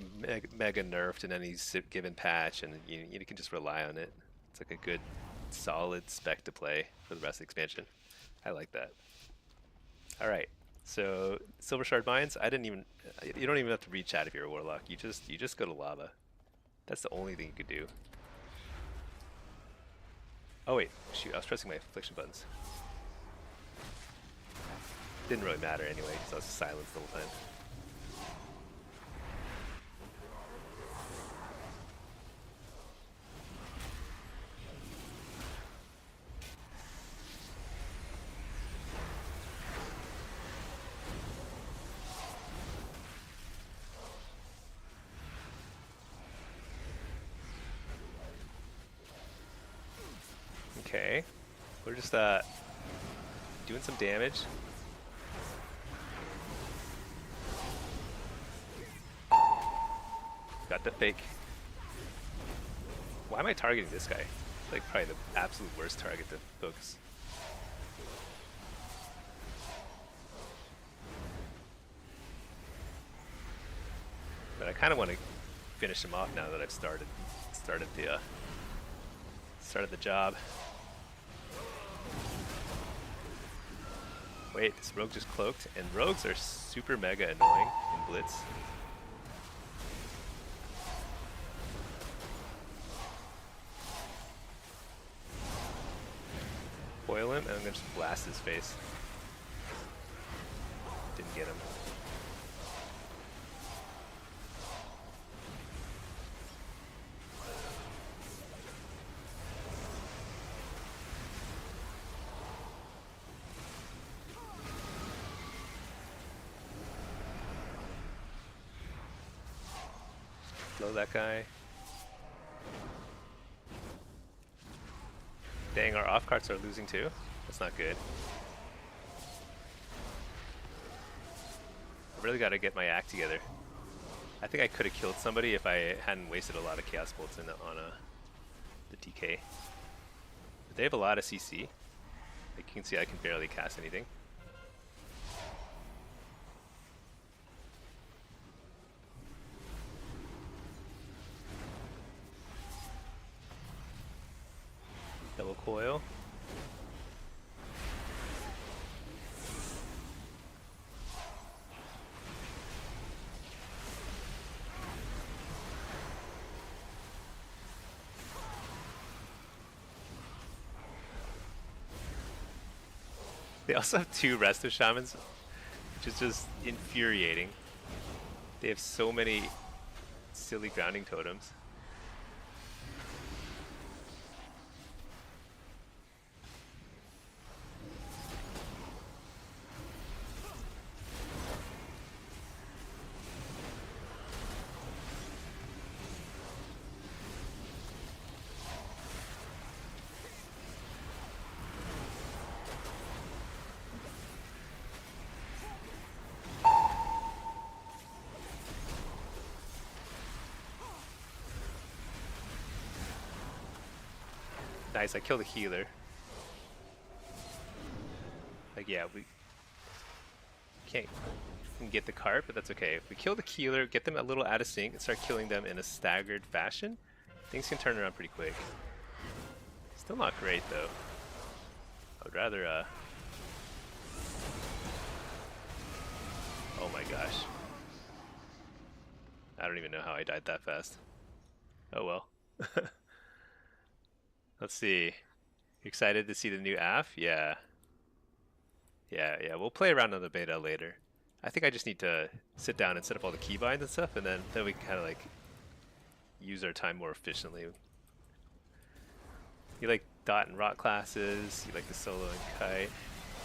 mega nerfed in any given patch, and you can just rely on it. It's like a good, solid spec to play for the rest of the expansion. I like that. All right, so Silver Shard Mines. You don't even have to read chat if you're a Warlock. You just go to lava. That's the only thing you could do. Oh wait, shoot! I was pressing my affliction buttons. Didn't really matter anyway, because I was silenced the whole time. Okay, we're just doing some damage. Got the fake. Why am I targeting this guy? Like probably the absolute worst target to focus. But I kind of want to finish him off now that I've started the job. Wait, this rogue just cloaked, and rogues are super mega annoying in Blitz. Foil him, and I'm gonna just blast his face. Didn't get him. Blow that guy. Dang, our off carts are losing too. That's not good. I really gotta get my act together. I think I could have killed somebody if I hadn't wasted a lot of chaos bolts on the DK. But they have a lot of CC. Like you can see, I can barely cast anything. Double coil. They also have 2 Resto Shamans, which is just infuriating. They have so many silly grounding totems. Nice, I killed a healer. Like, yeah, we can't get the cart, but that's okay. If we kill the healer, get them a little out of sync, and start killing them in a staggered fashion, things can turn around pretty quick. Still not great, though. I would rather, oh my gosh. I don't even know how I died that fast. Oh well. Let's see. You excited to see the new AF? Yeah. Yeah, we'll play around on the beta later. I think I just need to sit down and set up all the keybinds and stuff, and then we can kind of like use our time more efficiently. You like dot and rot classes, you like the solo and kite.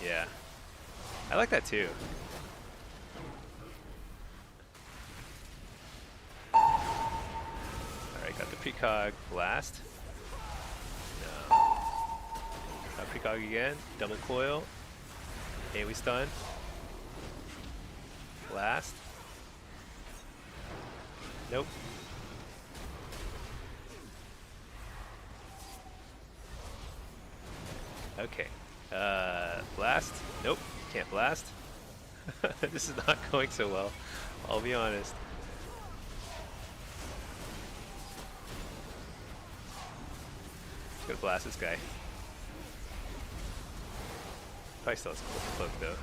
Yeah. I like that too. Alright, got the precog blast. No. Got precog again, double coil. Okay, we stun. Blast. Nope. Okay. Blast. Nope. Can't blast. This is not going so well. I'll be honest. Just gonna blast this guy. Probably still has a cloak though.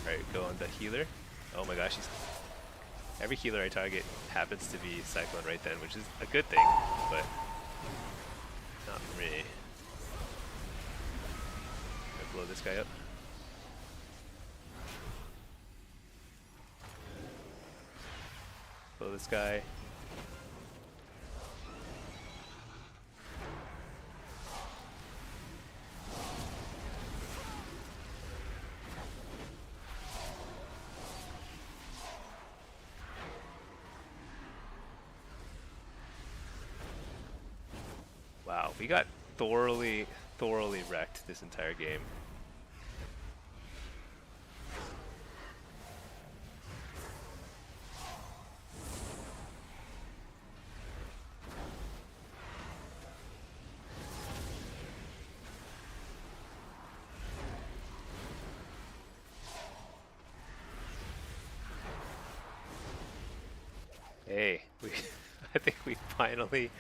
Alright, go on the healer. Oh my gosh, every healer I target happens to be Cyclone right then, which is a good thing, but not for me. I'm gonna blow this guy up. Blow this guy. Wow, we got thoroughly wrecked this entire game. Hey, I think we finally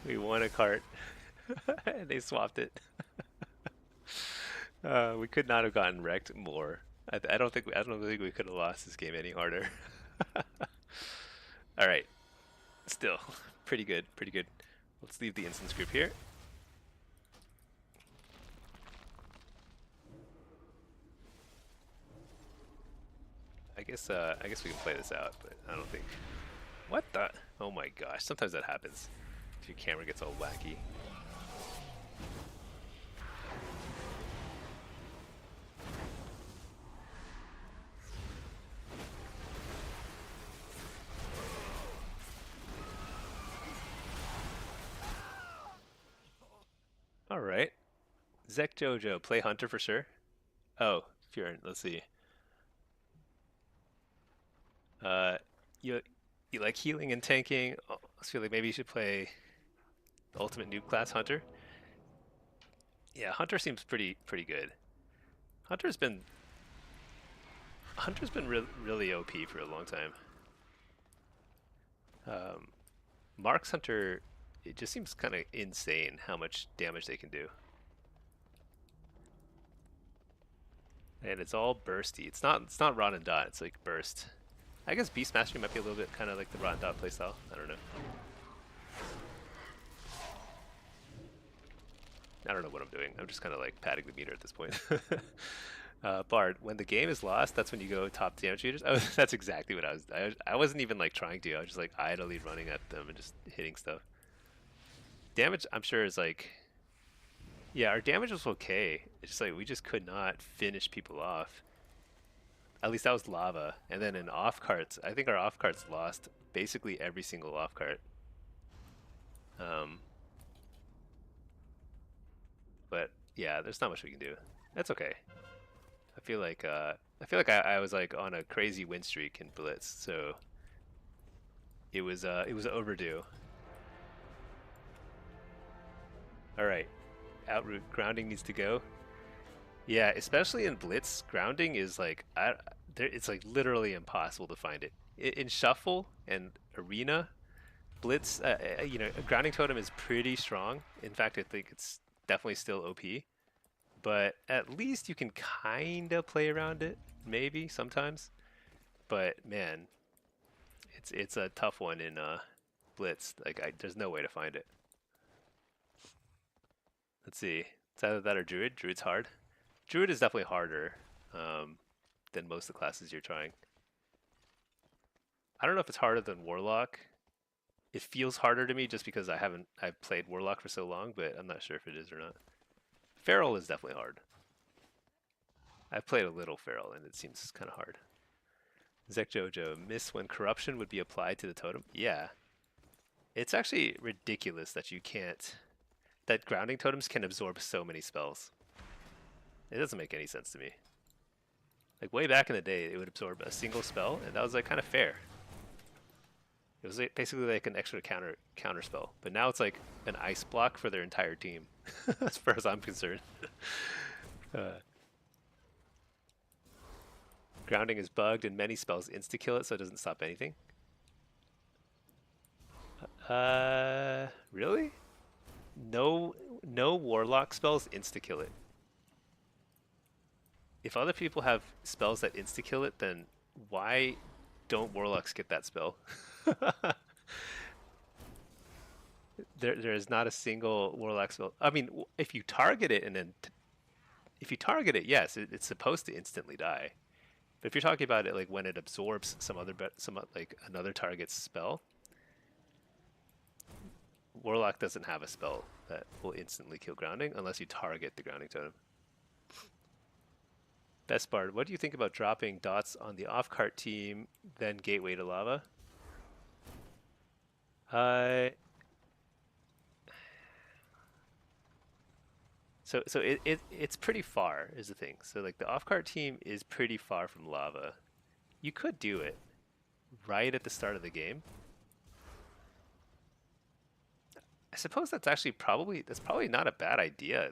won a cart. They swapped it. We could not have gotten wrecked more. I don't think we could have lost this game any harder. All right, still pretty good, pretty good. Let's leave the instance group here. I guess we can play this out, but I don't think. What the? Oh my gosh! Sometimes that happens. If your camera gets all wacky. All right. Zek Jojo, play Hunter for sure. Oh, Furin, let's see. Uh, you you like healing and tanking? Oh, I feel like maybe you should play the Ultimate Noob class Hunter. Yeah, Hunter seems pretty good. Hunter's been Hunter's been really OP for a long time. Um, Mark's Hunter, it just seems kind of insane how much damage they can do, and it's all bursty. It's not Rod and Dot. It's like burst. I guess Beast Mastery might be a little bit kind of like the Rod and Dot playstyle. I don't know. I don't know what I'm doing. I'm just kind of like padding the meter at this point. Bard, when the game is lost, that's when you go top damage meters. Oh, that's exactly what I was. I wasn't even like trying to. I was just like idly running at them and just hitting stuff. Damage, I'm sure is like, yeah, our damage was okay. It's just like we just could not finish people off. At least that was lava. And then in off carts, I think our off carts lost basically every single off cart. Um, but yeah, there's not much we can do. That's okay. I feel like I was like on a crazy win streak in Blitz, so it was overdue. All right, outroot grounding needs to go. Yeah, especially in Blitz, grounding is like it's like literally impossible to find it. In Shuffle and Arena, Blitz, a grounding totem is pretty strong. In fact, I think it's definitely still OP. But at least you can kind of play around it, maybe sometimes. But man, it's a tough one in Blitz. Like there's no way to find it. Let's see. It's either that or Druid. Druid's hard. Druid is definitely harder um, than most of the classes you're trying. I don't know if it's harder than Warlock. It feels harder to me just because I've played Warlock for so long, but I'm not sure if it is or not. Feral is definitely hard. I've played a little Feral and it seems kind of hard. Zek Jojo, miss when corruption would be applied to the totem. Yeah, it's actually ridiculous that you can't. That grounding totems can absorb so many spells. It doesn't make any sense to me. Like way back in the day, it would absorb a single spell, and that was like kind of fair. It was like basically like an extra counter spell, but now it's like an ice block for their entire team, as far as I'm concerned. uh, Grounding is bugged, and many spells insta kill it, so it doesn't stop anything. Really? No, no Warlock spells insta kill it. If other people have spells that insta kill it, then why don't Warlocks get that spell? There is not a single Warlock spell. I mean, if you target it and then if you target it, yes, it's supposed to instantly die. But if you're talking about it like when it absorbs some like another target's spell, Warlock doesn't have a spell that will instantly kill grounding unless you target the grounding totem. Best Bard, what do you think about dropping dots on the off-cart team, then gateway to lava? Uh, it's pretty far is the thing. So like the off-cart team is pretty far from lava. You could do it right at the start of the game. I suppose that's probably not a bad idea.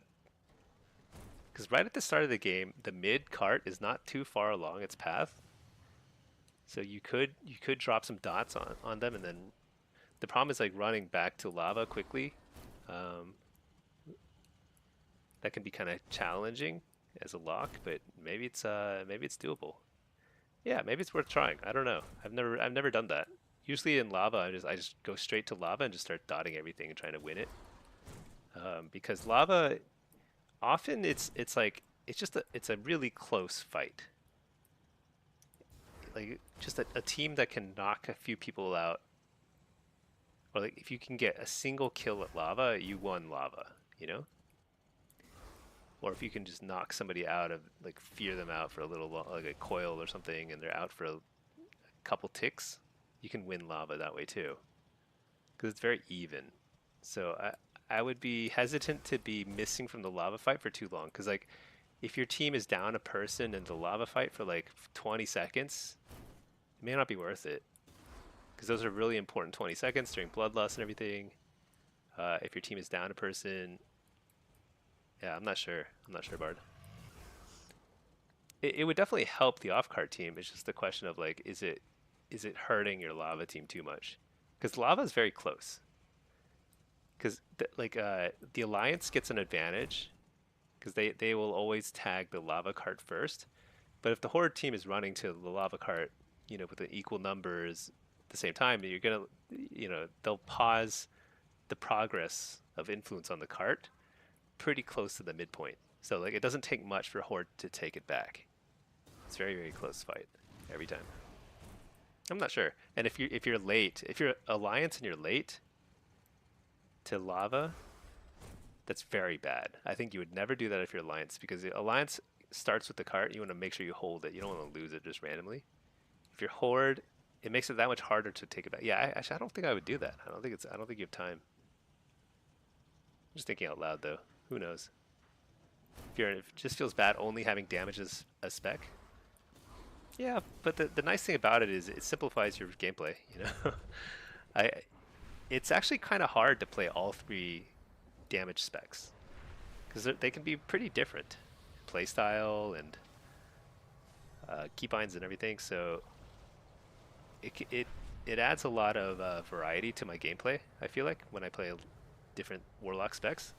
Because right at the start of the game, the mid cart is not too far along its path. So you could drop some dots on them, and then the problem is like running back to lava quickly. Um, that can be kind of challenging as a lock, but maybe it's doable. Yeah, maybe it's worth trying. I don't know. I've never done that. Usually in lava, I just go straight to lava and just start dotting everything and trying to win it. Because lava, often it's like it's a really close fight. Like just a team that can knock a few people out, or like if you can get a single kill at lava, you won lava. You know. Or if you can just knock somebody out of like fear them out for a little like a coil or something, and they're out for a couple ticks, you can win lava that way too, because it's very even. So I would be hesitant to be missing from the lava fight for too long. Because like, if your team is down a person in the lava fight for like 20 seconds, it may not be worth it. Because those are really important 20 seconds during bloodlust and everything. If your team is down a person, yeah, I'm not sure. I'm not sure, Bard. It would definitely help the off-card team. It's just the question of like, is it hurting your lava team too much? Because lava is very close. Because the alliance gets an advantage because they will always tag the lava cart first. But if the horde team is running to the lava cart, with the equal numbers at the same time, you're gonna, they'll pause the progress of influence on the cart pretty close to the midpoint. So like it doesn't take much for horde to take it back. It's very very close fight every time. I'm not sure. And if you're late, if you're alliance and you're late to lava, that's very bad. I think you would never do that if you're alliance because the alliance starts with the cart. You want to make sure you hold it. You don't want to lose it just randomly. If you're horde, it makes it that much harder to take it back. Yeah, actually, I don't think I would do that. I don't think you have time. I'm just thinking out loud though. Who knows? If it just feels bad only having damage as a spec. Yeah, but the nice thing about it is it simplifies your gameplay. I it's actually kind of hard to play all three damage specs because they can be pretty different, playstyle and keybinds and everything. So it adds a lot of variety to my gameplay. I feel like when I play different Warlock specs,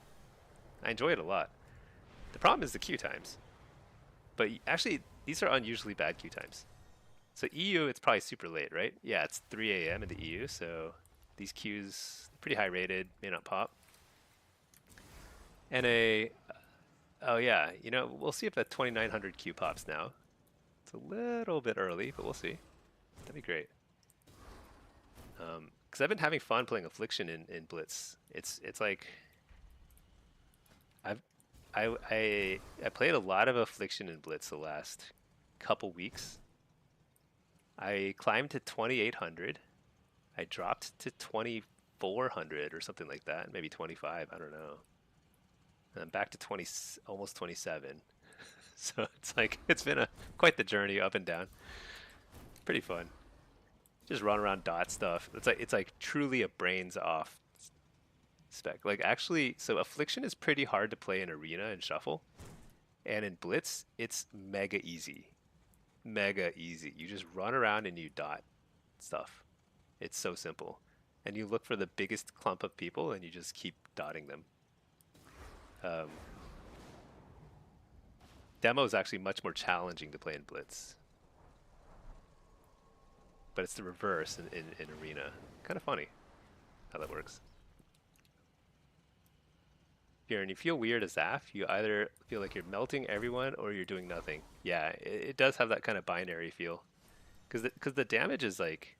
I enjoy it a lot. The problem is the queue times, but actually these are unusually bad queue times. So EU, it's probably super late, right? Yeah, it's 3 a.m. in the EU, so these queues pretty high rated, may not pop. NA, oh yeah, we'll see if that 2900 queue pops now. It's a little bit early, but we'll see. That'd be great. Because I've been having fun playing Affliction in Blitz. It's like I've I played a lot of Affliction in Blitz the last couple weeks. I climbed to 2800. I dropped to 2400 or something like that, maybe 25. I don't know. And I'm back to 20, almost 27. So it's like it's been quite the journey up and down. Pretty fun. Just run around dot stuff. It's like truly a brains off spec. Like actually, so Affliction is pretty hard to play in Arena and Shuffle, and in Blitz it's mega easy. Mega easy. You just run around and you dot stuff. It's so simple. And you look for the biggest clump of people and you just keep dotting them. Um, Demo is actually much more challenging to play in Blitz. But it's the reverse in Arena. Kind of funny how that works. Here, and you feel weird as Zaf, you either feel like you're melting everyone or you're doing nothing. Yeah, it does have that kind of binary feel. Because the damage is like,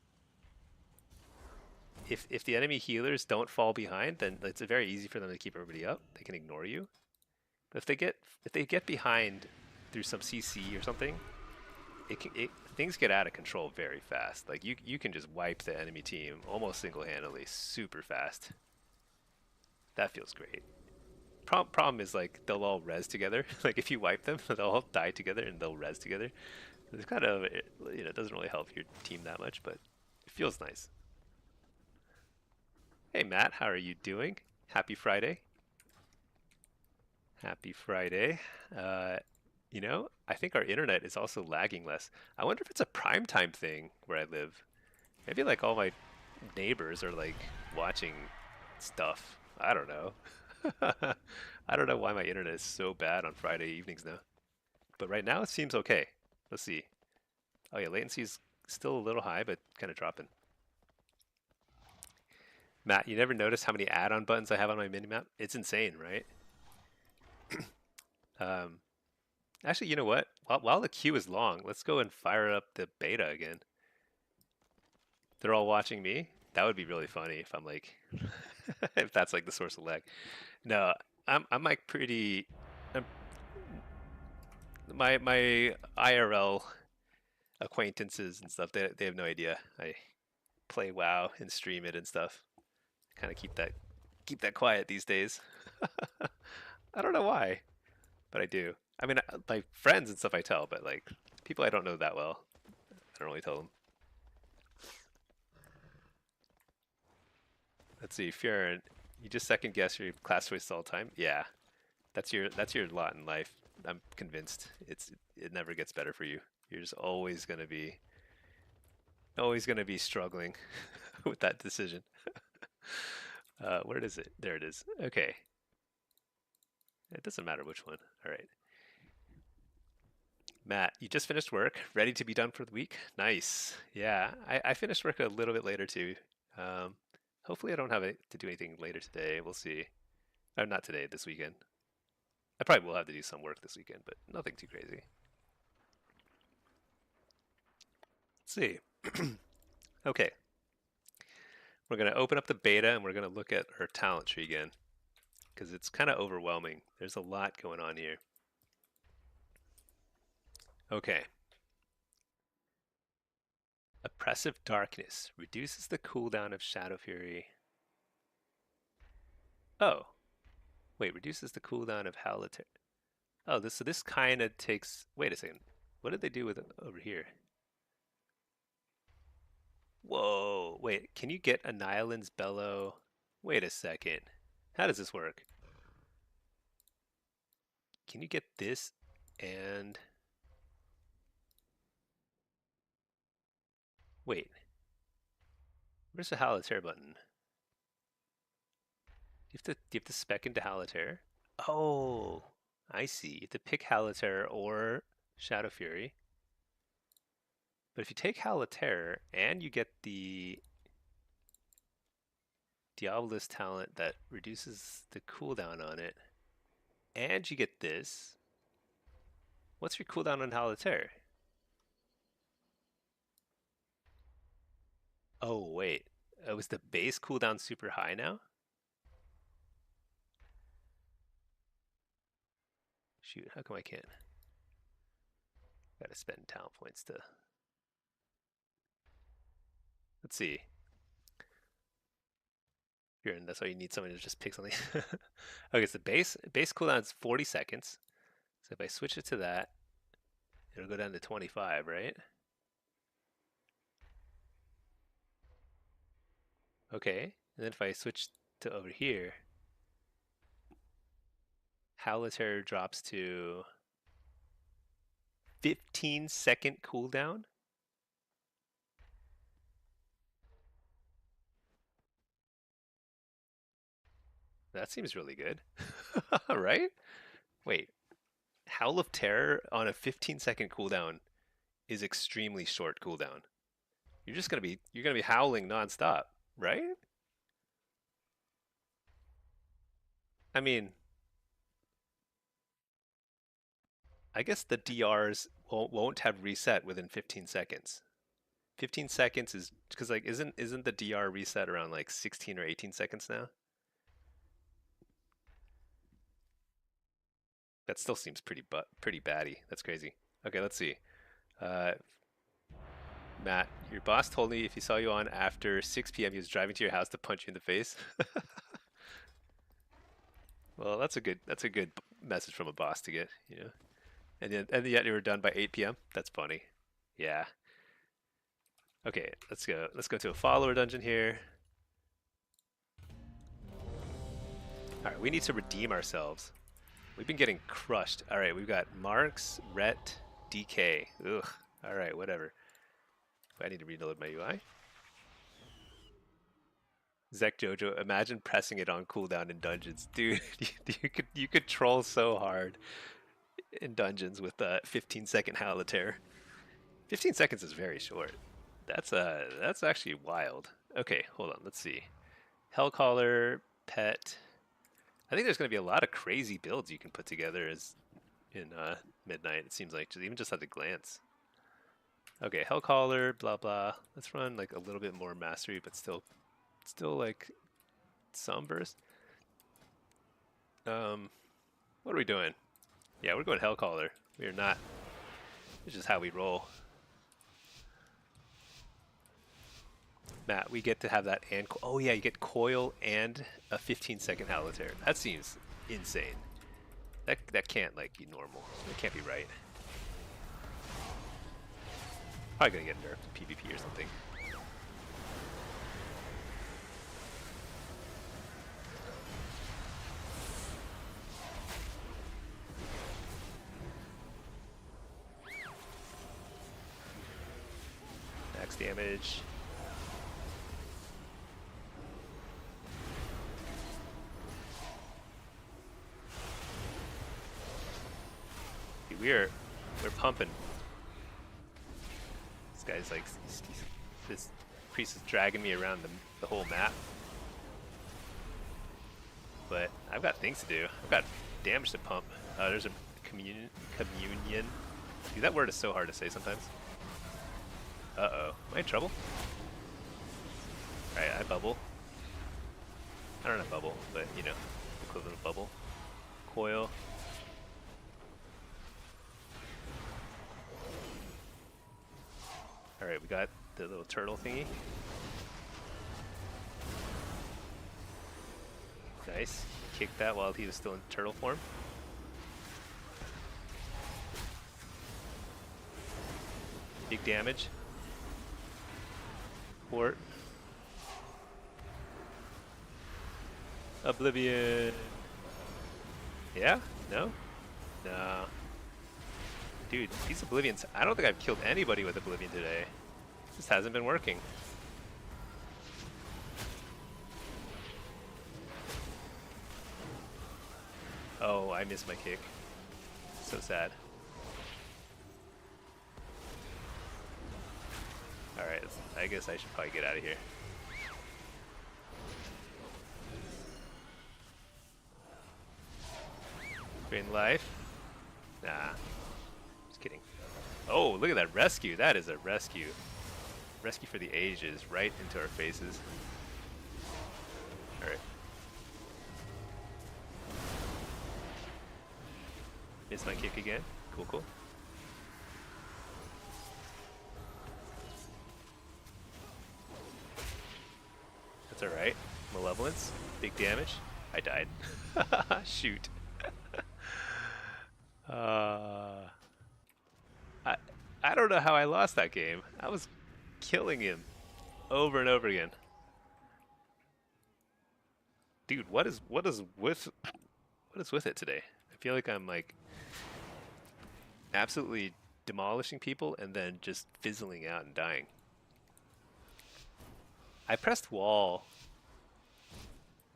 if the enemy healers don't fall behind, then it's very easy for them to keep everybody up. They can ignore you. But if they get behind through some CC or something, things get out of control very fast. Like you can just wipe the enemy team almost single-handedly, super fast. That feels great. Problem is like they'll all res together. Like if you wipe them, they'll all die together and they'll res together. It's kind of it doesn't really help your team that much, but it feels nice. Hey Matt, how are you doing? Happy Friday. Happy Friday. I think our internet is also lagging less. I wonder if it's a prime time thing where I live. Maybe like all my neighbors are like watching stuff. I don't know. I don't know why my internet is so bad on Friday evenings now. But right now it seems okay. Let's see. Oh yeah, latency is still a little high, but kind of dropping. Matt, you never notice how many add-on buttons I have on my minimap? It's insane, right? Um, Actually, you know what? While the queue is long, let's go and fire up the beta again. They're all watching me. That would be really funny if I'm like, if that's like the source of lag. No, I'm like pretty. I'm, my IRL acquaintances and stuff. They have no idea. I play WoW and stream it and stuff. Kind of keep that keep that quiet these days. I don't know why, but I do. I mean, my friends and stuff I tell, but like people I don't know that well, I don't really tell them. Let's see, Fiorin, you just second guess your class choice all the time. Yeah, that's your lot in life. I'm convinced it never gets better for you. You're just always gonna be struggling with that decision. Where is it? There it is. Okay, it doesn't matter which one. All right, Matt, you just finished work, ready to be done for the week. Nice. Yeah, I finished work a little bit later too. Um, hopefully, I don't have to do anything later today. We'll see. Or not today, this weekend. I probably will have to do some work this weekend, but nothing too crazy. Let's see. Okay, we're going to open up the beta and we're going to look at our talent tree again because it's kind of overwhelming. There's a lot going on here. Okay. Oppressive Darkness reduces the cooldown of Shadow Fury. Oh, wait, reduces the cooldown of Haliter. Oh, this kind of takes. Wait a second. What did they do with it over here? Whoa, wait, can you get Annihilan's Bellow? Wait a second. How does this work? Can you get this and wait, where's the Haliter button? Do you have to spec into Haliter? Oh, I see. You have to pick Haliter or Shadow Fury. But if you take Haliter and you get the Diabolus talent that reduces the cooldown on it, and you get this, what's your cooldown on Haliter? Oh, wait. Was the base cooldown super high now? Shoot, how come I can't? Gotta spend talent points to. Let's see. Here, and that's why you need somebody to just pick something. Okay, so base cooldown is 40 seconds. So if I switch it to that, it'll go down to 25, right? Okay, and then if I switch to over here, Haliter drops to 15-second cooldown. That seems really good, right? Wait, Howl of Terror on a 15-second cooldown is extremely short cooldown. You're gonna be howling nonstop, right? I mean, I guess the DRs won't have reset within 15 seconds. 15 seconds is because like isn't the DR reset around like 16 or 18 seconds now? That still seems pretty batty. That's crazy. Okay, let's see. Uh, Matt, your boss told me if he saw you on after 6 p.m., he was driving to your house to punch you in the face. Well, that's a good message from a boss to get, you know. And yet you were done by 8 p.m. That's funny. Yeah. Okay, let's go. Let's go to a follower dungeon here. All right, we need to redeem ourselves. We've been getting crushed. All right, we've got Marks, Ret, DK. Ugh. All right, whatever. I need to reload my UI. Zek Jojo, imagine pressing it on cooldown in dungeons, dude. You could troll so hard in dungeons with a 15-second Haliter. 15 seconds is very short. That's actually wild. Okay, hold on. Let's see. Hellcaller, Pet. I think there's going to be a lot of crazy builds you can put together as in Midnight. It seems like even just at a glance. Okay, Hellcaller, blah blah. Let's run like a little bit more mastery, but still like some burst. What are we doing? Yeah, we're going Hellcaller. We are not. It's just how we roll. Matt, we get to have that and oh yeah, you get coil and a 15-second Haliter. That seems insane. That can't like be normal. It can't be right. Probably gonna get nerfed in PvP or something. Max damage. Dude, we're pumping. This guy's like, this priest is dragging me around the whole map. But I've got things to do. I've got damage to pump. There's a communion. Dude, that word is so hard to say sometimes. Uh-oh. Am I in trouble? Alright, I bubble. I don't have bubble, but, you know, equivalent of bubble. Coil. Alright, we got the little turtle thingy. Nice. Kicked that while he was still in turtle form. Big damage. Port. Oblivion. Yeah? No? Nah. Dude, these Oblivions, I don't think I've killed anybody with Oblivion today. It just hasn't been working. Oh, I missed my kick. So sad. Alright, I guess I should probably get out of here. Drain life. Nah. Just kidding. Oh, look at that rescue. That is a rescue. Rescue for the ages, right into our faces. Alright. Missed my kick again. Cool, cool. That's alright. Malevolence. Big damage. I died. Shoot. I don't know how I lost that game. I was killing him over and over again. Dude, what is with it today? I feel like I'm like absolutely demolishing people and then just fizzling out and dying. I pressed wall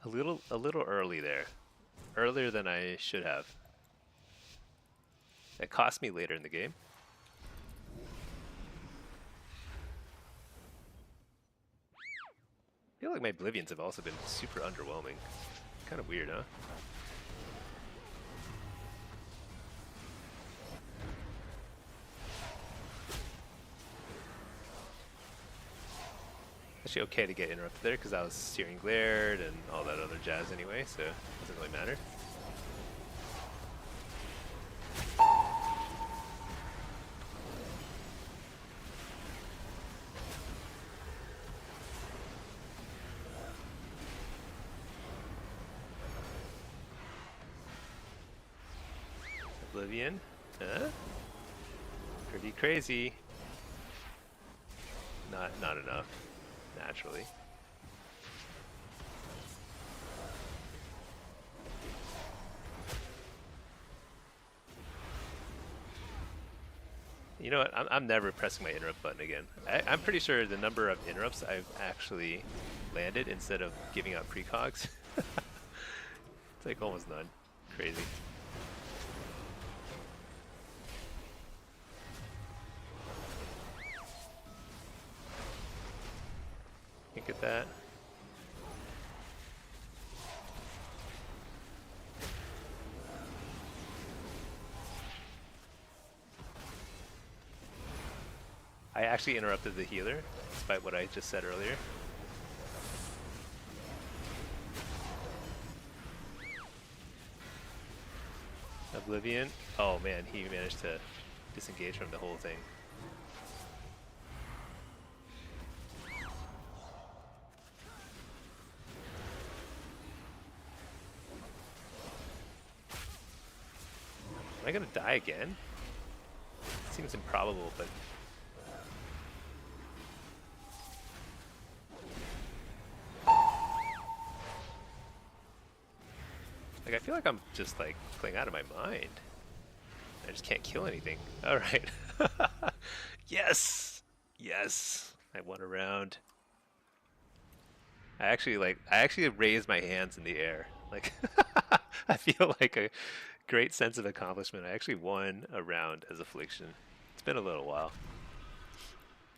a little early there. Earlier than I should have. That cost me later in the game. I feel like my Oblivions have also been super underwhelming. Kind of weird, huh? Actually okay to get interrupted there because I was steering glared and all that other jazz anyway, so it doesn't really matter. Oblivion, huh? Pretty crazy. Not enough, naturally. You know what? I'm never pressing my interrupt button again. I'm pretty sure the number of interrupts I've actually landed instead of giving out precogs. It's like almost none. Crazy. Can't get that. I actually interrupted the healer, despite what I just said earlier. Oblivion. Oh man, he managed to disengage from the whole thing. I gonna die again? Seems improbable, but like I feel like I'm just like playing out of my mind. I just can't kill anything. All right. Yes. Yes. I won a round. I actually raised my hands in the air. Like I feel like a great sense of accomplishment. I actually won a round as affliction. It's been a little while.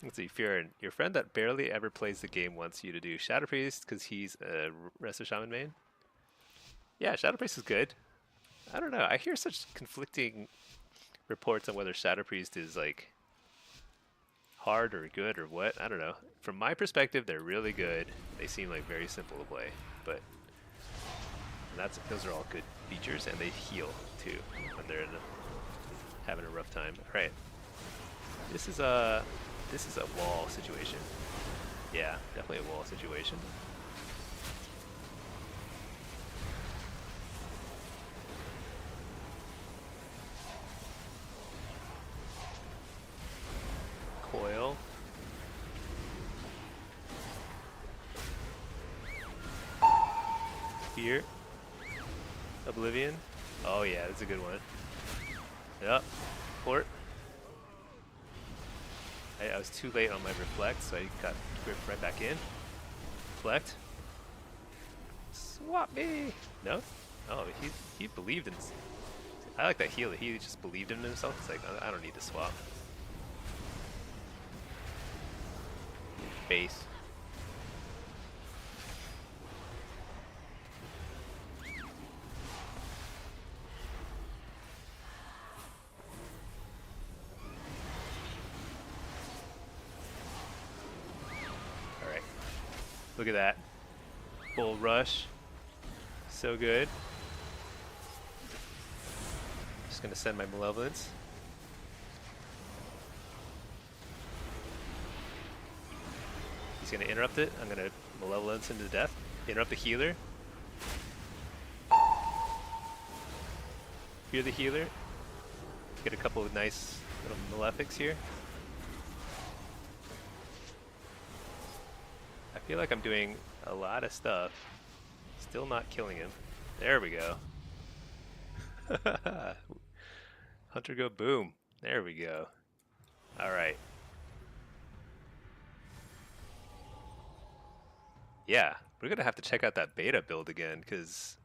Let's see, Fearin, your friend that barely ever plays the game wants you to do Shadow Priest because he's a Resto Shaman main. Yeah, Shadow Priest is good. I don't know. I hear such conflicting reports on whether Shadow Priest is like hard or good or what. I don't know. From my perspective, they're really good. They seem like very simple to play, but those are all good features, and they heal too when they're having a rough time. All right, this is a wall situation. Yeah, definitely a wall situation. Coil. Fear. Oblivion. Oh yeah, that's a good one. Yep. Port. I was too late on my reflect, so I got gripped right back in. Reflect. Swap me! No? Oh, he believed in... I like that heal. He just believed in himself. It's like, I don't need to swap. Base. Alright. Look at that. Full rush. So good. Just gonna send my Malevolence. He's gonna interrupt it. I'm gonna Malevolence into death. Interrupt the healer. Fear the healer. Get a couple of nice little malefics here. I feel like I'm doing a lot of stuff. Still not killing him. There we go. Hunter go boom. There we go. Alright. Yeah, we're gonna have to check out that beta build again, because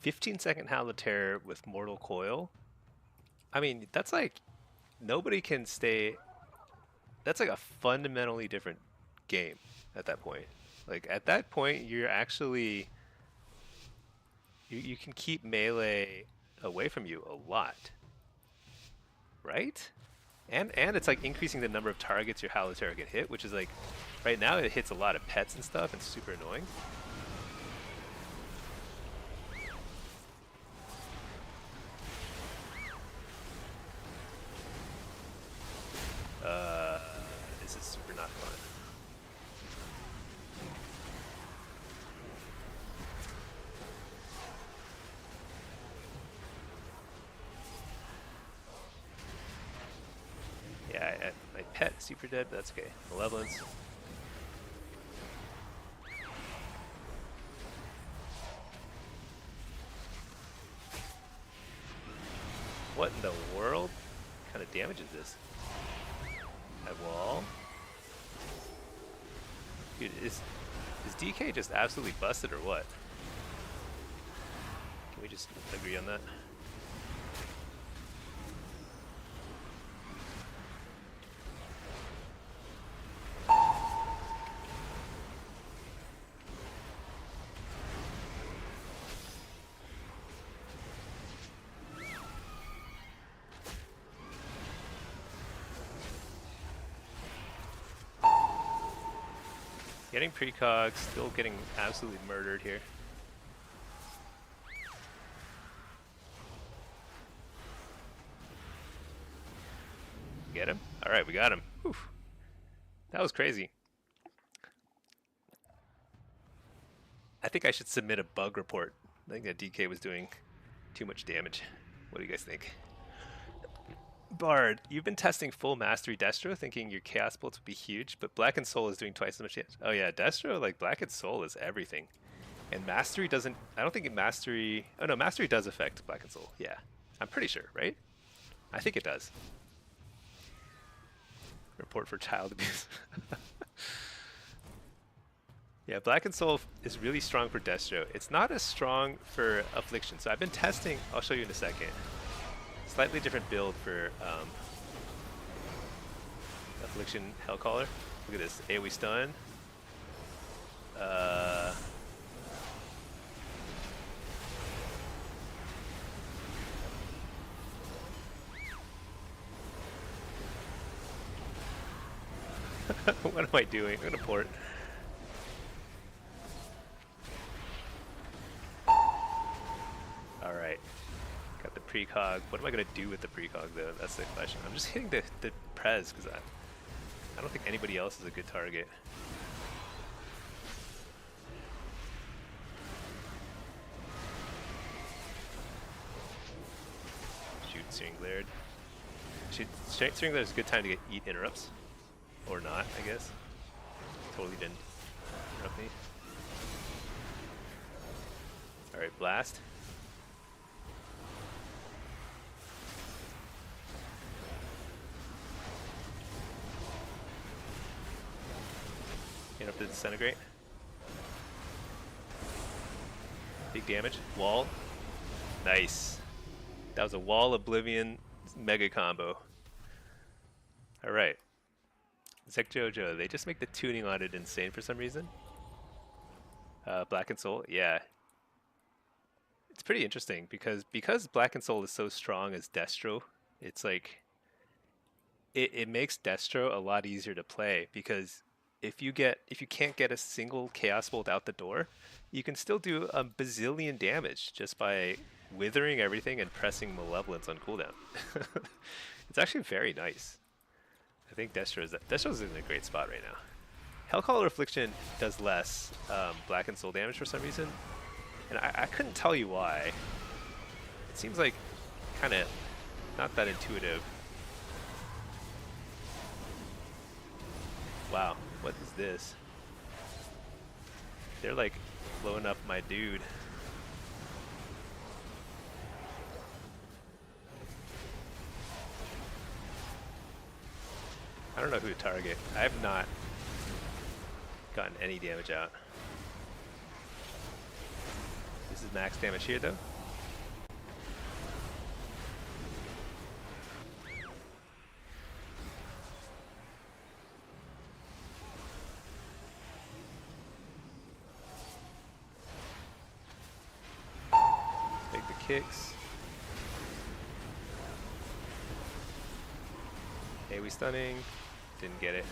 15-second Haliter with Mortal Coil. I mean, that's like nobody can stay. That's like a fundamentally different game at that point. Like at that point, you're actually you can keep melee away from you a lot, right? And it's like increasing the number of targets your Haliter can hit, which is like right now it hits a lot of pets and stuff and super annoying. This is super not fun. Yeah, my pet is super dead, but that's okay. Malevolence. What in the world? What kind of damage is this? I wall. Dude, is DK just absolutely busted or what? Can we just agree on that? Getting precog, still getting absolutely murdered here. Get him? Alright, we got him. Whew. That was crazy. I think I should submit a bug report. I think that DK was doing too much damage. What do you guys think? Bard, you've been testing full mastery Destro, thinking your Chaos Bolts would be huge, but Blackened Soul is doing twice as much damage. Oh yeah, Destro, like Blackened Soul is everything. And Mastery doesn't, I don't think Mastery, oh no, Mastery does affect Blackened Soul, yeah. I'm pretty sure, right? I think it does. Report for child abuse. Yeah, Blackened Soul is really strong for Destro. It's not as strong for Affliction, so I've been testing, I'll show you in a second. Slightly different build for Affliction Hellcaller. Look at this, AoE stun. What am I doing? I'm gonna port. Alright. Got the precog. What am I gonna do with the precog though? That's the question. I'm just hitting the prez because I don't think anybody else is a good target. Shoot Searing Glare. Searing Glare is a good time to eat interrupts. Or not, I guess. Totally didn't interrupt me. Alright, blast. Interrupt to disintegrate. Big damage. Wall. Nice. That was a Wall Oblivion mega combo. Alright. Zek Jojo, they just make the tuning on it insane for some reason. Blackened Soul, yeah. It's pretty interesting because Blackened Soul is so strong as Destro, it's like it makes Destro a lot easier to play because if you can't get a single Chaos Bolt out the door, you can still do a bazillion damage just by withering everything and pressing Malevolence on cooldown. It's actually very nice. I think Destro's in a great spot right now. Hellcaller Affliction does less Blackened Soul damage for some reason, and I couldn't tell you why. It seems like kind of not that intuitive. Wow, what is this? They're like blowing up my dude. I don't know who to target. I have not gotten any damage out. This is max damage here though. Take the kicks. AoE stunning. Didn't get it.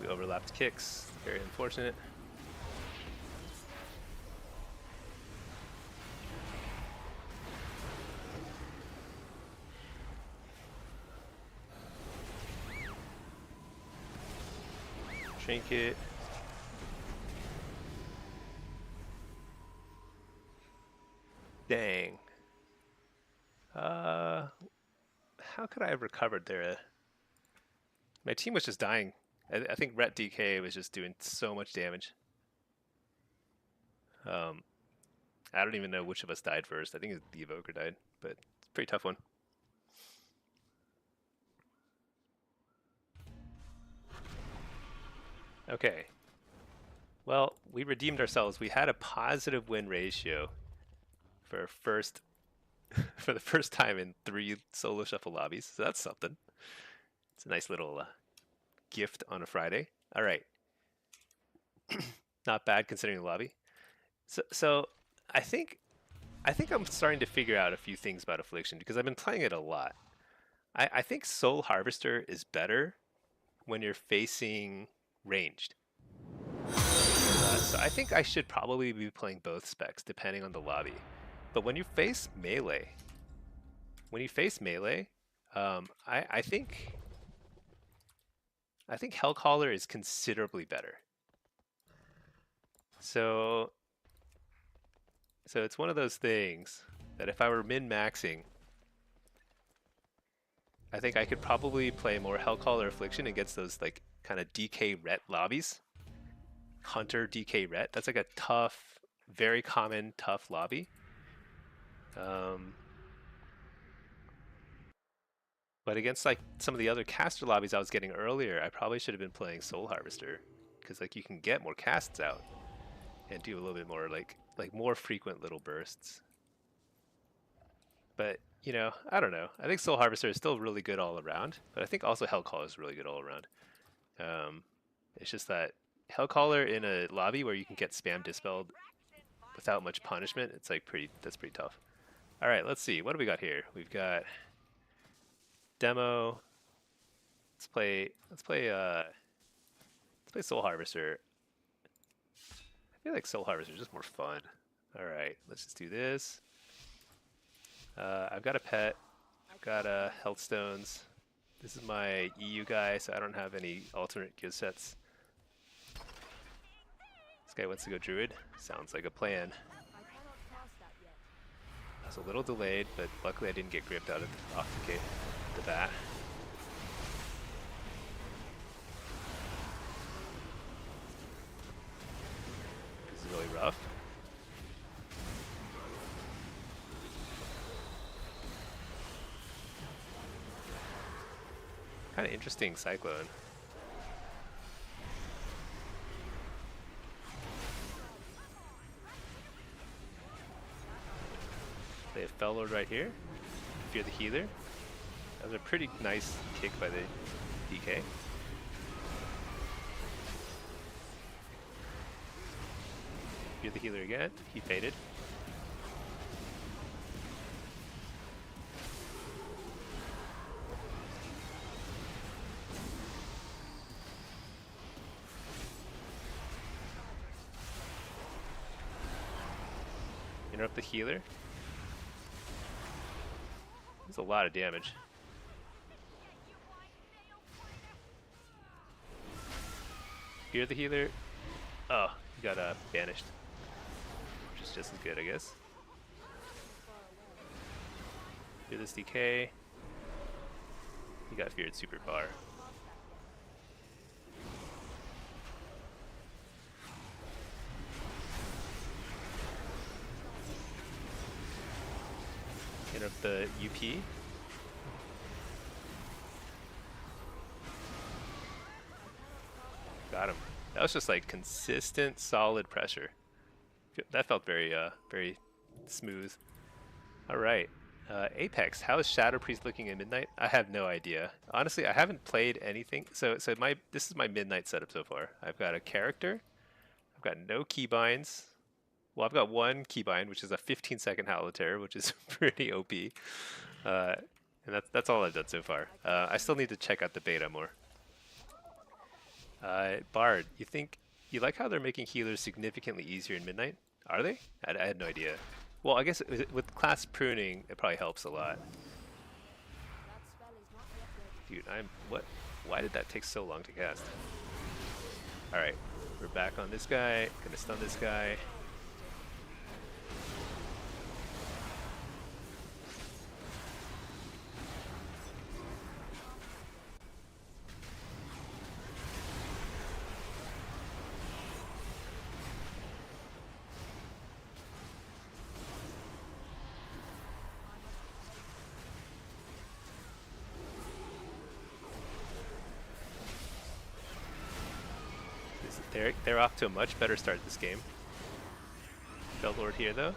We overlapped kicks. Very unfortunate. Trinket. Dang. How could I have recovered there? My team was just dying. I think Ret DK was just doing so much damage. I don't even know which of us died first. I think the Evoker died, but it's a pretty tough one. Okay. Well, we redeemed ourselves. We had a positive win ratio for for the first time in 3 solo shuffle lobbies. So that's something. It's a nice little gift on a Friday. All right. Not bad considering the lobby. So I think I'm starting to figure out a few things about Affliction because I've been playing it a lot. I think Soul Harvester is better when you're facing ranged. So I think I should probably be playing both specs depending on the lobby. But when you face melee, I think Hellcaller is considerably better. So it's one of those things that if I were min-maxing, I think I could probably play more Hellcaller Affliction against those like kind of DK Ret lobbies. Hunter DK Ret. That's like a tough, very common tough lobby. Um, but against like some of the other caster lobbies I was getting earlier, I probably should have been playing Soul Harvester because like you can get more casts out and do a little bit more like more frequent little bursts. But you know, I don't know. I think Soul Harvester is still really good all around, but I think also Hellcaller is really good all around. Um, it's just that Hellcaller in a lobby where you can get spam dispelled without much punishment, it's like that's pretty tough. All right, let's see. What do we got here? We've got demo. Let's play Soul Harvester. I feel like Soul Harvester is just more fun. All right, let's just do this. I've got a pet. I've got health stones. This is my EU guy, so I don't have any alternate gear sets. This guy wants to go druid. Sounds like a plan. I was a little delayed, but luckily I didn't get gripped out off the bat. This is really rough. Kind of interesting cyclone. They have Fellord right here. Fear the healer. That was a pretty nice kick by the DK. Fear the healer again. He faded. Interrupt the healer. That's a lot of damage. Fear the healer. Oh, he got banished. Which is just as good, I guess. Fear this DK. He got feared super far. Interrupt the UP. Got him. That was just like consistent, solid pressure. That felt very, very smooth. All right, Apex. How is Shadow Priest looking in Midnight? I have no idea. Honestly, I haven't played anything. So this is my Midnight setup so far. I've got a character. I've got no keybinds. Well, I've got one keybind, which is a 15-second Howl of Terror, which is pretty OP. And that's all I've done so far. I still need to check out the beta more. Bard, you like how they're making healers significantly easier in Midnight? Are they? I had no idea. Well, I guess with class pruning, it probably helps a lot. Dude, why did that take so long to cast? Alright, we're back on this guy. Gonna stun this guy. They're off to a much better start this game. Fellord here though.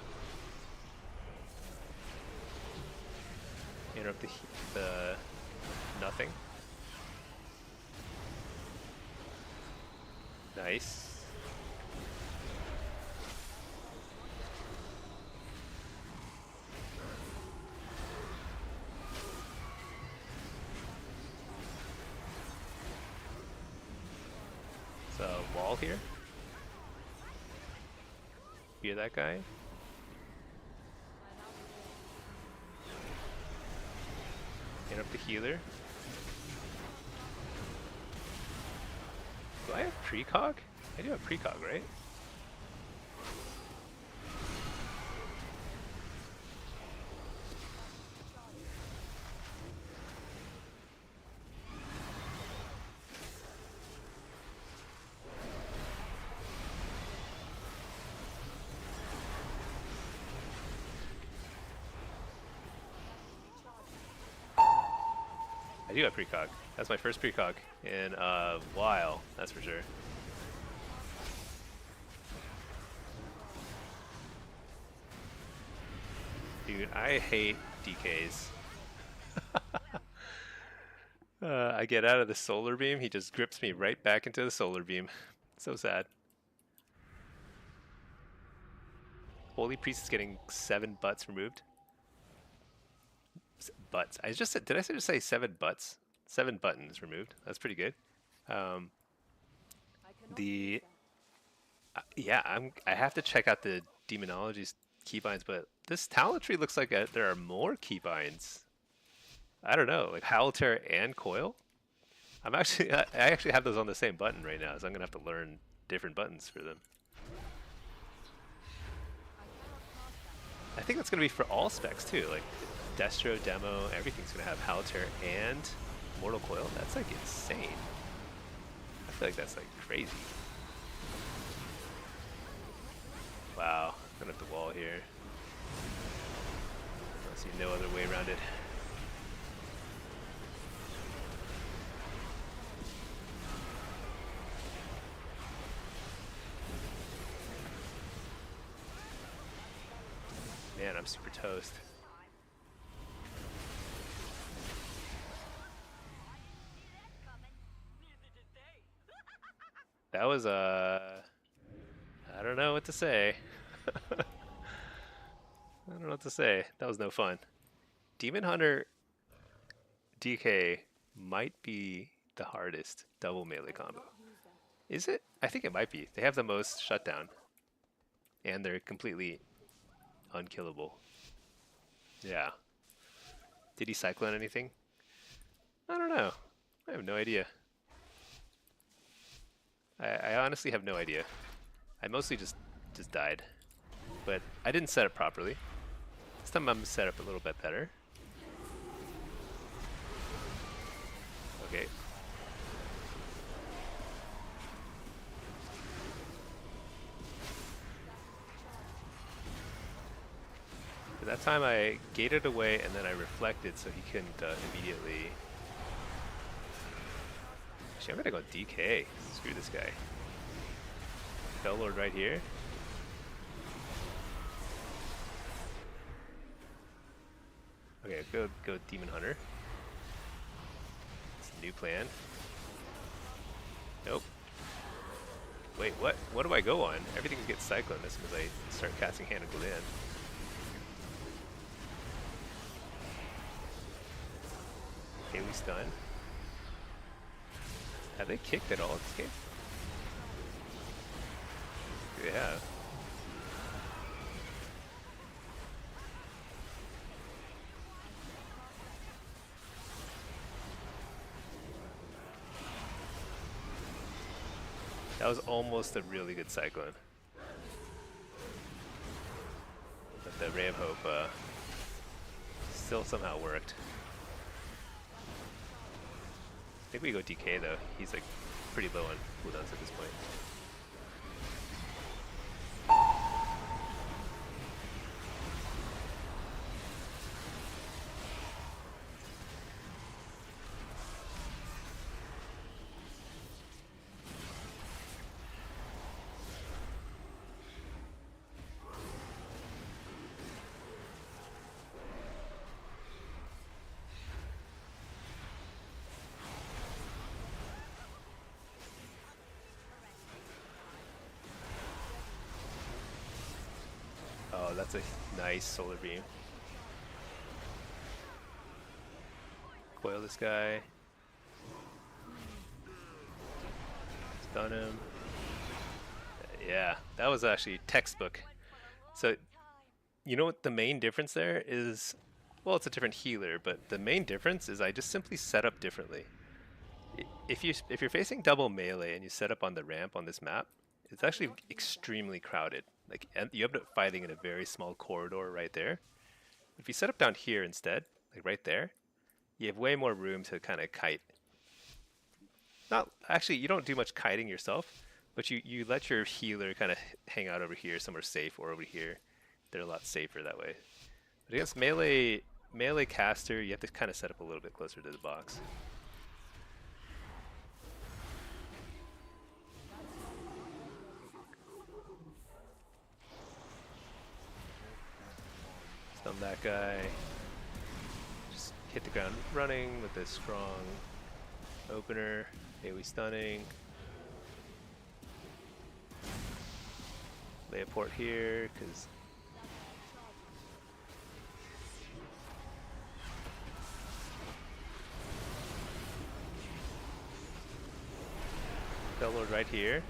Interrupt the nothing. Nice. Wall here. Hear that guy? up the healer. Do I have precog? I do have precog, right? I do have precog. That's my first precog in a while, that's for sure. Dude, I hate DKs. I get out of the solar beam, he just grips me right back into the solar beam. So sad. Holy Priest is getting 7 butts removed. Butts. I just said, did I just say 7 butts? 7 buttons removed. That's pretty good. Um, the yeah, I have to check out the demonology keybinds, but this talent tree looks like there are more keybinds. I don't know, like Howltear and Coil. I actually have those on the same button right now, so I'm gonna have to learn different buttons for them. I think that's gonna be for all specs too, like Destro, Demo, everything's gonna have Howltear and Mortal Coil. That's like insane. I feel like that's like crazy. Wow, gonna have the wall here. I see no other way around it. Man, I'm super toast. That was I don't know what to say. I don't know what to say. That was no fun. Demon Hunter DK might be the hardest double melee combo. Is it? I think it might be. They have the most shutdown. And they're completely unkillable. Yeah. Did he cyclone anything? I don't know. I have no idea. I honestly have no idea. I mostly just died. But I didn't set it properly. This time I'm set up a little bit better. Okay. But that time I gated away and then I reflected so he couldn't immediately. Actually, I'm gonna go DK. Screw this guy. Bellord right here. Okay, go Demon Hunter. It's a new plan. Nope. Wait, what? What do I go on? Everything gets cycloned as soon as I start casting Hand of Glenn. Haley stun. Have they kicked at all this game? They have. That was almost a really good cyclone. But the Ray of Hope still somehow worked. I think we go DK though. He's like pretty low on cooldowns at this point. Oh, that's a nice solar beam. Coil this guy. Stun him. Yeah, that was actually textbook. So, you know what the main difference there is? Well, it's a different healer, but the main difference is I just simply set up differently. If you're facing double melee and you set up on the ramp on this map, it's actually extremely crowded. Like, and you end up fighting in a very small corridor right there. If you set up down here instead, like right there, you have way more room to kind of kite. Not actually, you don't do much kiting yourself, but you let your healer kind of hang out over here, somewhere safe, or over here. They're a lot safer that way. But against melee caster, you have to kind of set up a little bit closer to the box. Stun that guy. Just hit the ground running with this strong opener. AoE stunning. Lay a port here, because Bellord right here.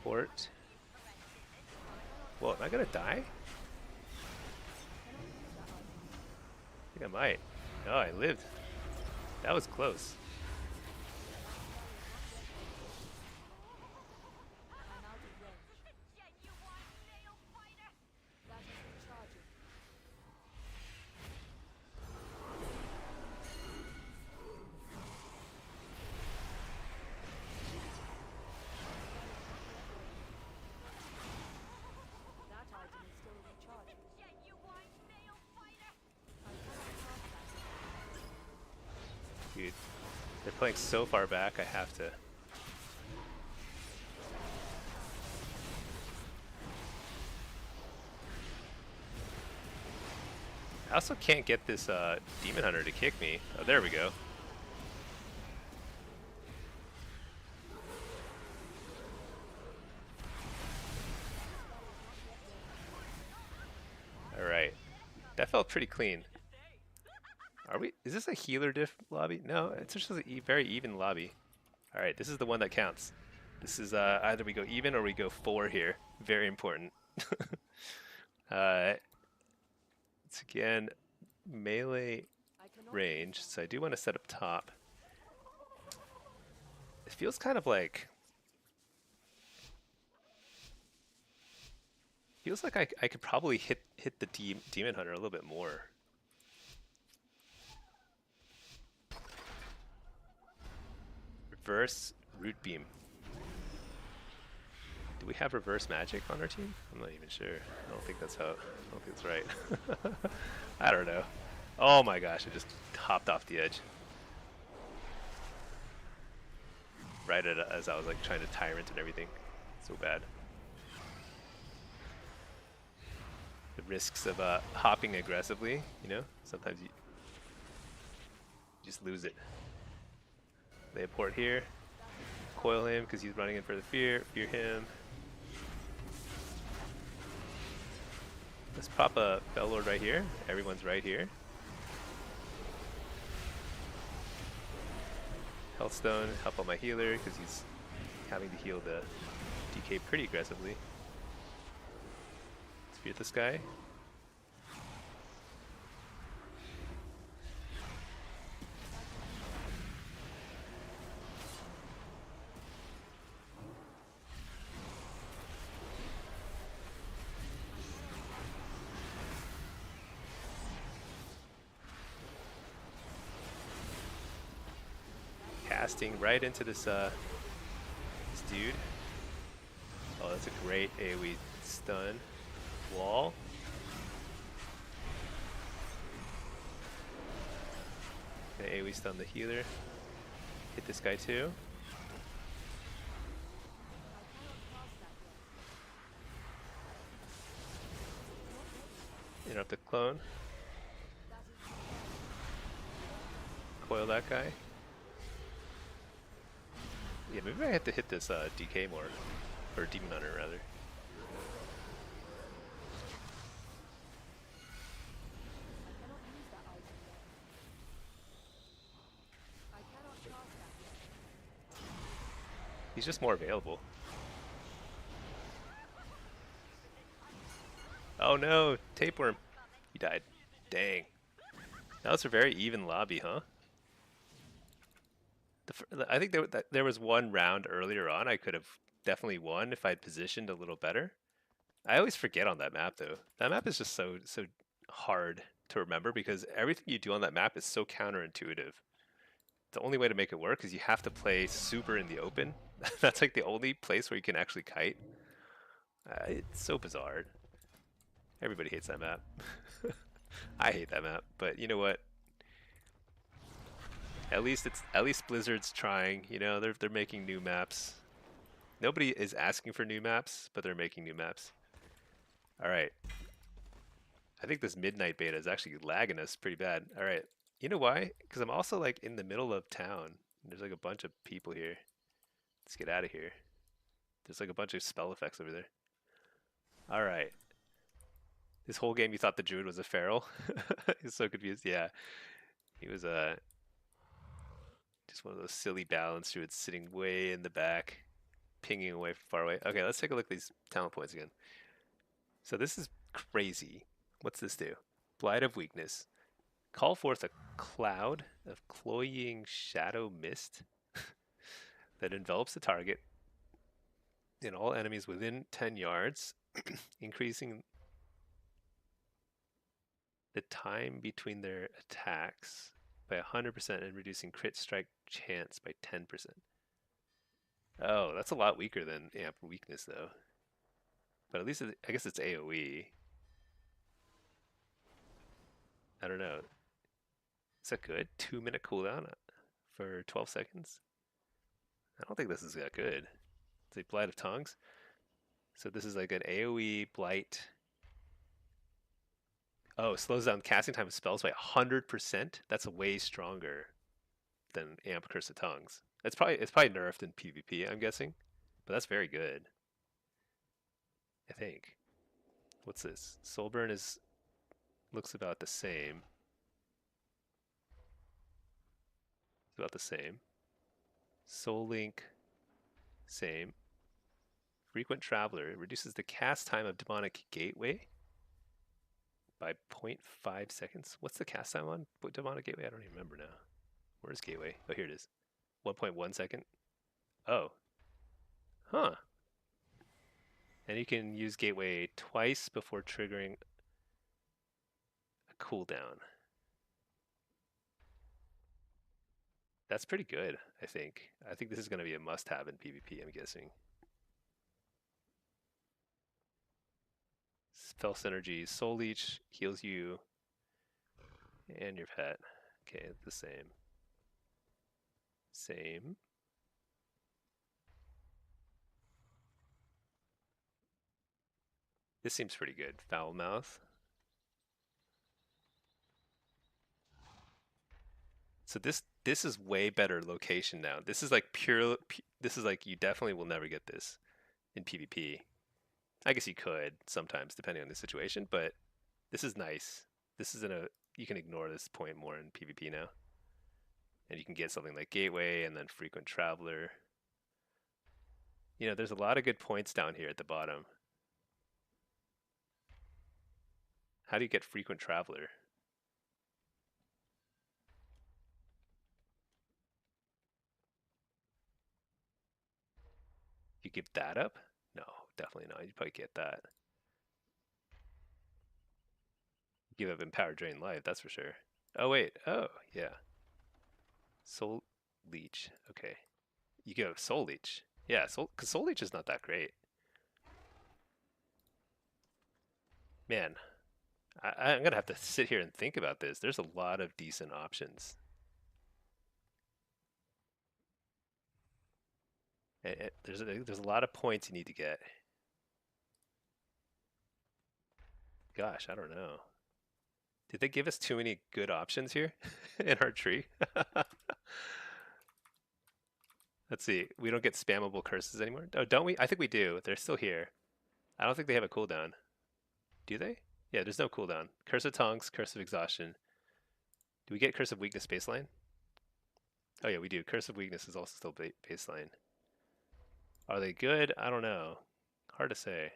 Port. Whoa, am I gonna die? I think I might. Oh, I lived. That was close. Dude, they're playing so far back, I have to. I also can't get this Demon Hunter to kick me. Oh, there we go. Alright. That felt pretty clean. Are we? Is this a healer diff lobby? No, it's just a very even lobby. Alright, this is the one that counts. This is either we go even or we go 4 here. Very important. It's again melee range, so I do want to set up top. It feels kind of like... Feels like I could probably hit the Demon Hunter a little bit more. Reverse Root Beam. Do we have reverse magic on our team? I'm not even sure. I don't think that's how. I don't think that's right. I don't know. Oh my gosh! I just hopped off the edge. Right as I was like trying to tyrant and everything. So bad. The risks of hopping aggressively, you know, sometimes you just lose it. Lay a port here. Coil him because he's running in for the fear. Fear him. Let's pop a Bellord right here. Everyone's right here. Healthstone, help out my healer because he's having to heal the DK pretty aggressively. Spear this guy. Casting right into this dude. Oh, that's a great AoE stun. Wall. Gonna AoE stun the healer. Hit this guy too. Interrupt the clone. Coil that guy. Yeah, maybe I have to hit this DK more. Or Demon Hunter, rather. He's just more available. Oh no, tapeworm. He died. Dang. That was a very even lobby, huh? I think there was one round earlier on I could have definitely won if I'd positioned a little better. I always forget on that map though. That map is just so hard to remember because everything you do on that map is so counterintuitive. The only way to make it work is you have to play super in the open. That's like the only place where you can actually kite. It's so bizarre. Everybody hates that map. I hate that map, but you know what? At least Blizzard's trying. You know, they're making new maps. Nobody is asking for new maps, but they're making new maps. All right. I think this midnight beta is actually lagging us pretty bad. All right. You know why? Because I'm also like in the middle of town. There's like a bunch of people here. Let's get out of here. There's like a bunch of spell effects over there. All right. This whole game you thought the druid was a feral? He's so confused. Yeah. He was just one of those silly balance druids sitting way in the back, pinging away from far away. Okay, let's take a look at these talent points again. So this is crazy. What's this do? Blight of Weakness. Call forth a cloud of cloying shadow mist that envelops the target and all enemies within 10 yards, increasing the time between their attacks by 100% and reducing crit strike chance by 10%. Oh, that's a lot weaker than amp weakness though. But at least I guess it's AoE. I don't know. Is that good? 2-minute cooldown for 12 seconds? I don't think this is that good. It's like Blight of Tongues. So this is like an AoE Blight. Oh, slows down casting time of spells by 100%. That's way stronger than Amp Curse of Tongues. It's probably nerfed in PvP, I'm guessing, but that's very good. I think. What's this? Soulburn is looks about the same. It's about the same. Soul Link, same. Frequent Traveler reduces the cast time of Demonic Gateway by 0.5 seconds. What's the cast time on Demonic Gateway? I don't even remember now. Where's Gateway? Oh, here it is. 1.1 second. Oh. Huh. And you can use Gateway twice before triggering a cooldown. That's pretty good, I think. I think this is going to be a must-have in PvP, I'm guessing. Spell Synergy. Soul Leech heals you and your pet. Okay, the same. Same. This seems pretty good. Foul Mouth. So this is way better location now. This is like pure. This is like you definitely will never get this in PvP. I guess you could sometimes depending on the situation, but this is nice. This is in a you can ignore this point more in PvP now, and you can get something like Gateway and then Frequent Traveler. You know, there's a lot of good points down here at the bottom. How do you get Frequent Traveler? You give that up? No, definitely not. You probably get that. Give up Empower Drain Life, that's for sure. Oh wait, oh yeah. Soul Leech. Okay. You give up Soul Leech. Yeah, because Soul Leech is not that great. Man, I'm gonna have to sit here and think about this. There's a lot of decent options. There's a lot of points you need to get. Gosh, I don't know. Did they give us too many good options here in our tree? Let's see. We don't get spammable curses anymore. Oh, don't we? I think we do. They're still here. I don't think they have a cooldown. Do they? Yeah, there's no cooldown. Curse of Tongues, Curse of Exhaustion. Do we get Curse of Weakness baseline? Oh yeah, we do. Curse of Weakness is also still baseline. Are they good? I don't know. Hard to say.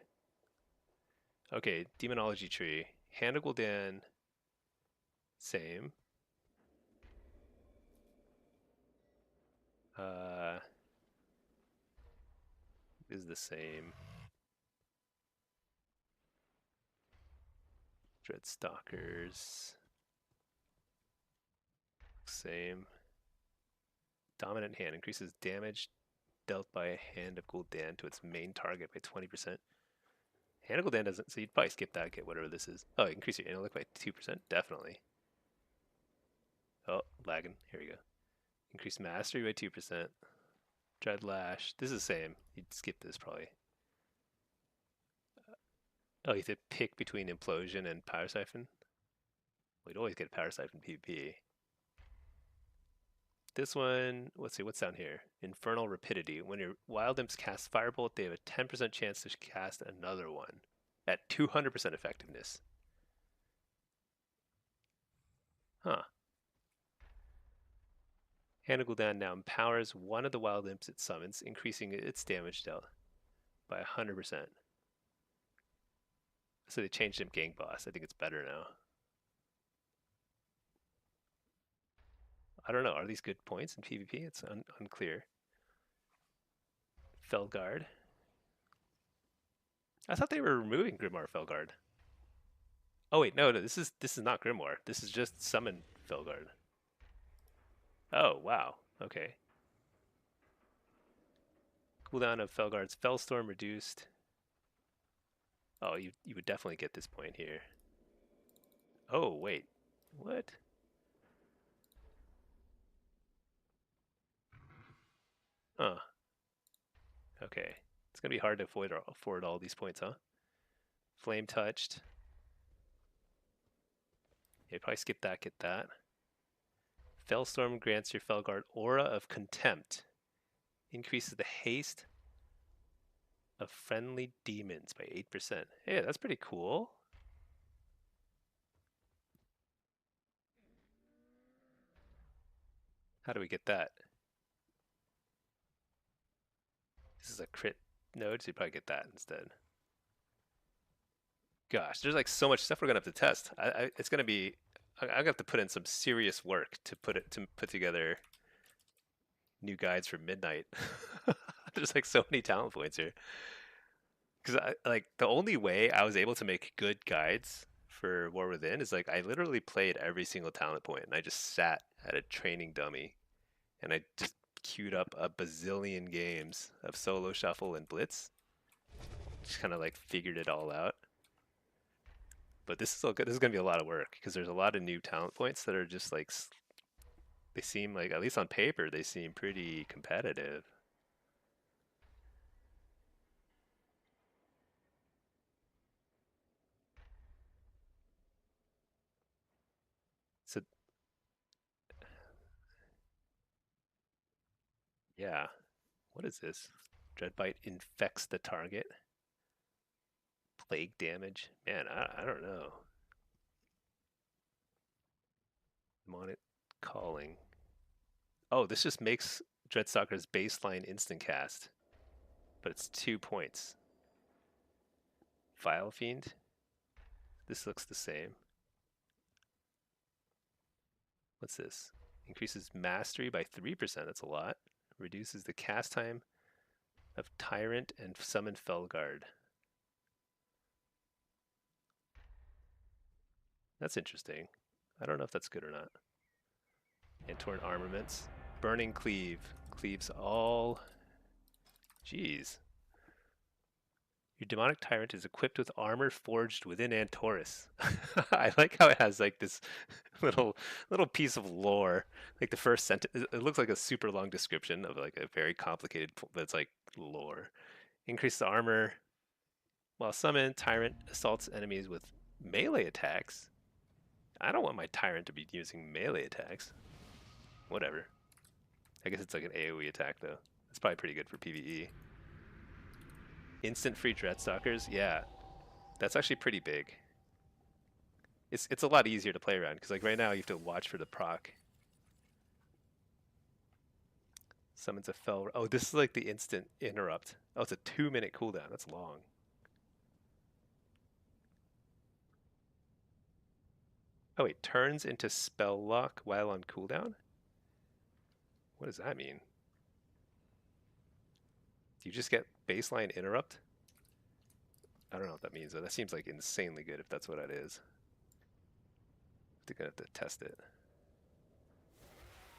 Okay, demonology tree. Hannah Gul'dan, same. Uh, is the same. Dreadstalkers, same. Dominant hand increases damage dealt by a hand of Gul'dan to its main target by 20%. Hand of Gul'dan doesn't, so you'd probably skip that, get whatever this is. Oh, increase your intellect by 2%? Definitely. Oh, lagging. Here we go. Increase mastery by 2%. Dread Lash. This is the same. You'd skip this probably. Oh, you have to pick between Implosion and Power Siphon? We'd always get Power Siphon PvP. This one, let's see, what's down here? Infernal Rapidity. When your Wild Imps cast Firebolt, they have a 10% chance to cast another one at 200% effectiveness. Huh. Hannah Gul'dan now empowers one of the Wild Imps it summons, increasing its damage dealt by 100%. So they changed him Gang Boss. I think it's better now. I don't know. Are these good points in PvP? It's unclear. Felguard. I thought they were removing Grimoire Felguard. Oh wait, no, this is not Grimoire. This is just summon Felguard. Oh wow. Okay. Cooldown of Felguard's Fellstorm reduced. Oh, you would definitely get this point here. Oh wait, what? Huh. Okay. It's gonna be hard to afford all these points, huh? Flame touched. Yeah, probably skip that, get that. Fellstorm grants your Felguard Aura of Contempt. Increases the haste of friendly demons by 8%. Hey, that's pretty cool. How do we get that? This is a crit node, so you probably get that instead. Gosh, there's like so much stuff we're gonna have to test. It's gonna be. I'm gonna have to put in some serious work to put together new guides for midnight. There's like so many talent points here. Because like the only way I was able to make good guides for War Within is like I literally played every single talent point, and I just sat at a training dummy, and I just queued up a bazillion games of solo shuffle and blitz. Just kind of like figured it all out. But this is all good. This is gonna be a lot of work because there's a lot of new talent points that are just like they seem like, at least on paper, they seem pretty competitive. So yeah, what is this? Dreadbite infects the target. Plague damage. Man, I don't know. Demonic calling. Oh, this just makes Dreadstalker's baseline instant cast, but it's 2 points. Vile Fiend. This looks the same. What's this? Increases mastery by 3%. That's a lot. Reduces the cast time of Tyrant and Summon Felguard. That's interesting. I don't know if that's good or not. And torn armaments. Burning Cleave. Cleaves all. Jeez. Your demonic tyrant is equipped with armor forged within Antorus. I like how it has like this little piece of lore. Like the first sentence, it looks like a super long description of like a very complicated, but it's like lore. Increase the armor while summoned. Tyrant assaults enemies with melee attacks. I don't want my tyrant to be using melee attacks. Whatever. I guess it's like an AoE attack though. It's probably pretty good for PvE. Instant free Dreadstalkers, yeah, that's actually pretty big. It's a lot easier to play around because like right now you have to watch for the proc. Summons a fell. Oh, this is like the instant interrupt. Oh, it's a 2-minute cooldown. That's long. Oh wait, turns into spell lock while on cooldown? What does that mean? Do you just get baseline interrupt? I don't know what that means, though. That seems like insanely good if that's what it is. They're gonna have to test it.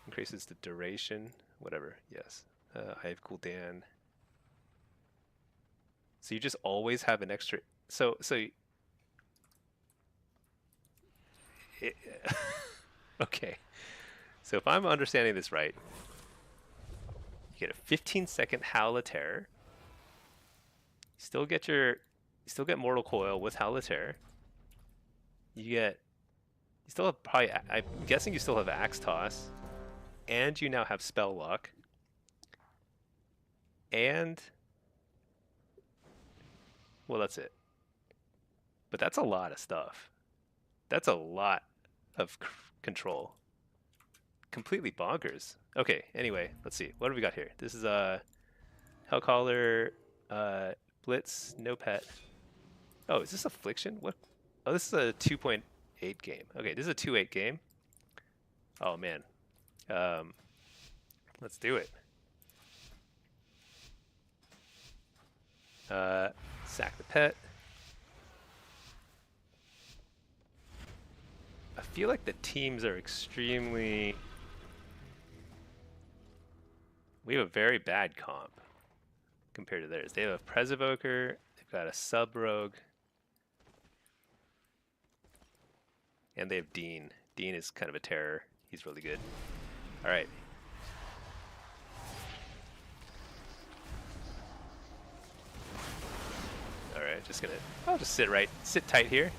Increases the duration. Whatever. Yes. I have cooldown. So you just always have an extra. So it, okay. So if I'm understanding this right, you get a 15-second Howl of Terror. You still get Mortal Coil with Howl of Terror. You still have probably. I'm guessing you still have Axe Toss, and you now have Spell Lock, and well, that's it. But that's a lot of stuff. That's a lot of control. Completely bonkers. Okay, anyway, let's see. What do we got here? This is a Hellcaller, Blitz, no pet. Oh, is this Affliction? What? Oh, this is a 2.8 game. Okay, this is a 2.8 game. Oh man. Um, let's do it. Sack the pet. I feel like the teams are extremely. We have a very bad comp compared to theirs. They have a Presevoker, they've got a Sub Rogue, and they have Dean. Dean is kind of a terror. He's really good. All right. All right, I'll just sit tight here.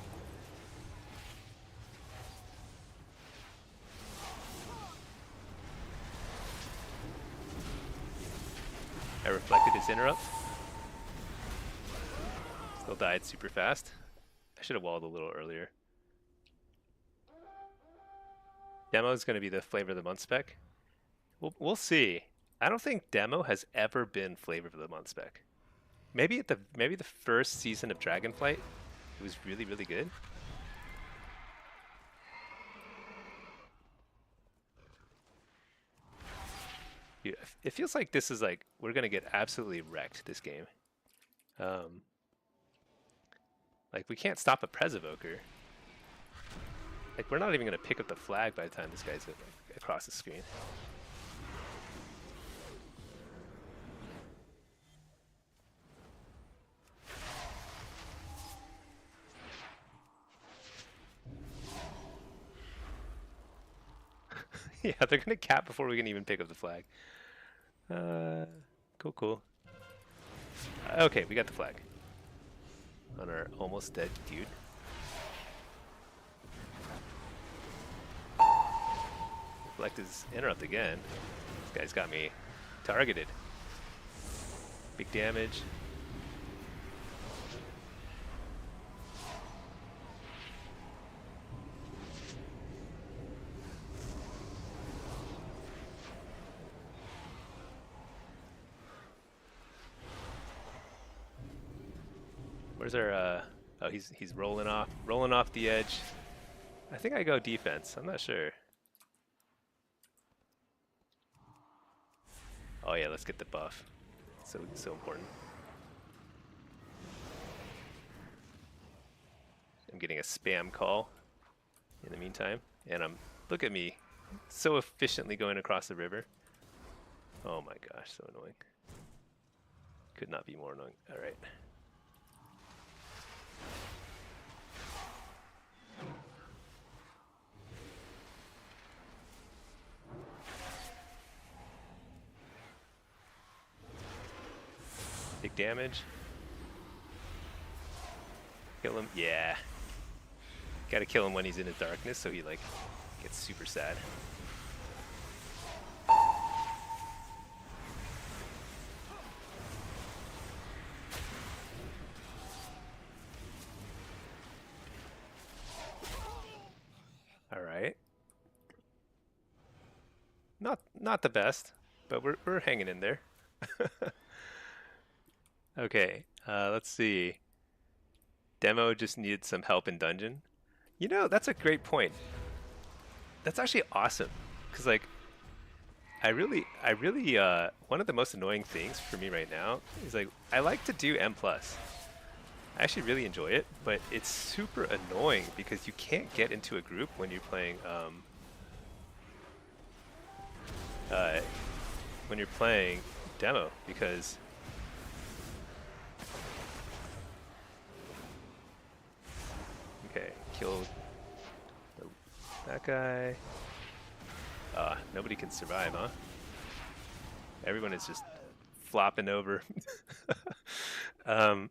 I reflected his interrupt. Still died super fast. I should have walled a little earlier. Demo is going to be the flavor of the month spec. We'll see. I don't think demo has ever been flavor of the month spec. Maybe the first season of Dragonflight, it was really really good. Yeah, it feels like this is like we're gonna get absolutely wrecked this game. Like we can't stop a Presevoker. Like we're not even gonna pick up the flag by the time this guy's across the screen. Yeah, they're gonna cap before we can even pick up the flag. Cool. Okay, we got the flag on our almost dead dude. Reflect his interrupt again. This guy's got me targeted. Big damage. Where's our oh, he's rolling off the edge. I think I go defense. I'm not sure. Oh yeah, let's get the buff. So important. I'm getting a spam call in the meantime, and look at me, so efficiently going across the river. Oh my gosh, so annoying. Could not be more annoying. All right. Big damage. Kill him. Yeah. Gotta kill him when he's in his darkness so he like gets super sad. All right. Not the best, but we're hanging in there. Okay, let's see. Demo just needed some help in dungeon. You know, that's a great point. That's actually awesome, because like one of the most annoying things for me right now is like I like to do M plus. I actually really enjoy it, but it's super annoying because you can't get into a group when you're playing uh, demo because okay, kill that guy. Nobody can survive, huh? Everyone is just flopping over. um,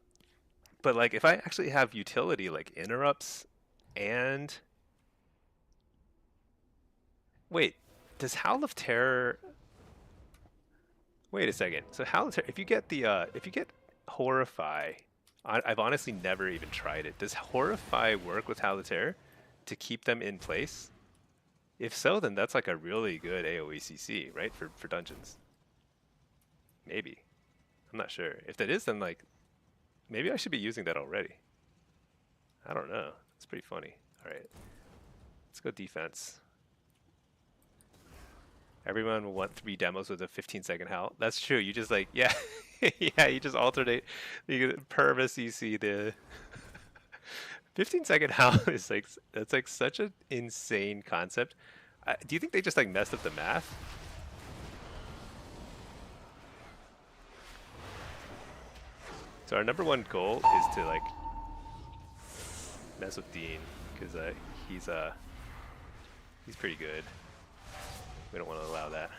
but like if I actually have utility like interrupts and wait, does Howl of Terror? Wait a second. So Howl of Terror, if you get Horrify, I've honestly never even tried it. Does Horrify work with Howl of Terror to keep them in place? If so, then that's like a really good AoE right? For dungeons. Maybe. I'm not sure. If that is, then like maybe I should be using that already. I don't know. It's pretty funny. All right. Let's go defense. Everyone will want 3 demos with a 15-second howl. That's true. You just like, yeah, yeah, you just alternate. You perma CC the 15-second howl is like, that's like such an insane concept. Do you think they just like messed up the math? So our number one goal is to like mess with Dean because he's pretty good. We don't want to allow that.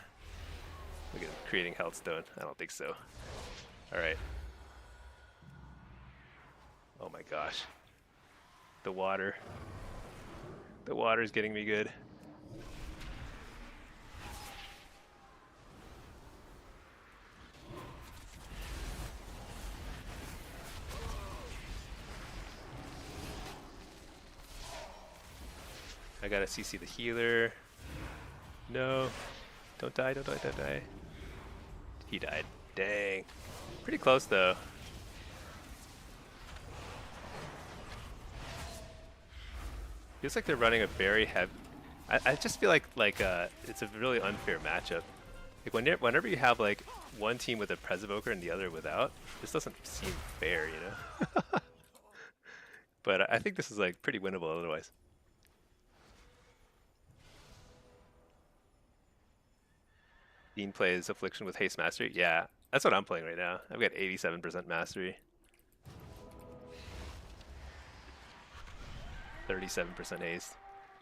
Look at him creating Healthstone. I don't think so. All right. Oh my gosh. The water. The water's getting me good. I gotta CC the healer. No. Don't die, don't die, don't die. He died. Dang. Pretty close though. Feels like they're running a very heavy... I just feel like it's a really unfair matchup. Like whenever you have like one team with a Pres Evoker and the other without, this doesn't seem fair, you know? But I think this is like pretty winnable otherwise. Dean plays Affliction with Haste Mastery. Yeah, that's what I'm playing right now. I've got 87% Mastery. 37% Haste.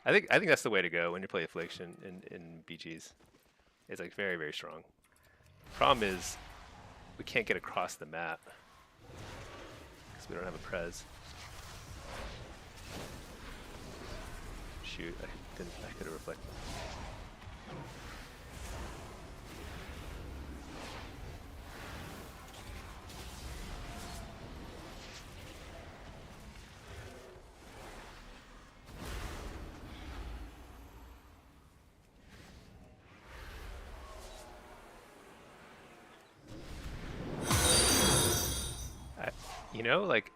I think that's the way to go when you play Affliction in BGs. It's like very, very strong. Problem is, we can't get across the map because we don't have a Pres. Shoot, I could have reflected. You know, like,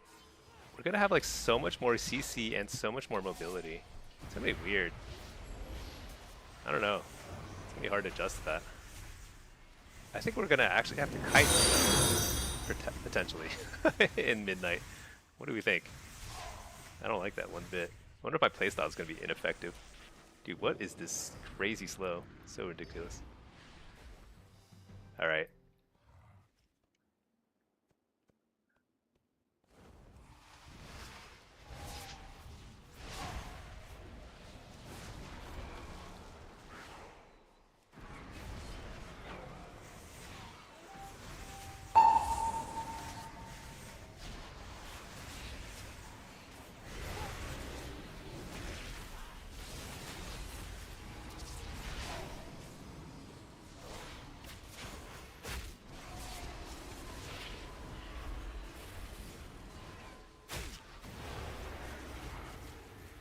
we're gonna have like so much more CC and so much more mobility. It's gonna be weird. I don't know. It's gonna be hard to adjust to that. I think we're gonna actually have to kite potentially in midnight. What do we think? I don't like that one bit. I wonder if my playstyle is gonna be ineffective. Dude, what is this crazy slow? So ridiculous. All right.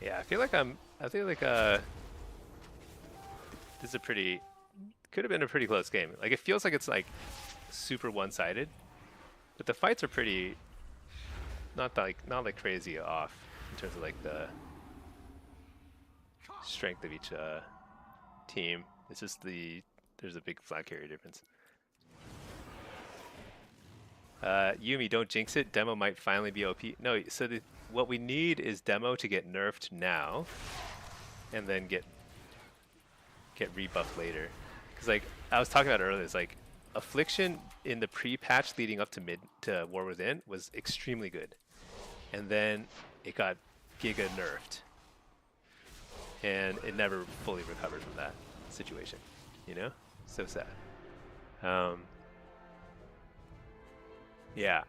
Yeah, I feel like this is a pretty could have been a pretty close game. Like it feels like it's like super one-sided, but the fights are pretty not like crazy off in terms of like the strength of each team. It's just there's a big flag carrier difference. Yumi, don't jinx it. Demo might finally be OP. No, so what we need is Demo to get nerfed now, and then get rebuffed later. Because like I was talking about earlier, it's like affliction in the pre-patch leading up to War Within was extremely good, and then it got giga nerfed, and it never fully recovered from that situation. You know, so sad. Um, yeah,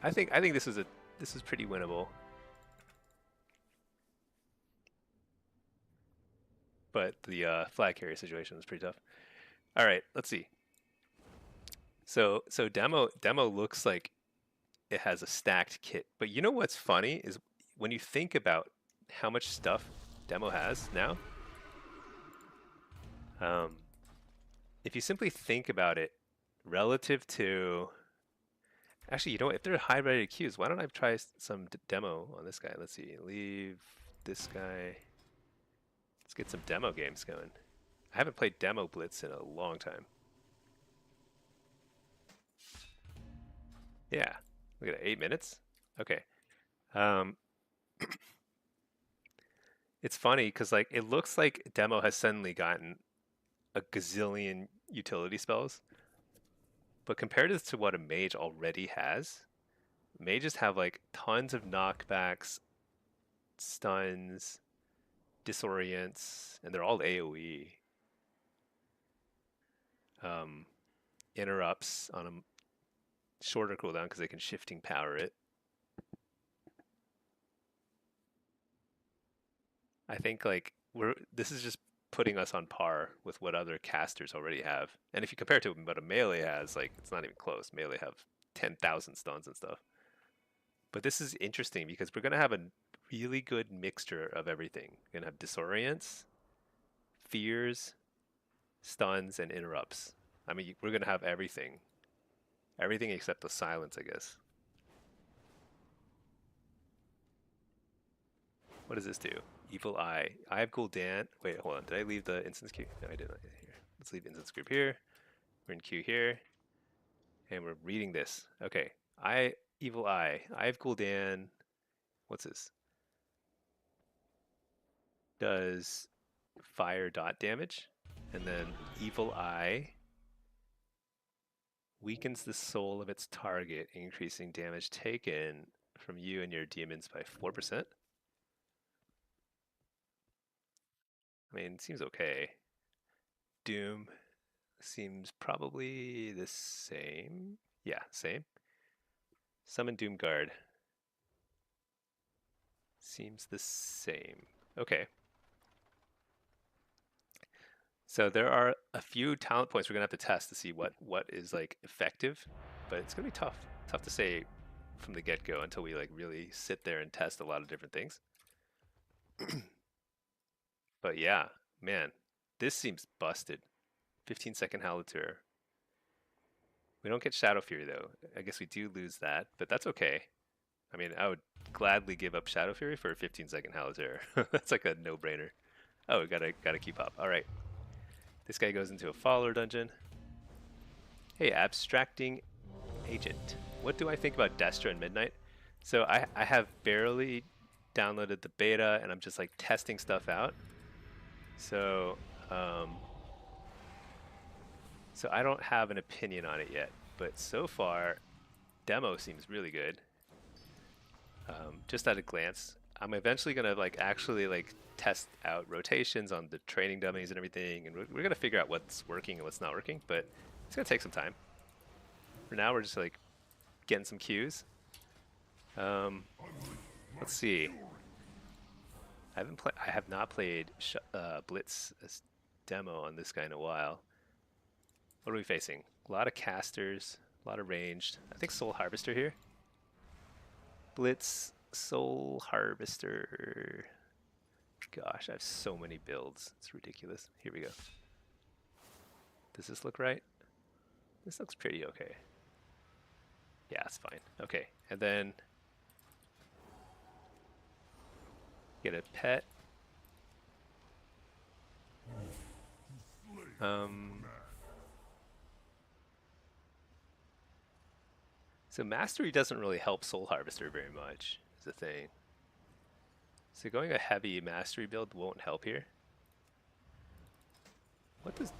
I think this was pretty winnable, but the flag carrier situation was pretty tough. All right, let's see. So demo looks like it has a stacked kit, but you know what's funny is when you think about how much stuff demo has now. Um, if you simply think about it relative to, actually, you know what? If they're high rated queues, why don't I try some demo on this guy? Let's see. Leave this guy. Let's get some demo games going. I haven't played Demo Blitz in a long time. Yeah. Look at it, 8 minutes. Okay. Um, it's funny because like it looks like Demo has suddenly gotten a gazillion utility spells, but compared to what a mage already has, mages have like tons of knockbacks, stuns, disorients, and they're all AoE. Um, interrupts on a shorter cooldown because they can shifting power it. I think like this is just putting us on par with what other casters already have. And if you compare it to what a melee has, like it's not even close. Melee have 10,000 stuns and stuff. But this is interesting because we're gonna have a really good mixture of everything. We're gonna have disorients, fears, stuns, and interrupts. I mean, we're gonna have everything. Everything except the silence, I guess. What does this do? Evil Eye. Eye of Gul'dan. Wait, hold on. Did I leave the instance queue? No, I didn't. Here. Let's leave instance group here. We're in queue here. And we're reading this. Okay. Evil Eye. Eye of Gul'dan. What's this? Does fire dot damage. And then Evil Eye weakens the soul of its target, increasing damage taken from you and your demons by 4%. I mean, it seems okay. Doom seems probably the same. Yeah, same. Summon Doom Guard seems the same. Okay. So there are a few talent points we're gonna have to test to see what is like effective, but it's gonna be tough. Tough to say from the get-go until we like really sit there and test a lot of different things. But yeah, man, this seems busted. 15-second Haliturer. We don't get Shadow Fury though. I guess we do lose that, but that's okay. I mean, I would gladly give up Shadow Fury for a 15-second Haliturer. That's like a no-brainer. Oh, we gotta keep up. All right. This guy goes into a follower dungeon. Hey, abstracting agent. What do I think about Destra and Midnight? So I have barely downloaded the beta and I'm just like testing stuff out. So um, so I don't have an opinion on it yet, but so far demo seems really good. Just at a glance, I'm eventually gonna like actually like test out rotations on the training dummies and everything, and we're gonna figure out what's working and what's not working. But it's gonna take some time. For now, we're just like getting some cues. Um, let's see. I have not played Blitz as demo on this guy in a while. What are we facing? A lot of casters, a lot of ranged. I think Soul Harvester here. Blitz, Soul Harvester. Gosh, I have so many builds. It's ridiculous. Here we go. Does this look right? This looks pretty okay. Yeah, it's fine. Okay, and then get a pet. So mastery doesn't really help Soul Harvester very much, is the thing. So going a heavy mastery build won't help here. What does...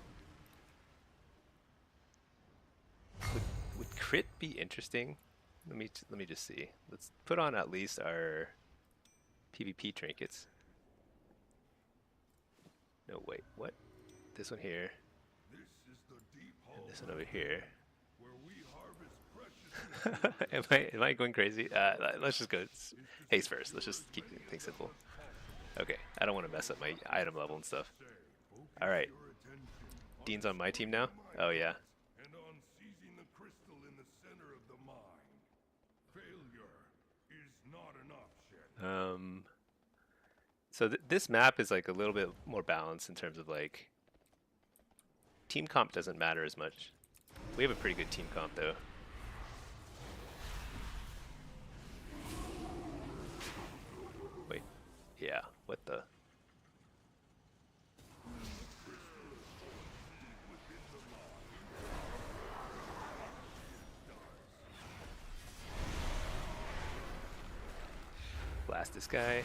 Would crit be interesting? Let me just see. Let's put on at least our PvP trinkets. No, wait, what? This one here. And this one over here. Am I going crazy? Let's just go haste first. Let's just keep things simple. Okay, I don't want to mess up my item level and stuff. All right, Dean's on my team now. Oh yeah. So this map is like a little bit more balanced in terms of like team comp doesn't matter as much. We have a pretty good team comp though. Wait, yeah, what the? Blast this guy.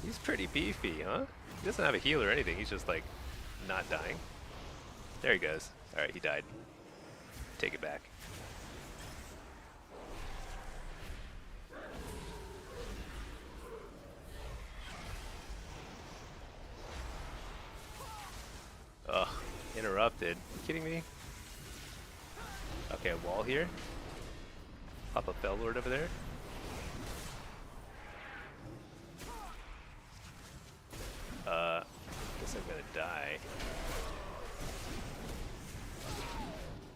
He's pretty beefy, huh? He doesn't have a heal or anything. He's just like not dying. There he goes. All right, he died. Take it back. Ugh, interrupted. Are you kidding me? Okay, a wall here. Pop a Bellord over there. Guess I'm gonna die.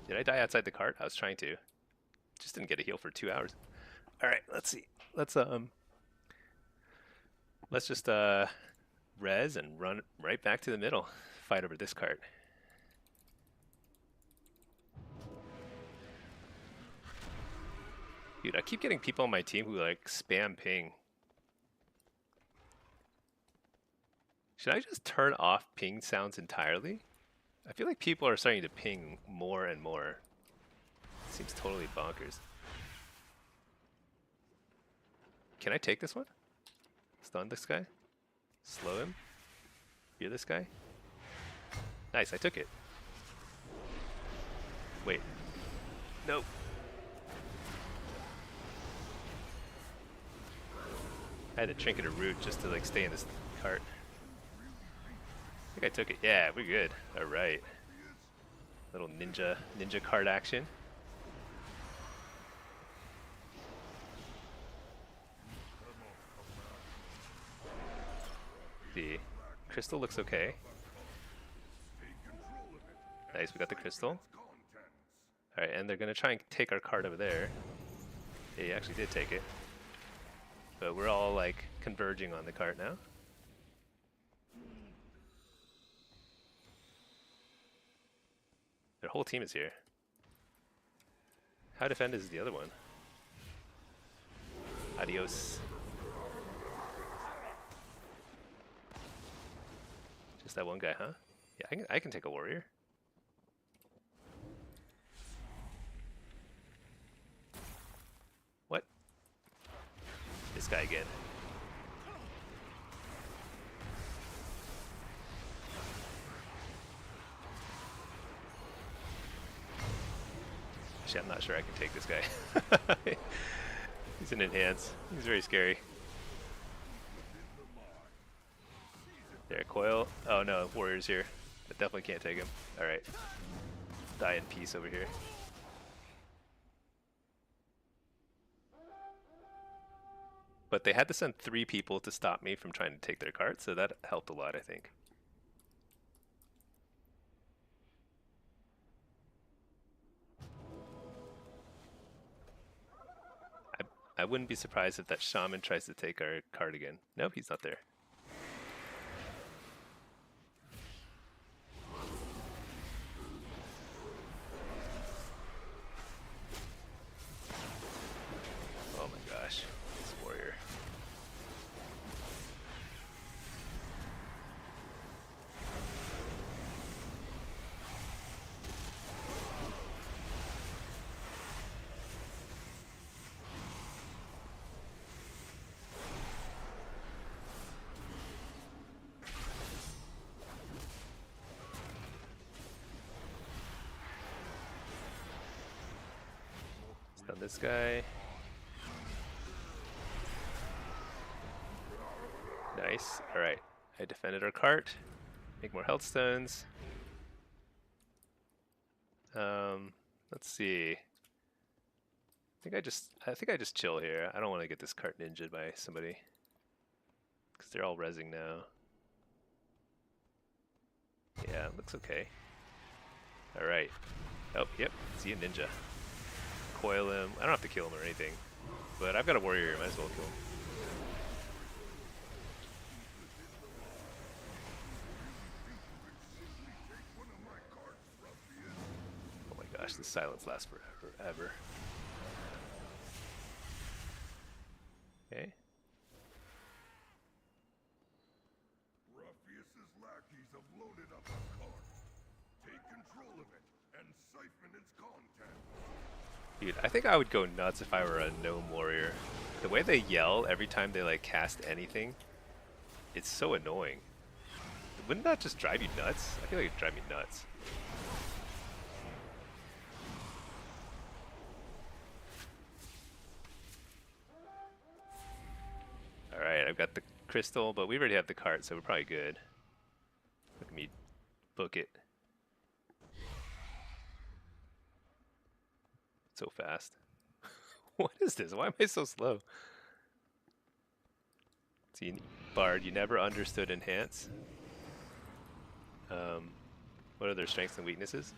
Did I die outside the cart? I was trying to. Just didn't get a heal for 2 hours. All right, let's see. Let's just res and run right back to the middle. Fight over this cart. Dude, I keep getting people on my team who like spam ping. Should I just turn off ping sounds entirely? I feel like people are starting to ping more and more. Seems totally bonkers. Can I take this one? Stun this guy? Slow him? Fear this guy? Nice, I took it. Wait. Nope. I had to trinket a root just to like stay in this cart. I think I took it. Yeah, we're good. All right. Little ninja card action. The crystal looks okay. Nice, we got the crystal. Alright, and they're gonna try and take our card over there. They actually did take it. But we're all like converging on the cart now. Their whole team is here. How defend is the other one? Adios. Just that one guy, huh? Yeah, I can take a warrior. What? This guy again. Actually, I'm not sure I can take this guy. He's an enhance. He's very scary. There, coil. Oh no, warrior's here. I definitely can't take him. Alright. Die in peace over here. But they had to send 3 people to stop me from trying to take their cart, so that helped a lot, I think. I wouldn't be surprised if that shaman tries to take our card again. Nope, he's not there. Oh my gosh, this warrior. Stun this guy. Nice. Alright. I defended our cart. Make more health stones. Let's see. I think I just chill here. I don't want to get this cart ninja'd by somebody. Because they're all rezzing now. Yeah, looks okay. Alright. Oh, yep. See a ninja. Coil him. I don't have to kill him or anything. But I've got a warrior here. Might as well kill him. Oh my gosh, this silence lasts forever. Okay. Ruffius's lackeys have loaded up a cart. Take control of it and siphon its contents. Dude, I think I would go nuts if I were a gnome warrior. The way they yell every time they like cast anything, it's so annoying. Wouldn't that just drive you nuts? I feel like it'd drive me nuts. Alright, I've got the crystal, but we already have the cart, so we're probably good. Look at me book it. So fast. What is this? Why am I so slow? See, Bard, you never understood enhance. What are their strengths and weaknesses?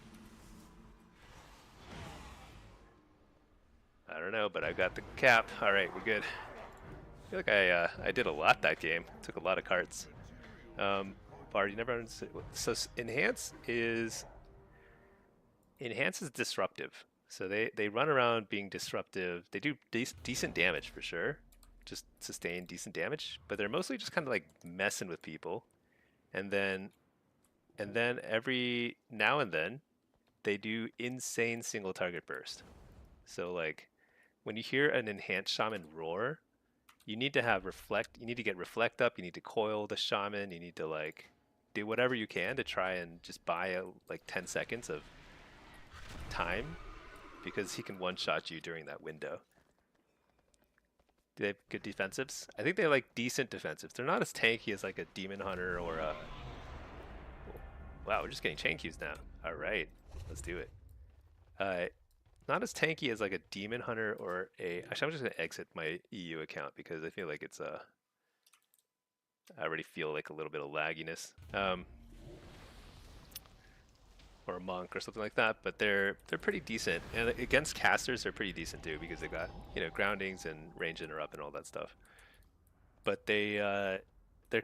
I don't know, but I've got the cap. Alright, we're good. I feel like I did a lot that game. Took a lot of cards. Bard, you never understood. So enhance is disruptive. So they run around being disruptive. They do decent damage for sure. Just sustain decent damage, but they're mostly just kind of like messing with people. And then every now and then they do insane single target burst. So like when you hear an enhanced shaman roar, you need to have reflect, you need to get reflect up, you need to coil the shaman, you need to like do whatever you can to try and just buy like 10 seconds of time, because he can one-shot you during that window. Do they have good defensives? I think they like decent defensives. They're not as tanky as like a demon hunter or a... Wow, we're just getting chain queues now. Alright, let's do it. Not as tanky as like a demon hunter or a... Actually, I'm just going to exit my EU account because I feel like it's a... I already feel like a little bit of lagginess. Or a monk or something like that, but they're pretty decent. And against casters, they're pretty decent too, because they got, you know, groundings and range interrupt and all that stuff. But they're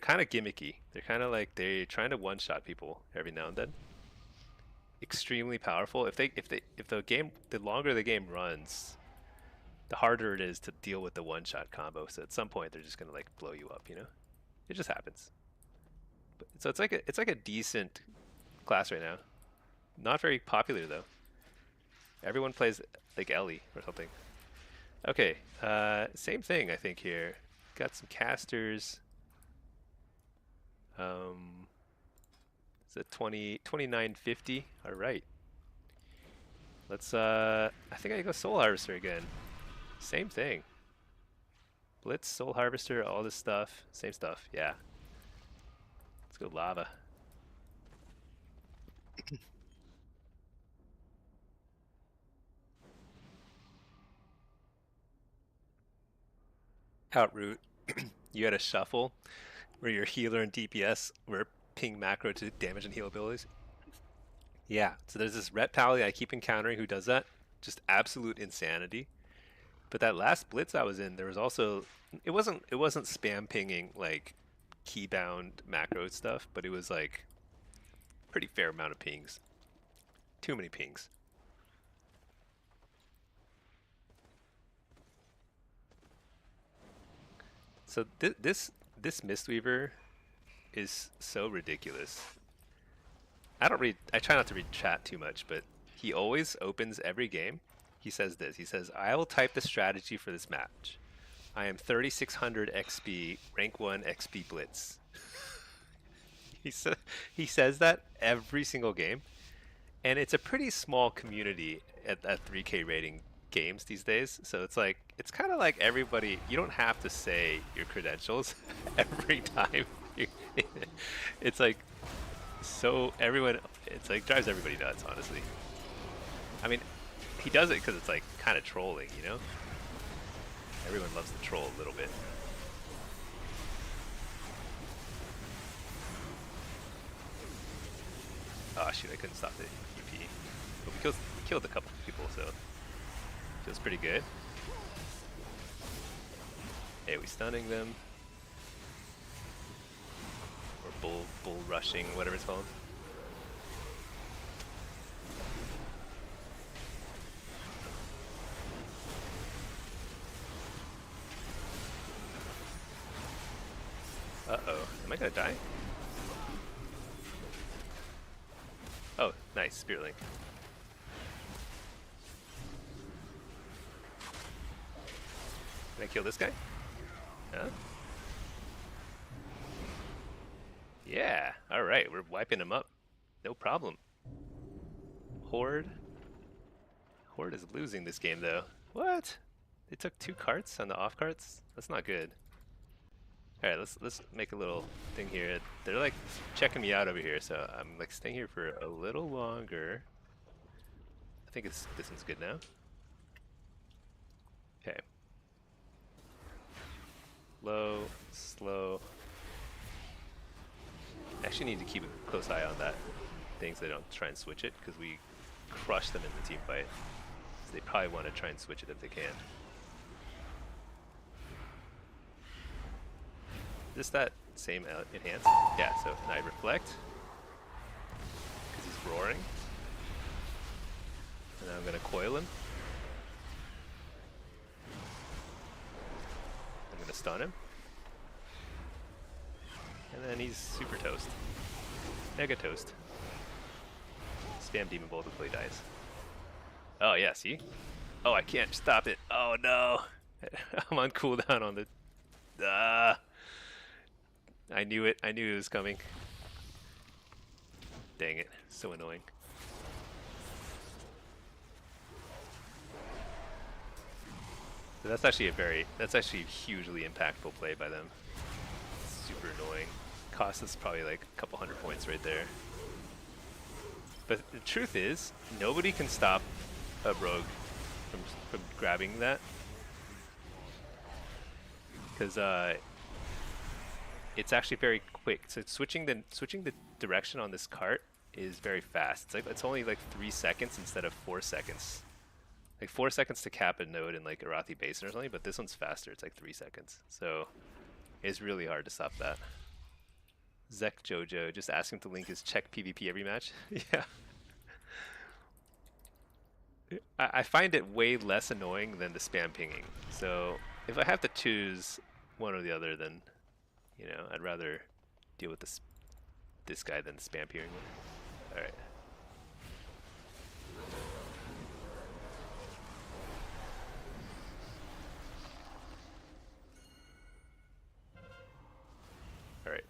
kind of gimmicky. They're kind of like they're trying to one-shot people every now and then. Extremely powerful. If the longer the game runs, the harder it is to deal with the one-shot combo. So at some point, they're just gonna like blow you up. You know, it just happens. But, so it's like a decent class right now. Not very popular though. Everyone plays like Ellie or something. Okay, same thing I think here. Got some casters. It's a 2950. All right. Let's I think I go Soul Harvester again. Same thing. Blitz, Soul Harvester, all this stuff. Same stuff. Yeah. Let's go lava. Outroot, you had a shuffle where your healer and DPS were ping macro to damage and heal abilities. Yeah, so there's this ret pally I keep encountering who does that. Just absolute insanity. But that last blitz I was in, there was also it wasn't spam pinging like keybound macro stuff, but it was like pretty fair amount of pings. Too many pings. So this Mistweaver is so ridiculous. I try not to read chat too much, but he always opens every game. He says this. He says, "I will type the strategy for this match. I am 3600 XP, rank 1 XP Blitz." He sa- he says that every single game, and it's a pretty small community at 3K rating games these days. So it's kind of like everybody. You don't have to say your credentials every time. It's like so everyone. It's like drives everybody nuts, honestly. I mean, he does it because it's like kind of trolling, you know. Everyone loves to troll a little bit. Oh shoot, I couldn't stop the EP. But we killed a couple of people, so feels pretty good. Hey, we stunning them. Or bull rushing, whatever it's called. Uh-oh. Am I gonna die? Oh, nice. Spirit Link. Can I kill this guy? Huh? Yeah. Alright, we're wiping him up. No problem. Horde. Horde is losing this game, though. What? They took 2 carts on the off carts? That's not good. Alright, let's make a little thing here. They're like checking me out over here, so I'm like staying here for a little longer. I think this one's good now. Okay. Low, slow. I actually need to keep a close eye on that thing so they don't try and switch it, because we crushed them in the team fight. So they probably want to try and switch it if they can. Is that same enhance? Yeah, so and I reflect, because he's roaring. And then I'm going to coil him. I'm going to stun him. And then he's super toast. Mega toast. Spam Demon Bolt until he dies. Oh yeah, see? Oh, I can't stop it. Oh no! I'm on cooldown on the... I knew it. I knew it was coming. Dang it. So annoying. So that's actually a hugely impactful play by them. Super annoying. Cost us probably like a couple 100 points right there. But the truth is, nobody can stop a rogue from grabbing that. Because it's actually very quick. So switching the direction on this cart is very fast. It's only like 3 seconds instead of 4 seconds. Like 4 seconds to cap a node in like Arathi Basin or something, but this one's faster. It's like 3 seconds. So it's really hard to stop that. Zek Jojo, just ask him to link his check PvP every match. Yeah. I find it way less annoying than the spam pinging. So if I have to choose one or the other, then you know I'd rather deal with this guy than the spam pinging. All right. All right.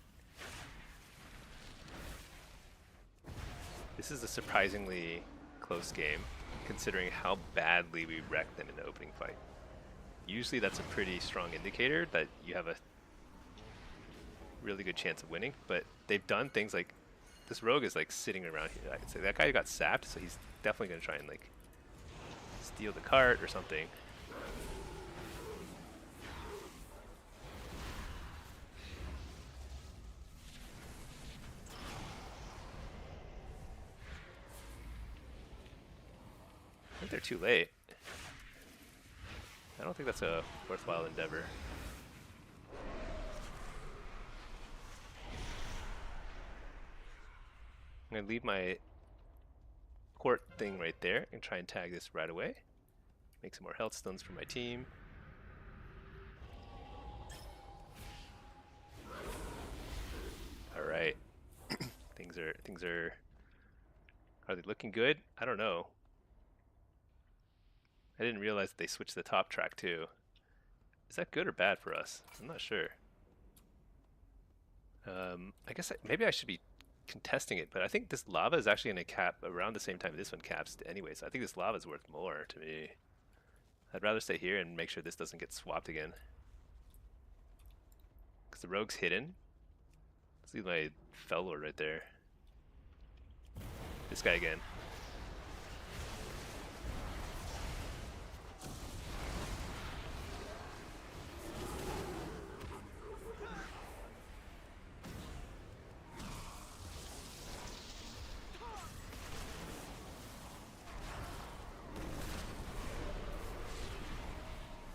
This is a surprisingly close game, considering how badly we wrecked them in the opening fight. Usually that's a pretty strong indicator that you have a really good chance of winning, but they've done things like this rogue is like sitting around here. I'd say that guy got sapped, so he's definitely going to try and like steal the cart or something. I think they're too late. don't think that's a worthwhile endeavor. I'm gonna leave my court thing right there and try and tag this right away. Make some more health stones for my team. All right, things are they looking good? I don't know. I didn't realize that they switched the top track too. Is that good or bad for us? I'm not sure. I guess maybe I should be contesting it, but I think this lava is actually going to cap around the same time this one caps anyways. I think this lava is worth more to me. I'd rather stay here and make sure this doesn't get swapped again. Because the rogue's hidden. Let's leave my Fellord right there. This guy again.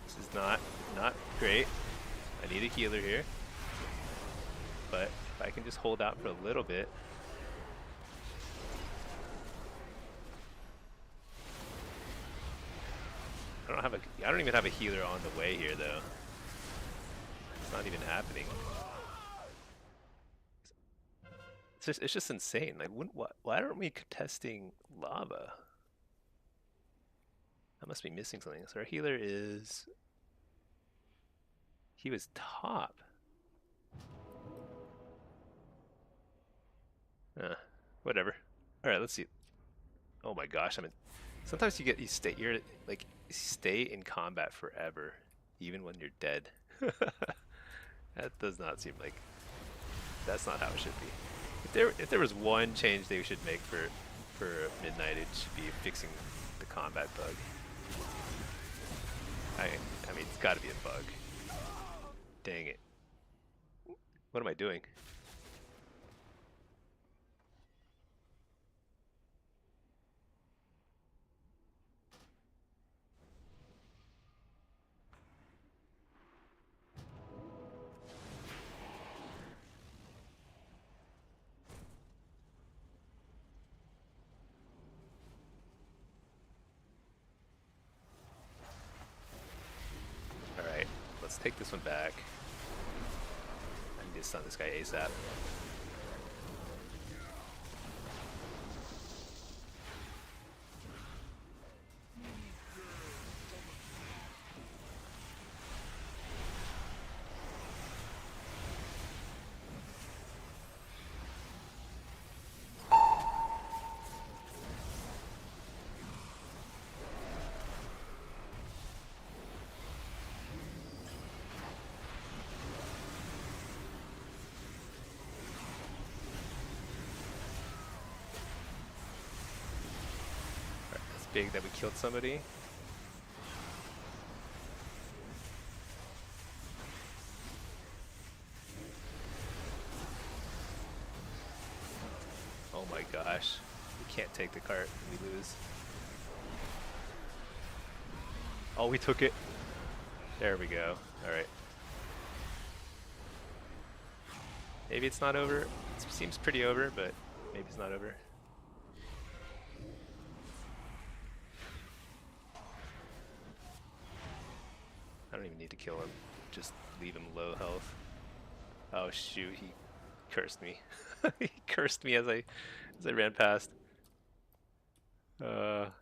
This is not great. I need a healer here. But if I can just hold out for a little bit. I don't even have a healer on the way here though. It's not even happening. It's just insane. Like, why aren't we contesting lava? I must be missing something. So our healer is... He was top. Whatever. All right, let's see. Oh my gosh! I mean, sometimes you stay in combat forever, even when you're dead. That does not seem like that's not how it should be. If there was one change they should make for Midnight, it should be fixing the combat bug. I mean, it's got to be a bug. Dang it! What am I doing? Let's take this one back. I need to stun this guy ASAP. Big that we killed somebody. Oh my gosh. We can't take the cart. We lose. Oh, we took it. There we go. Alright. Maybe it's not over. It seems pretty over, but maybe it's not over. I don't even need to kill him. Just leave him low health. Oh shoot, he cursed me. He cursed me as I ran past. I'm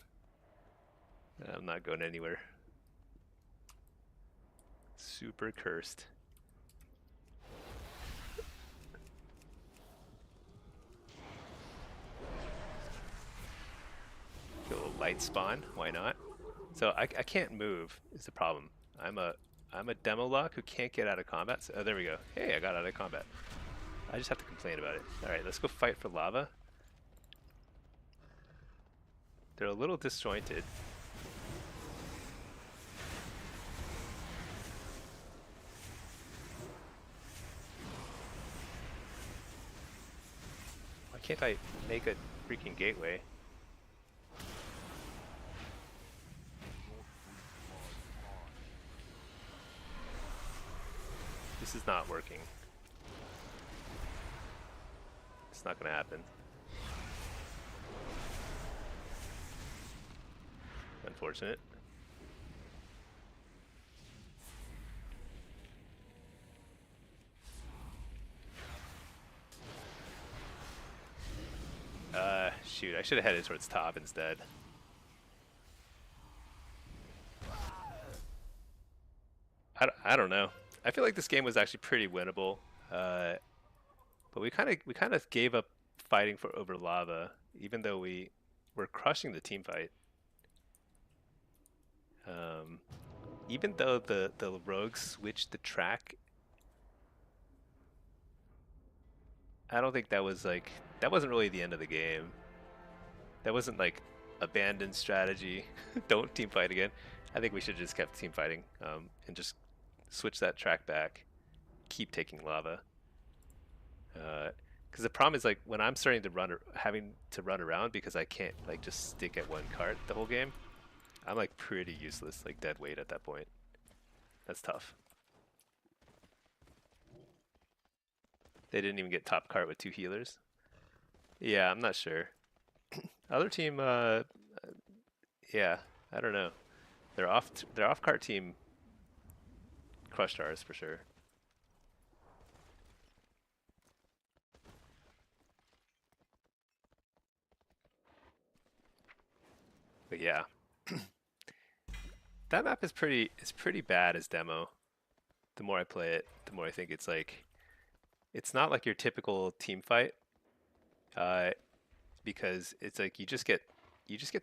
not going anywhere. Super cursed. Get a little light spawn, why not? So I can't move is the problem. I'm a demonology who can't get out of combat. So, oh, there we go. Hey, I got out of combat. I just have to complain about it. All right, let's go fight for lava. They're a little disjointed. Why can't I make a freaking gateway? This is not working. It's not gonna happen. Unfortunate. Shoot, I should have headed towards top instead. I don't know. I feel like this game was actually pretty winnable, but we kind of gave up fighting for over lava, even though we were crushing the team fight. Um, Even though the rogues switched the track, I don't think that was like that wasn't really the end of the game. That wasn't like abandoned strategy. Don't team fight again. I think we should have just kept team fighting and just switch that track back. Keep taking lava. Because the problem is like when I'm starting to having to run around because I can't like just stick at one cart the whole game. I'm like pretty useless, like dead weight at that point. That's tough. They didn't even get top cart with 2 healers. Yeah, I'm not sure. Other team, yeah, I don't know. Their off cart team crushed ours for sure. But yeah, that map is pretty bad as demo. The more I play it, the more I think it's like it's not like your typical team fight. Uh, because it's like you just get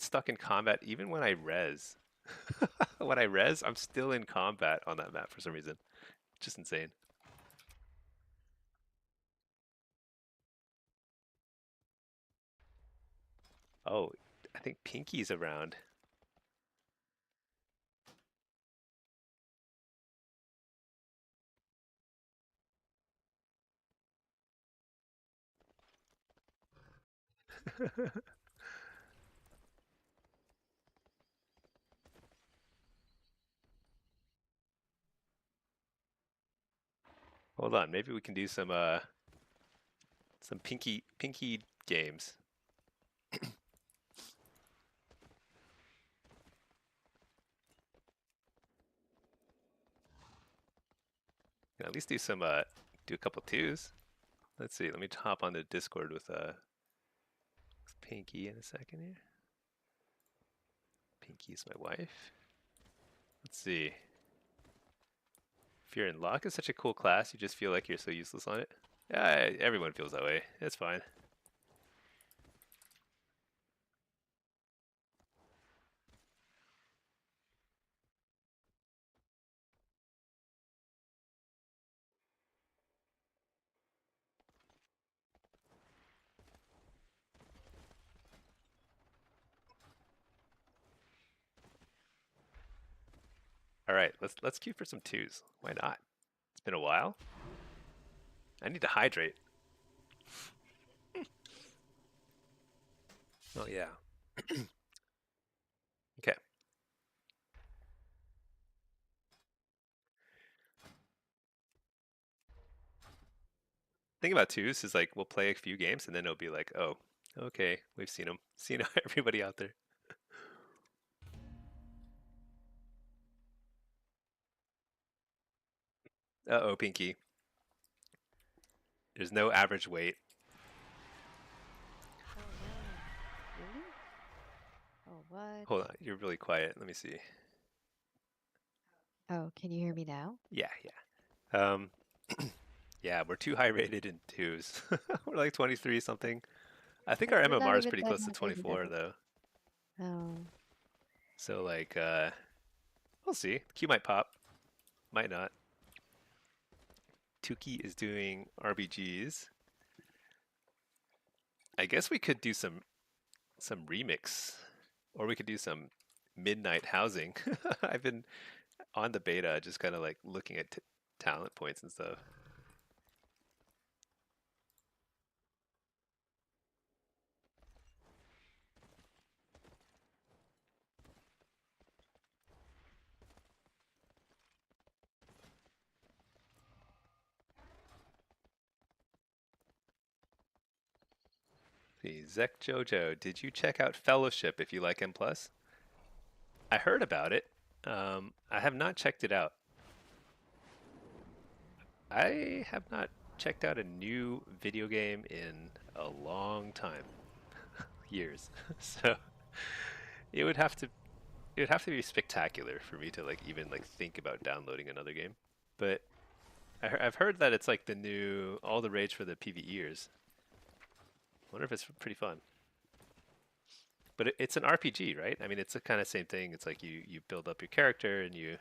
stuck in combat even when I res. When I res, I'm still in combat on that map for some reason. Just insane. Oh, I think Pinky's around. Hold on, maybe we can do some Pinky games. At least do some do a couple twos. Let's see. Let me hop onto Discord with Pinky in a second here. Pinky is my wife. Let's see. Fear and Luck is such a cool class. You just feel like you're so useless on it. Yeah, everyone feels that way. It's fine. All right, let's queue for some twos. Why not? It's been a while. I need to hydrate. Oh yeah. Okay. Thing about twos is like we'll play a few games and then it'll be like, oh, okay, we've seen them, seen everybody out there. Uh-oh, Pinky. There's no average weight. Oh no. Really? Oh, what? Hold on, you're really quiet. Let me see. Oh, can you hear me now? Yeah, yeah. Yeah, we're too high rated in twos. We're like 23 something. I think our We're not MMR is even pretty that close to high rated 24 ever. though. Oh. So like, we'll see. Q might pop, might not. Tuki is doing RBGs. I guess we could do some remix, or we could do some midnight housing. I've been on the beta, just kind of like looking at talent points and stuff. Zek Jojo, did you check out Fellowship if you like M+? I heard about it. I have not checked it out. I have not checked out a new video game in a long time. Years. So it would have to be spectacular for me to like even like think about downloading another game. But I've heard that it's like the new all the rage for the PvEers. Wonder if it's pretty fun. But it's an RPG, right? I mean, it's the kind of same thing. It's like you build up your character and you.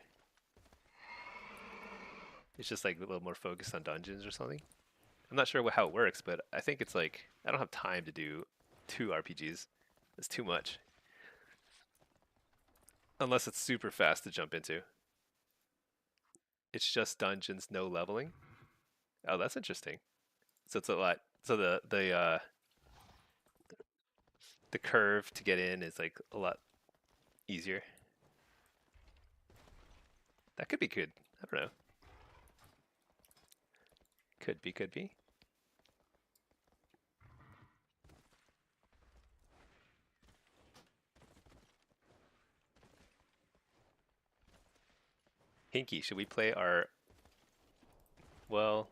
It's just like a little more focused on dungeons or something. I'm not sure how it works, but I think it's like I don't have time to do 2 RPGs. It's too much. Unless it's super fast to jump into. It's just dungeons, no leveling. Oh, that's interesting. So it's a lot. So the curve to get in is like a lot easier. That could be good. I don't know. Could be, could be. Hinky, should we play our... Well,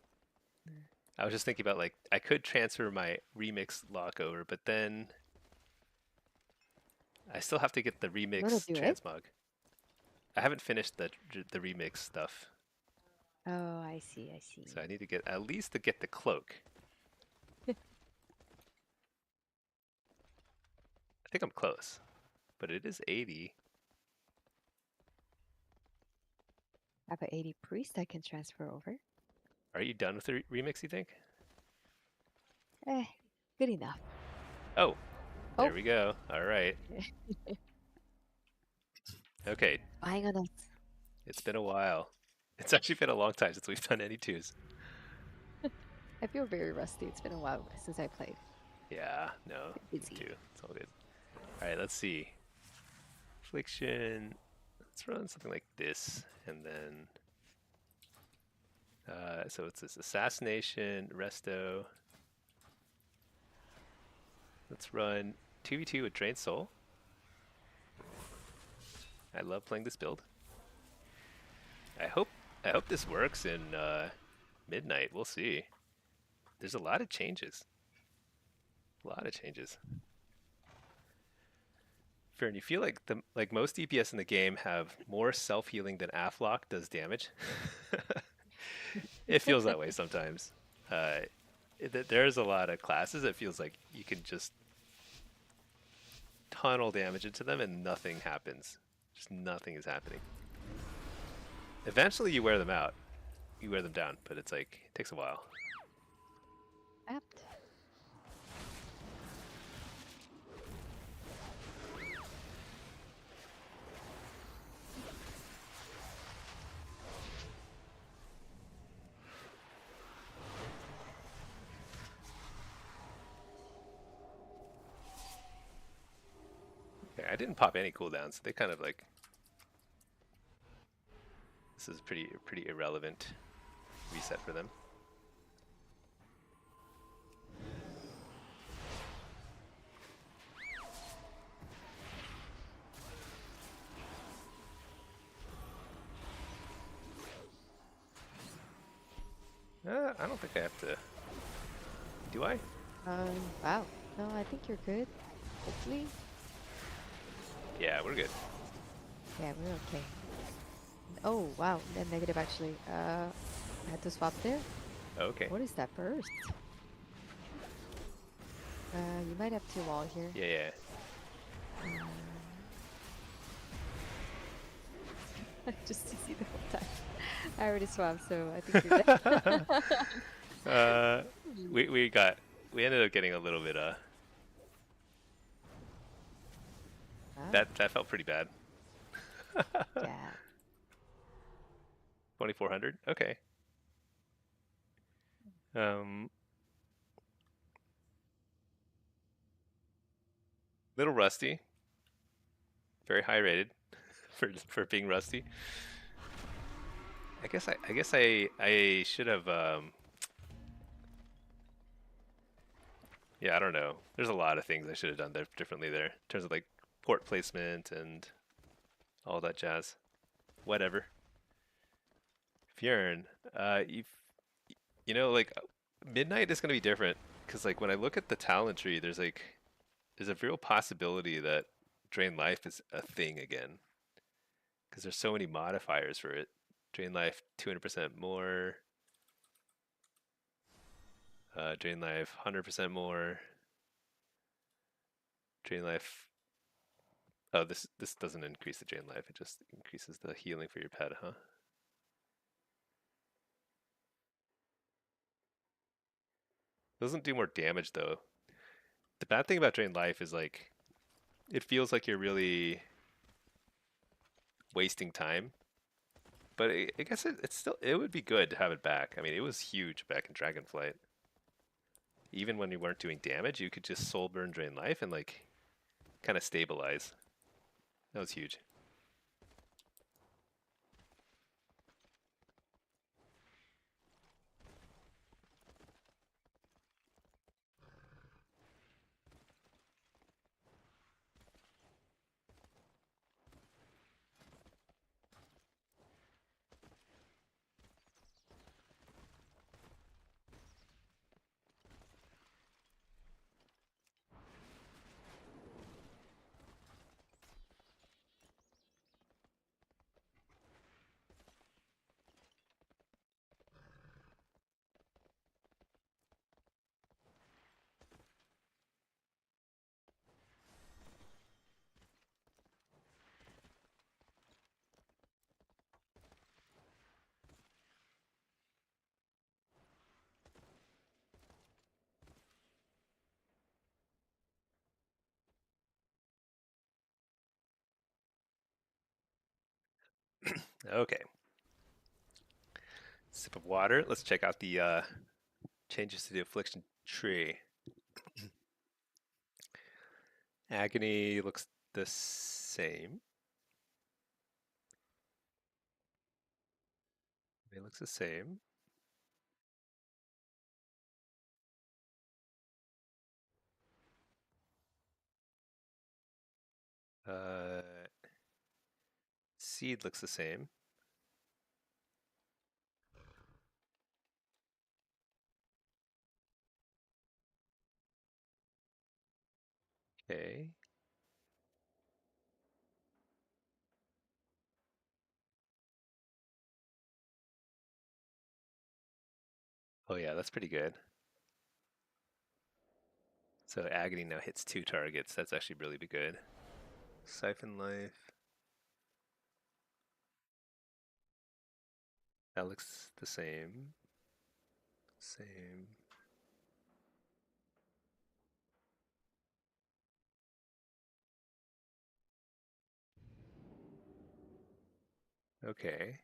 I was just thinking about like, I could transfer my remix lock over, but then I still have to get the You wanna remix do it? transmog. I haven't finished the remix stuff, Oh, I see, I see. so I need to get at least to get the cloak. I think I'm close, but it is 80. I have an 80 priest I can transfer over. Are you done with the remix, you think? Eh, good enough. Oh, there Oh. we go. All right. Okay, Buying on us. it's been a while. It's actually been a long time since we've done any 2s. I feel very rusty. It's been a while since I played. Yeah, no, me Busy. too. It's all good. All right, let's see. Affliction. Let's run something like this, and then so it's this assassination, resto. Let's run 2v2 with Drained Soul. I love playing this build. I hope this works in Midnight. We'll see. There's a lot of changes. A lot of changes. Fern, you feel like most DPS in the game have more self-healing than Afflock does damage? It feels that way sometimes. There's a lot of classes that feels like you can just tunnel damage into them and nothing happens. Just nothing is happening. Eventually you wear them out. You wear them down, but it's like, it takes a while. Apt. Okay, I didn't pop any cooldowns. They kind of like... This is pretty irrelevant reset for them. I don't think I have to... Do I? Wow. No, I think you're good. Hopefully. Yeah, we're good. Yeah, we're okay. Oh, wow. That negative actually. I had to swap there. Okay. What is that burst? You might have 2 wall here. Yeah. Just to see the whole time. I already swapped, so I think you're dead. We ended up getting a little bit Wow. that felt pretty bad. Yeah. 2400. Okay. Little rusty. Very high rated for being rusty. I guess I should have Yeah, I don't know. There's a lot of things I should have done differently there in terms of like port placement and all that jazz. Whatever. Fjern, you like midnight is gonna be different because like when I look at the talent tree, there's a real possibility that drain life is a thing again because there's so many modifiers for it. Drain life 200% more. Drain life 100% more. Drain life. Oh, this doesn't increase the drain life. It just increases the healing for your pet, huh? Doesn't do more damage though. The bad thing about drain life is like it feels like you're really wasting time. But I guess it would be good to have it back. I mean, it was huge back in Dragonflight. Even when you weren't doing damage, you could just soul burn drain life and like kind of stabilize. That was huge. Okay. Sip of water. Let's check out the changes to the affliction tree. Agony looks the same. It looks the same. Uh, Seed looks the same. Okay. Oh yeah, that's pretty good. So Agony now hits 2 targets. That's actually really good. Siphon Life. That looks the same. Same. Okay.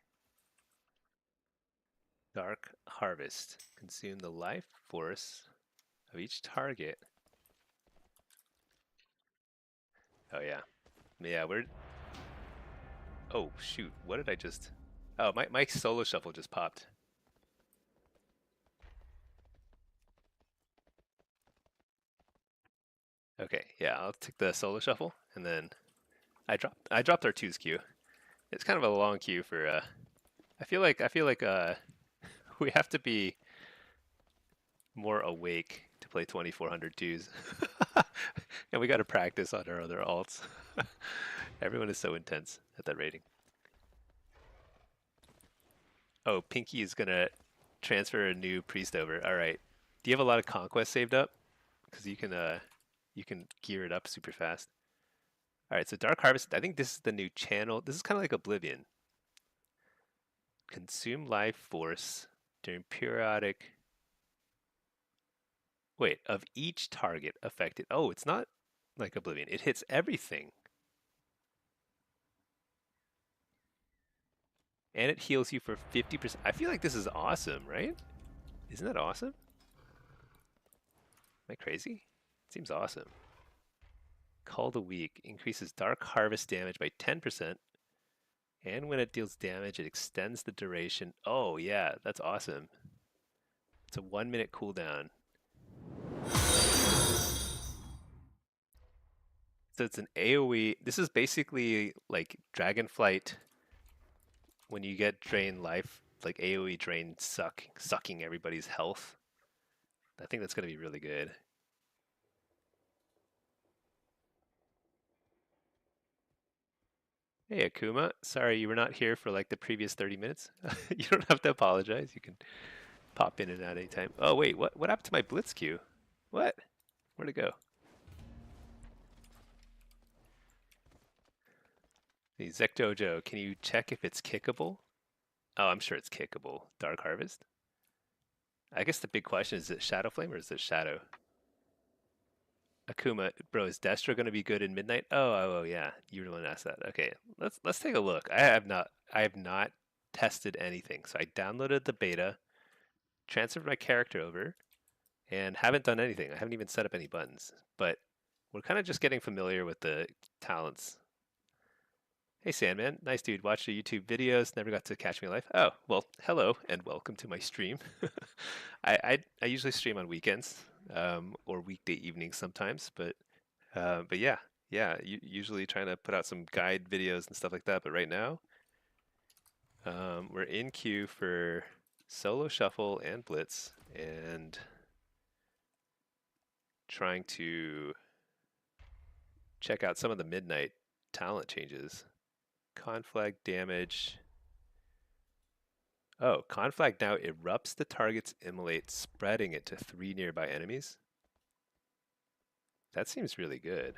Dark Harvest. Consume the life force of each target. Oh yeah. Yeah, we're... Oh shoot, what did I just... Oh, my solo shuffle just popped. Okay, yeah, I'll take the solo shuffle, and then I dropped our twos queue. It's kind of a long queue for I feel like we have to be more awake to play 2400 twos. And we got to practice on our other alts. Everyone is so intense at that rating. Oh, Pinky is gonna transfer a new priest over. All right. Do you have a lot of conquest saved up? Because you can gear it up super fast. All right. So Dark Harvest. I think this is the new channel. This is kind of like Oblivion. Consume life force during periodic. Wait, of each target affected. Oh, it's not like Oblivion. It hits everything. And it heals you for 50%. I feel like this is awesome, right? Isn't that awesome? Am I crazy? It seems awesome. Call the Weak increases Dark Harvest damage by 10%. And when it deals damage, it extends the duration. Oh, yeah, that's awesome. It's a 1 minute cooldown. So it's an AoE. This is basically like Dragonflight when you get drain life, like AoE drain sucking everybody's health. I think that's gonna be really good. Hey Akuma, sorry you were not here for like the previous 30 minutes. You don't have to apologize. You can pop in and out anytime. Oh wait, what happened to my Blitz queue? What? Where'd it go? Hey, Zekdojo, can you check if it's kickable? Oh, I'm sure it's kickable. Dark Harvest? I guess the big question is it Shadow Flame or is it Shadow? Akuma, bro, is Destra going to be good in Midnight? Oh, yeah. You were the one to ask that. Okay, let's take a look. I have not tested anything. So I downloaded the beta, transferred my character over, and haven't done anything. I haven't even set up any buttons. But we're kind of just getting familiar with the talents. Hey Sandman, nice dude. Watched your YouTube videos. Never got to catch me live. Oh, well, hello and welcome to my stream. I usually stream on weekends or weekday evenings sometimes, but yeah. Usually trying to put out some guide videos and stuff like that. But right now, we're in queue for solo shuffle and blitz, and trying to check out some of the midnight talent changes. Conflag damage. Oh, conflag now erupts the target's immolate, spreading it to 3 nearby enemies. That seems really good.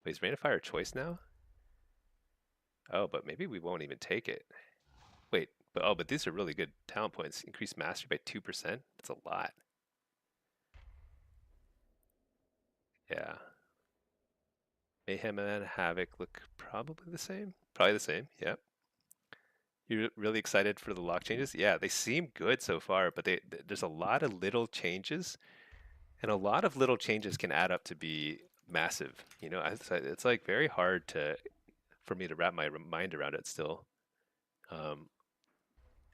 Wait, is Rain of Fire a choice now? Oh, but maybe we won't even take it. Wait, but these are really good talent points. Increase mastery by 2%. That's a lot. Yeah. Mayhem and Havoc look probably the same. Probably the same. Yep. You're really excited for the lock changes? Yeah, they seem good so far, but there's a lot of little changes, and a lot of little changes can add up to be massive. You know, it's like very hard for me to wrap my mind around it still. Um,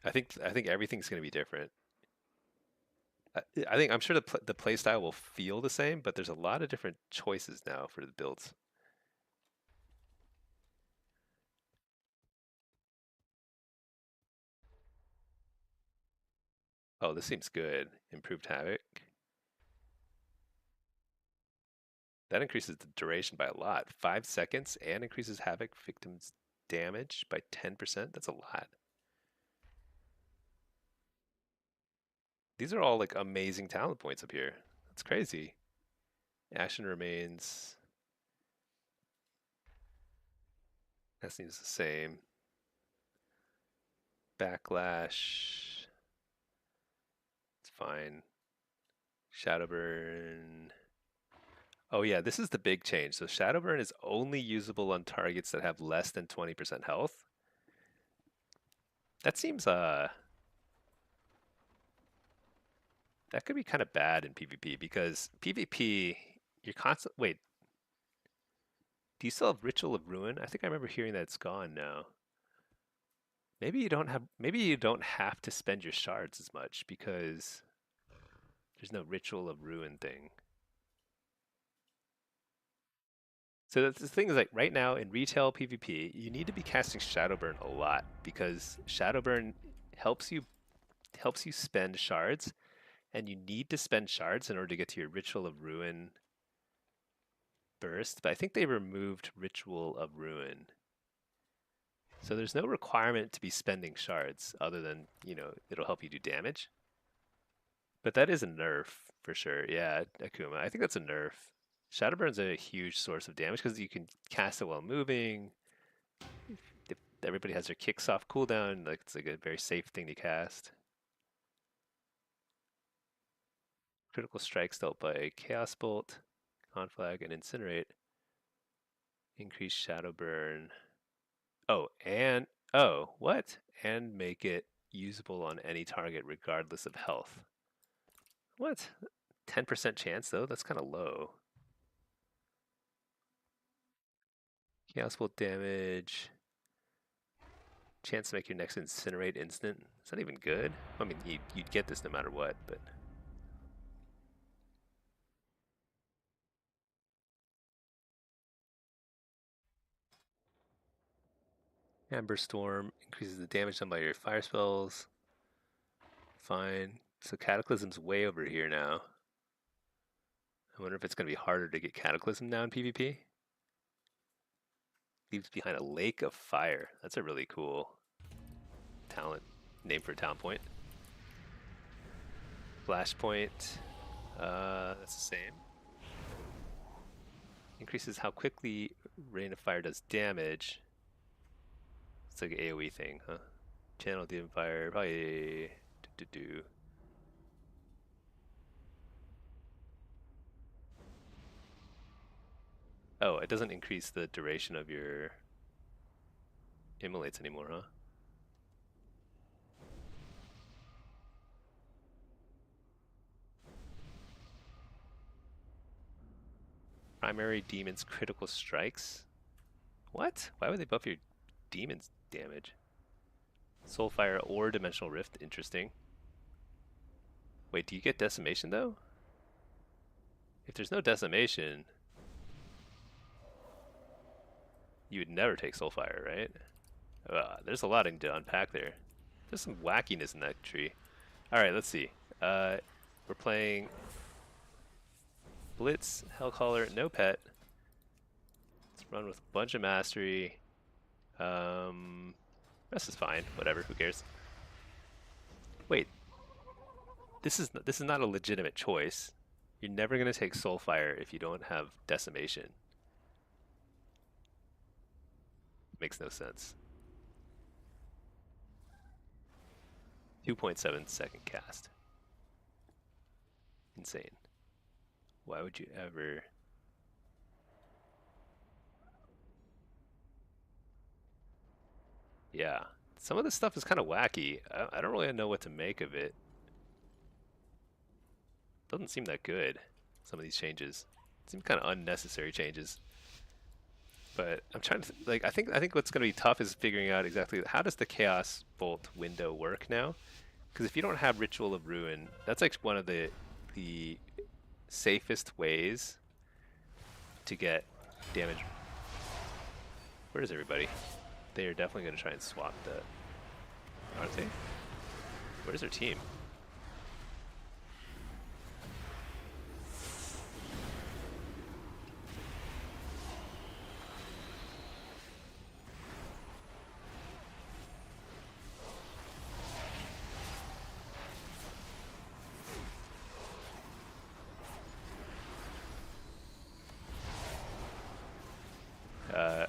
I think everything's going to be different. I think I'm sure the play style will feel the same, but there's a lot of different choices now for the builds. Oh, this seems good. Improved Havoc. That increases the duration by a lot. 5 seconds and increases Havoc victims' damage by 10%. That's a lot. These are all like amazing talent points up here. That's crazy. Ashen Remains. That seems the same. Backlash. It's fine. Shadowburn. Oh yeah, this is the big change. So Shadowburn is only usable on targets that have less than 20% health. That seems that could be kind of bad in PvP because PvP you're constant wait, do you still have Ritual of Ruin? I think I remember hearing that it's gone now. Maybe you don't have to spend your shards as much because there's no Ritual of Ruin thing. So the thing is like right now in retail PvP, you need to be casting Shadowburn a lot because Shadowburn helps you spend shards, and you need to spend shards in order to get to your Ritual of Ruin burst. But I think they removed Ritual of Ruin. So there's no requirement to be spending shards other than, it'll help you do damage. But that is a nerf for sure. Yeah, Akuma. I think that's a nerf. Shadowburn's a huge source of damage because you can cast it while moving. If everybody has their kicks off cooldown, like it's like a very safe thing to cast. Critical strikes dealt by Chaos Bolt, Conflag, and Incinerate. Increase Shadowburn. What? And make it usable on any target regardless of health. What? 10% chance though? That's kind of low. Chaos Bolt damage. Chance to make your next Incinerate instant. Is that even good? I mean, you'd get this no matter what, but Amber Storm increases the damage done by your fire spells. Fine. So Cataclysm's way over here now. I wonder if it's going to be harder to get Cataclysm now in PvP. Leaves behind a lake of fire. That's a really cool talent name for a talent point. Flashpoint. That's the same. Increases how quickly Rain of Fire does damage. It's like an AoE thing, huh? Channel Demon Fire. Probably. Oh, it doesn't increase the duration of your immolates anymore, huh? Primary Demon's critical strikes? What? Why would they buff your demon's damage? Soulfire or Dimensional Rift, interesting. Wait, do you get Decimation though? If there's no Decimation, you would never take Soulfire, right? There's a lot to unpack there. There's some wackiness in that tree. Alright, let's see. We're playing Blitz, Hellcaller, no pet. Let's run with a bunch of mastery. Rest is fine. Whatever, who cares? Wait. This is not a legitimate choice. You're never gonna take Soulfire if you don't have Decimation. Makes no sense. 2.7 second cast. Insane. Why would you ever... Yeah. Some of this stuff is kind of wacky. I don't really know what to make of it. Doesn't seem that good, some of these changes. Seem kind of unnecessary changes. But I'm trying to like I think what's going to be tough is figuring out exactly how does the Chaos Bolt window work now? Because if you don't have Ritual of Ruin, that's like one of the safest ways to get damage. Where is everybody? They are definitely going to try and swap that, aren't they? Where's their team?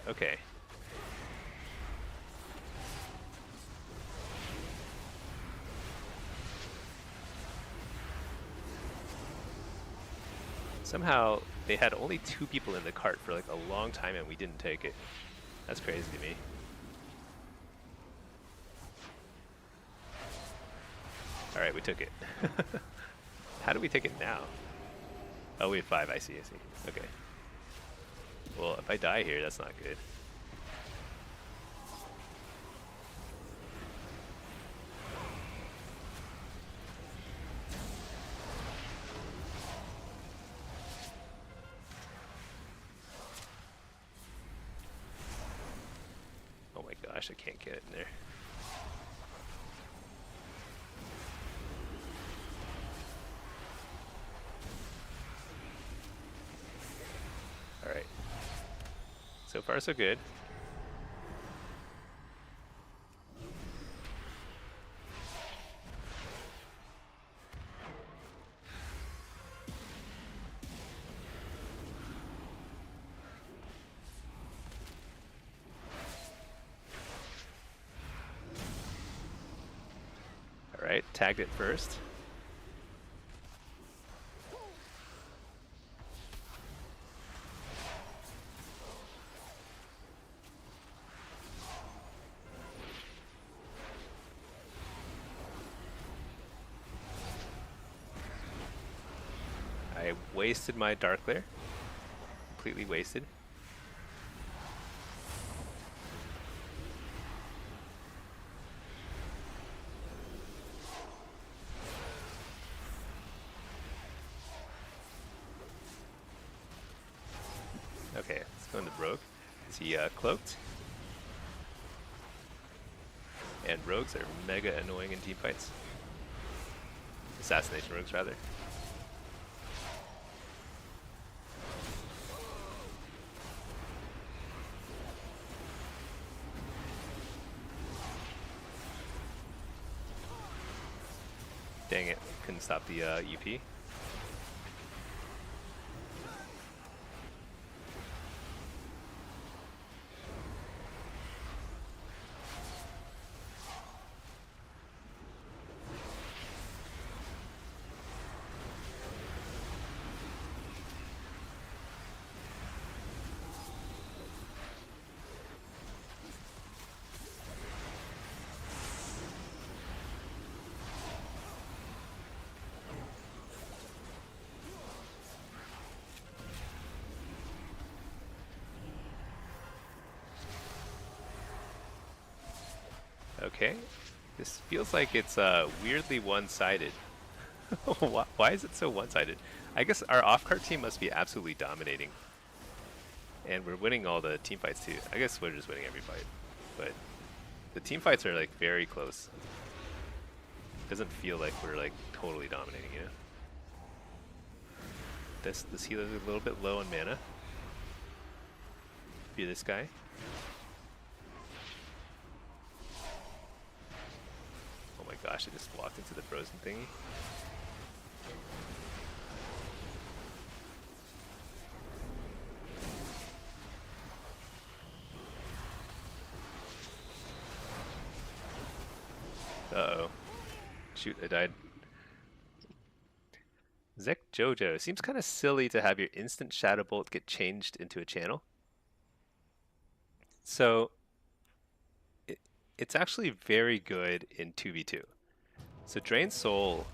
Okay. Somehow they had only 2 people in the cart for like a long time and we didn't take it. That's crazy to me. Alright, we took it. How do we take it now? Oh, we have 5, I see. Okay. Well, if I die here, that's not good. Oh my gosh, I can't get it in there. Alright. So far, so good. Alright, tagged it first. I wasted my Dark Glare. Completely wasted. Okay, let's go into Brogue. Is he cloaked? And rogues are mega annoying in team fights. Assassination rogues, rather. Dang it, couldn't stop the UP. Okay, this feels like it's weirdly one-sided. Why is it so one-sided? I guess our off-card team must be absolutely dominating. And we're winning all the team fights too. I guess we're just winning every fight. But the team fights are like very close. Doesn't feel like we're like totally dominating, you know? This healer's a little bit low on mana. Be this guy. Oh my gosh, I just walked into the frozen thingy. Uh-oh. Shoot, I died. Zek Jojo, seems kind of silly to have your instant Shadow Bolt get changed into a channel. So, it's actually very good in 2v2. So Drain Soul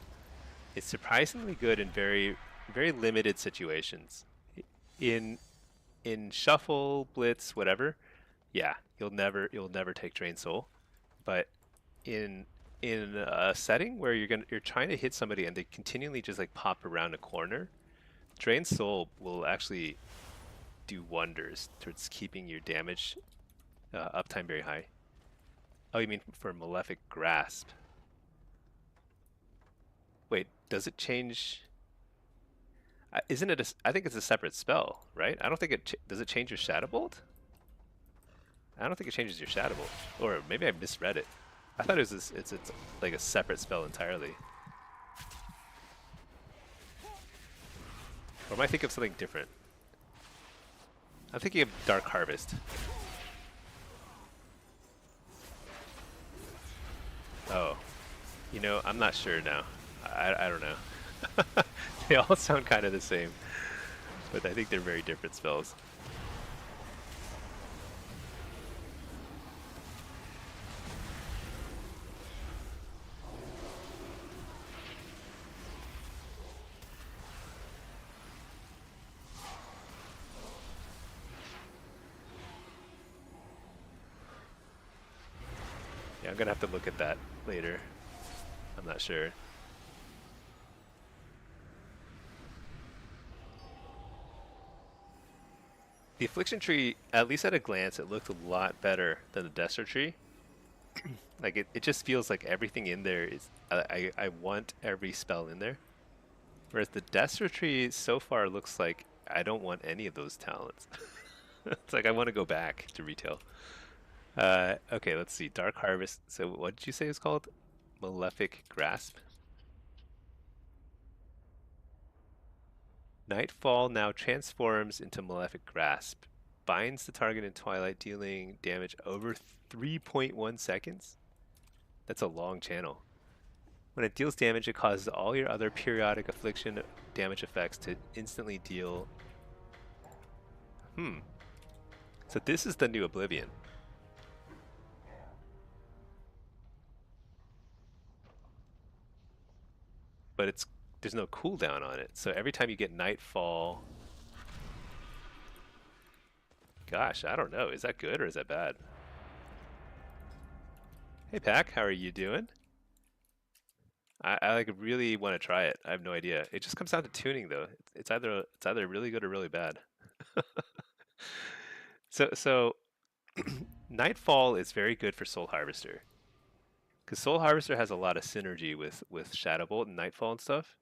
is surprisingly good in very limited situations. In Shuffle, Blitz, whatever, yeah, you'll never take Drain Soul. But in a setting where you're trying to hit somebody and they continually just like pop around a corner, Drain Soul will actually do wonders towards keeping your damage uptime very high. Oh, you mean for Malefic Grasp? Wait, does it change? Isn't it? I think it's a separate spell, right? I don't think it. Does it change your Shadow Bolt? I don't think it changes your Shadow Bolt, or maybe I misread it. I thought it was it's like a separate spell entirely. Or am I thinking of something different? I'm thinking of Dark Harvest. Oh, you know, I'm not sure now. I don't know. They all sound kind of the same, but I think they're very different spells. Yeah, I'm gonna have to look at that later. I'm not sure. The Affliction tree, at least at a glance, it looked a lot better than the Destro tree. Like it just feels like everything in there is I want every spell in there. Whereas the Destro tree so far looks like I don't want any of those talents. It's like I want to go back to retail. Okay, let's see. Dark Harvest. So what did you say it's called? Malefic Grasp. Nightfall now transforms into Malefic Grasp. Binds the target in Twilight, dealing damage over 3.1 seconds. That's a long channel. When it deals damage, it causes all your other periodic affliction damage effects to instantly deal. So this is the new Oblivion. But there's no cooldown on it. So every time you get Nightfall, gosh, I don't know. Is that good or is that bad? Hey Pack, how are you doing? I like really want to try it. I have no idea. It just comes down to tuning though. It's either really good or really bad. So Nightfall is very good for Soul Harvester. Because Soul Harvester has a lot of synergy with Shadowbolt and Nightfall and stuff.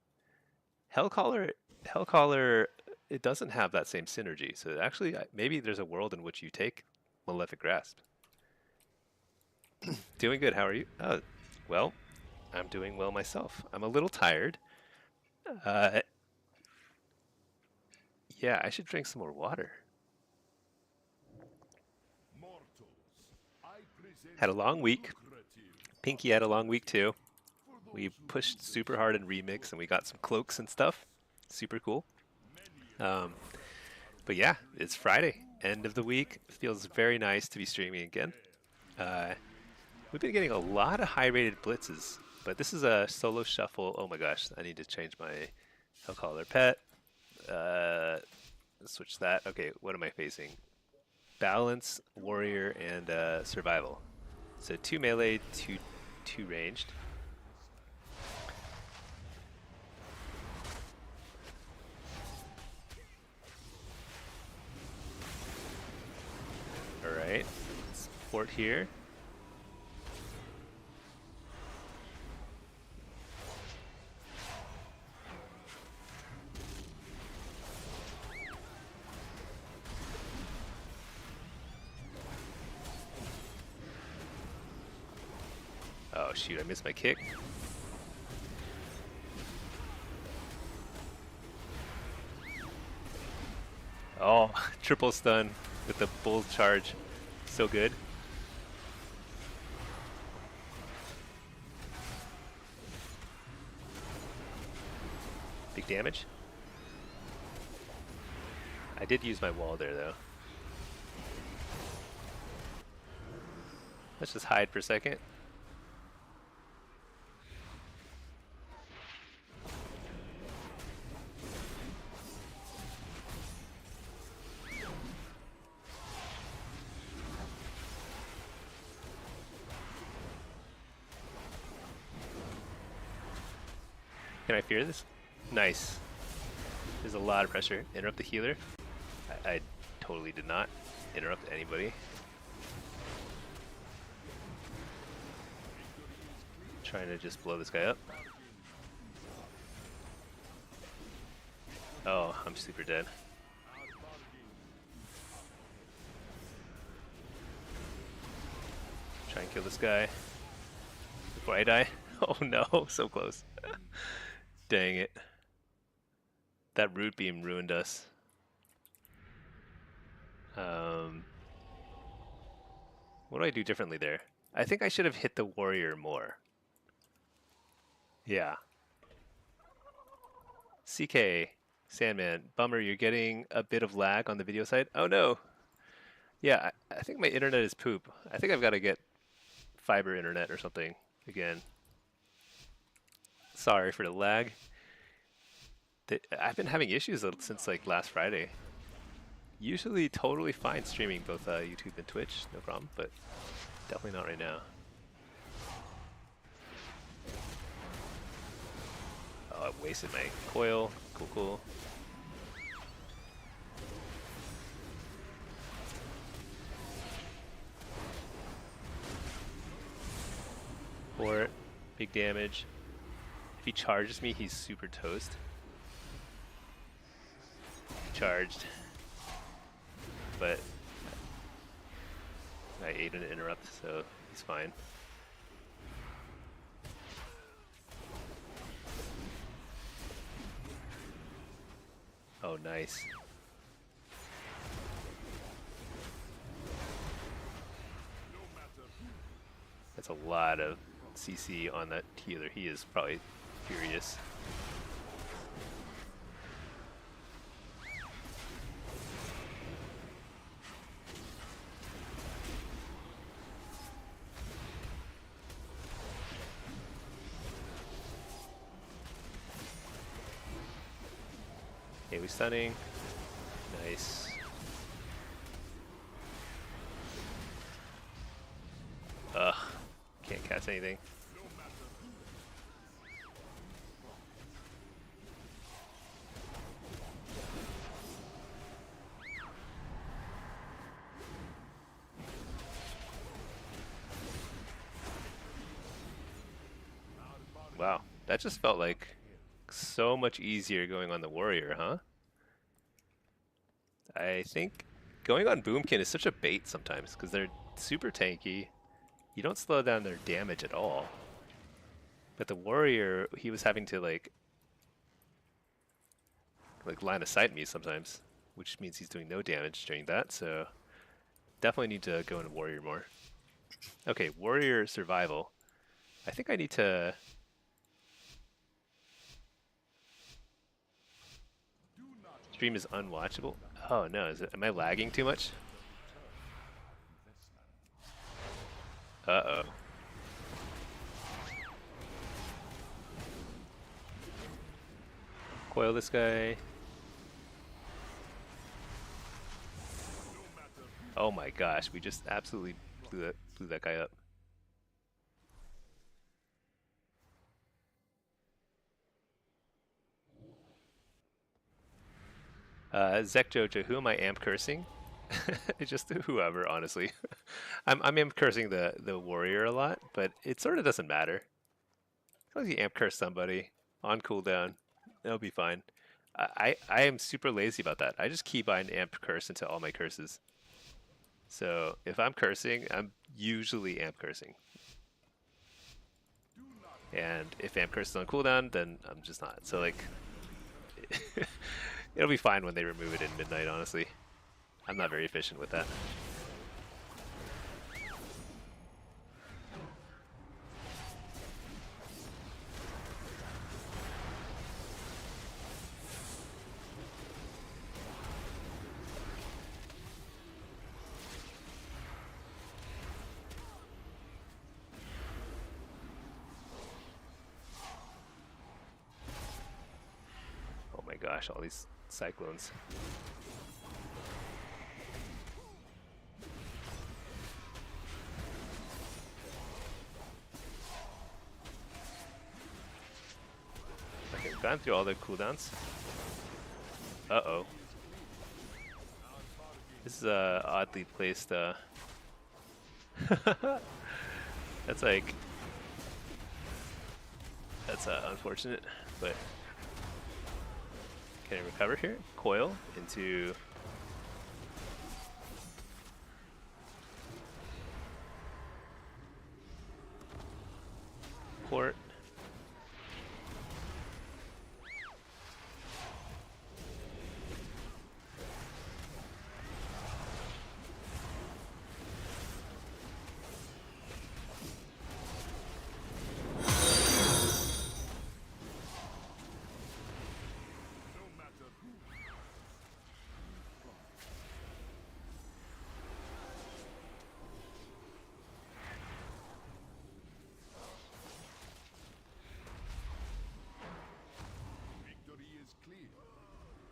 Hellcaller, Hellcaller, it doesn't have that same synergy. So actually, maybe there's a world in which you take Malefic Grasp. Doing good. How are you? Well, I'm doing well myself. I'm a little tired. Uh, yeah, I should drink some more water. Had a long week. Pinky had a long week too. We pushed super hard in Remix and we got some cloaks and stuff. Super cool. But yeah, it's Friday, end of the week. Feels very nice to be streaming again. We've been getting a lot of high-rated blitzes, but this is a solo shuffle. Oh my gosh, I need to change my Hellcaller pet. Switch that. Okay, what am I facing? Balance, warrior, and survival. So 2 melee, 2 ranged. Alright, support here. Oh shoot, I missed my kick. Oh, triple stun with the bull charge. So good. Big damage. I did use my wall there though. Let's just hide for a second. Can I fear this? Nice. There's a lot of pressure. Interrupt the healer. I totally did not interrupt anybody. Trying to just blow this guy up. Oh, I'm super dead. Try and kill this guy before I die. Oh no, so close. Dang it. That root beam ruined us. What do I do differently there? I think I should have hit the warrior more. Yeah. CK, Sandman, bummer, you're getting a bit of lag on the video side. Oh no. Yeah, I think my internet is poop. I think I've got to get fiber internet or something again. Sorry for the lag. I've been having issues since like last Friday. Usually totally fine streaming both YouTube and Twitch, no problem, but definitely not right now. Oh, I wasted my coil. Cool, cool. Port, big damage. If he charges me, he's super toast. Charged. But I ate an interrupt, so he's fine. Oh, nice. That's a lot of CC on that healer. He is probably furious. Okay, we stunning. Nice. Ugh, can't cast anything. Wow, that just felt like so much easier going on the warrior, huh? I think going on Boomkin is such a bait sometimes because they're super tanky. You don't slow down their damage at all. But the warrior, he was having to like line of sight me sometimes, which means he's doing no damage during that. So definitely need to go into warrior more. Okay, warrior survival. I think I need to. Stream is unwatchable. Oh no, is it? Am I lagging too much? Uh oh. Coil this guy. Oh my gosh, we just absolutely blew that guy up. Zek Jojo, who am I amp cursing? Just whoever, honestly. I'm amp cursing the warrior a lot, but it sort of doesn't matter. As long as you amp curse somebody on cooldown, it'll be fine. I am super lazy about that. I just keep on amp curse into all my curses. So if I'm cursing, I'm usually amp cursing. And if amp curse is on cooldown, then I'm just not. So like, it'll be fine when they remove it in midnight, honestly. I'm not very efficient with that. Oh my gosh, all these cyclones. Okay, we've gone through all the cooldowns. Uh-oh. This is a oddly placed, That's like... That's unfortunate, but... Can I recover here? Coil into... Port.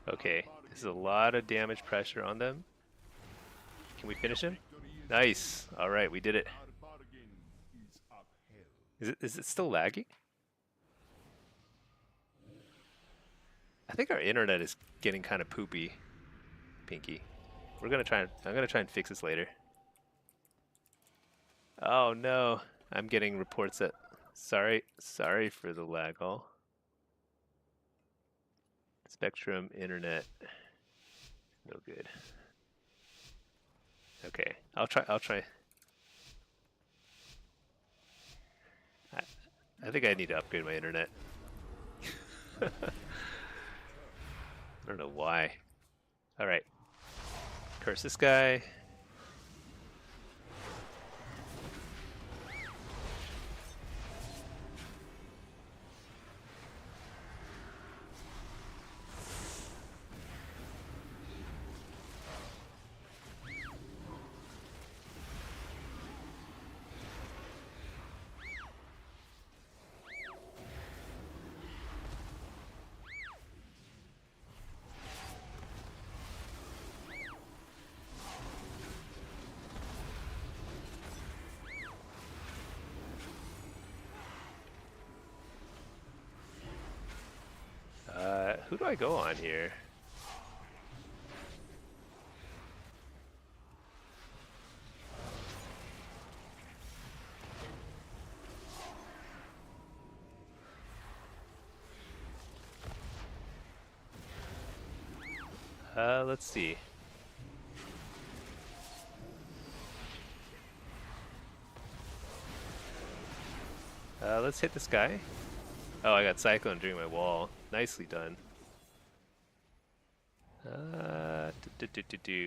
Okay, this is a lot of damage pressure on them. Can we finish him? Nice. All right, we did it. Is it still lagging? I think our internet is getting kind of poopy, Pinky. I'm gonna try and fix this later. Oh no, I'm getting reports that. Sorry for the lag all. Spectrum internet, no good. Okay, I'll try. I think I need to upgrade my internet. I don't know why. All right, curse this guy. Who do I go on here? Let's see. Let's hit this guy. Oh, I got Cyclone during my wall. Nicely done.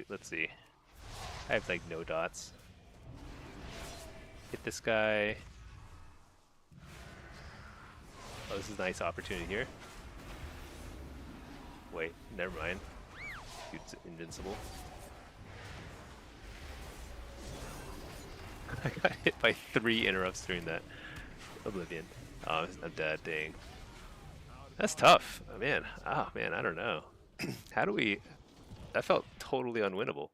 Let's see. I have like no dots. Hit this guy. Oh, this is a nice opportunity here. Wait, never mind. Dude's invincible. I got hit by 3 interrupts during that. Oblivion. Oh, I'm dead. Dang. That's tough. Oh, man. Oh, man. I don't know. How do we... That felt totally unwinnable.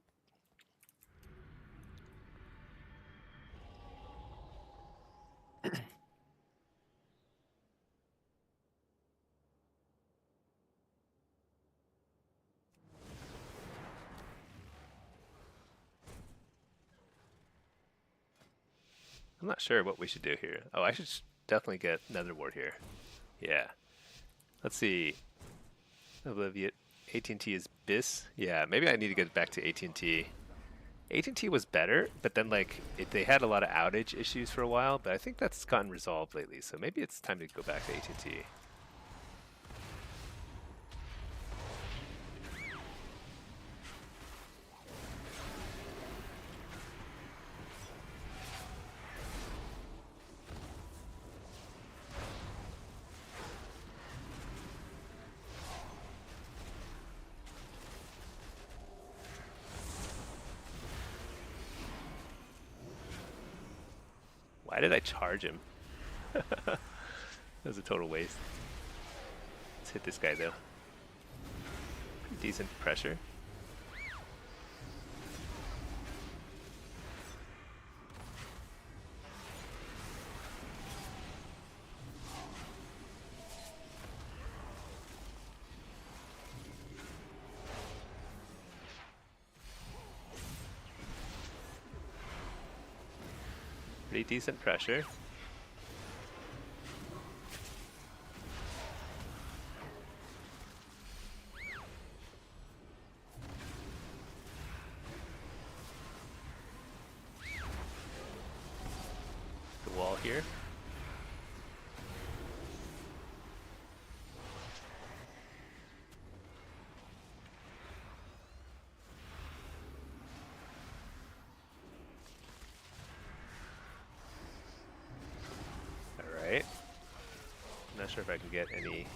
I'm not sure what we should do here. Oh, I should definitely get Nether Ward here. Yeah. Let's see. Oblivion. AT&T is BIS. Yeah, maybe I need to get back to AT&T. AT&T was better, but then like they had a lot of outage issues for a while, but I think that's gotten resolved lately. So maybe it's time to go back to AT&T. Why did I charge him? That was a total waste. Let's hit this guy though. Pretty decent pressure. Pretty decent pressure. The wall here. Alright. Not sure if I can get any.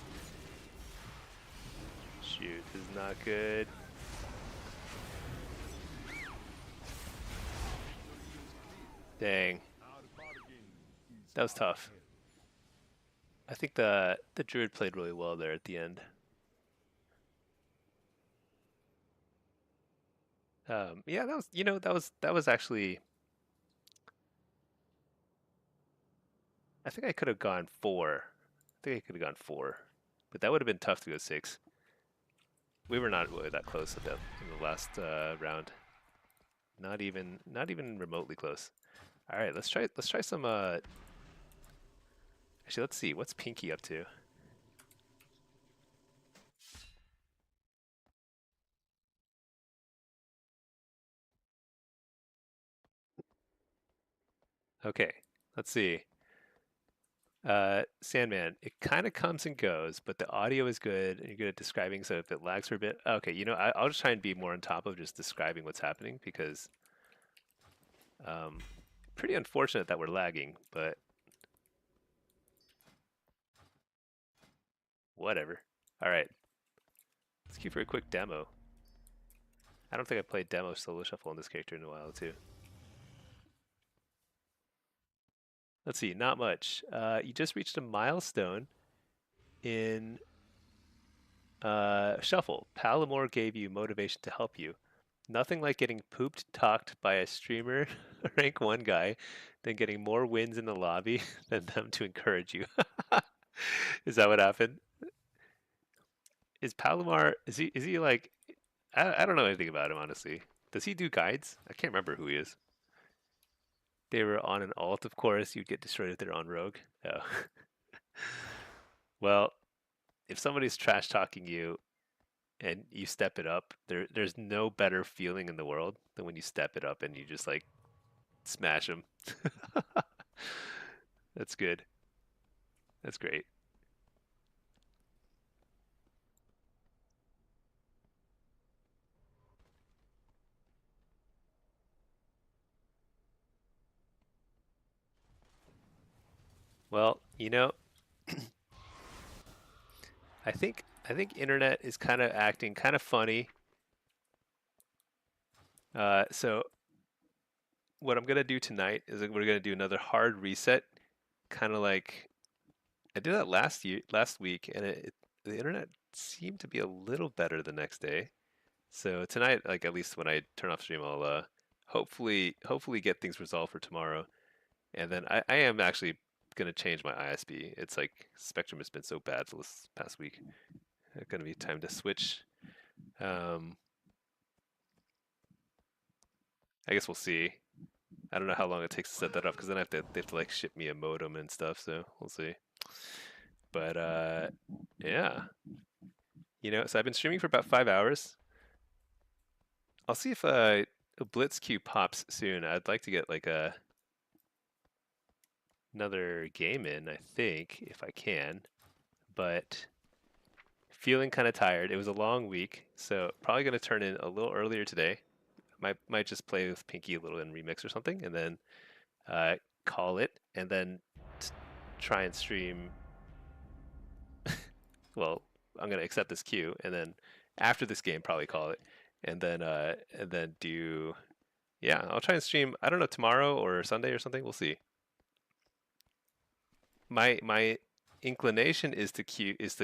Shoot, this is not good. Dang. That was tough. I think the druid played really well there at the end. Yeah, that was that was actually. I think I could have gone 4. I think I could have gone 4, but that would have been tough to go 6. We were not really that close at that in the last round. Not even remotely close. All right, let's try some. Actually, let's see what's Pinky up to. Okay, let's see. Sandman, it kind of comes and goes, but the audio is good and you're good at describing, so if it lags for a bit, okay, I'll just try and be more on top of just describing what's happening because pretty unfortunate that we're lagging, but whatever. All right, let's keep for a quick demo. I don't think I played demo solo shuffle on this character in a while too. Let's see, not much. You just reached a milestone in Shuffle. Palamore gave you motivation to help you. Nothing like getting pooped talked by a streamer, rank 1 guy, than getting more wins in the lobby than them to encourage you. Is that what happened? Is Palomar, is he like, I don't know anything about him, honestly. Does he do guides? I can't remember who he is. They were on an alt, of course. You'd get destroyed if they're on rogue. Oh. Well, if somebody's trash talking you, and you step it up, there's no better feeling in the world than when you step it up and you just like smash them. That's good. That's great. Well, I think internet is kind of acting kind of funny. So what I'm gonna do tonight is that we're gonna do another hard reset, kind of like I did that last week, and the internet seemed to be a little better the next day. So tonight, like at least when I turn off stream, I'll hopefully get things resolved for tomorrow, and then I am actually gonna change my ISP. It's like Spectrum has been so bad for this past week. It's gonna be time to switch. Um, I guess we'll see. I don't know how long it takes to set that up because then they have to like ship me a modem and stuff. So we'll see. But yeah, so I've been streaming for about 5 hours. I'll see if a Blitz queue pops soon. I'd like to get like another game in, I think, if I can. But feeling kind of tired. It was a long week, so probably gonna turn in a little earlier today. Might just play with Pinky a little in Remix or something, and then uh, call it, and then try and stream. Well, I'm gonna accept this queue, and then after this game, probably call it, and then do. Yeah, I'll try and stream. I don't know, tomorrow or Sunday or something. We'll see. My inclination is to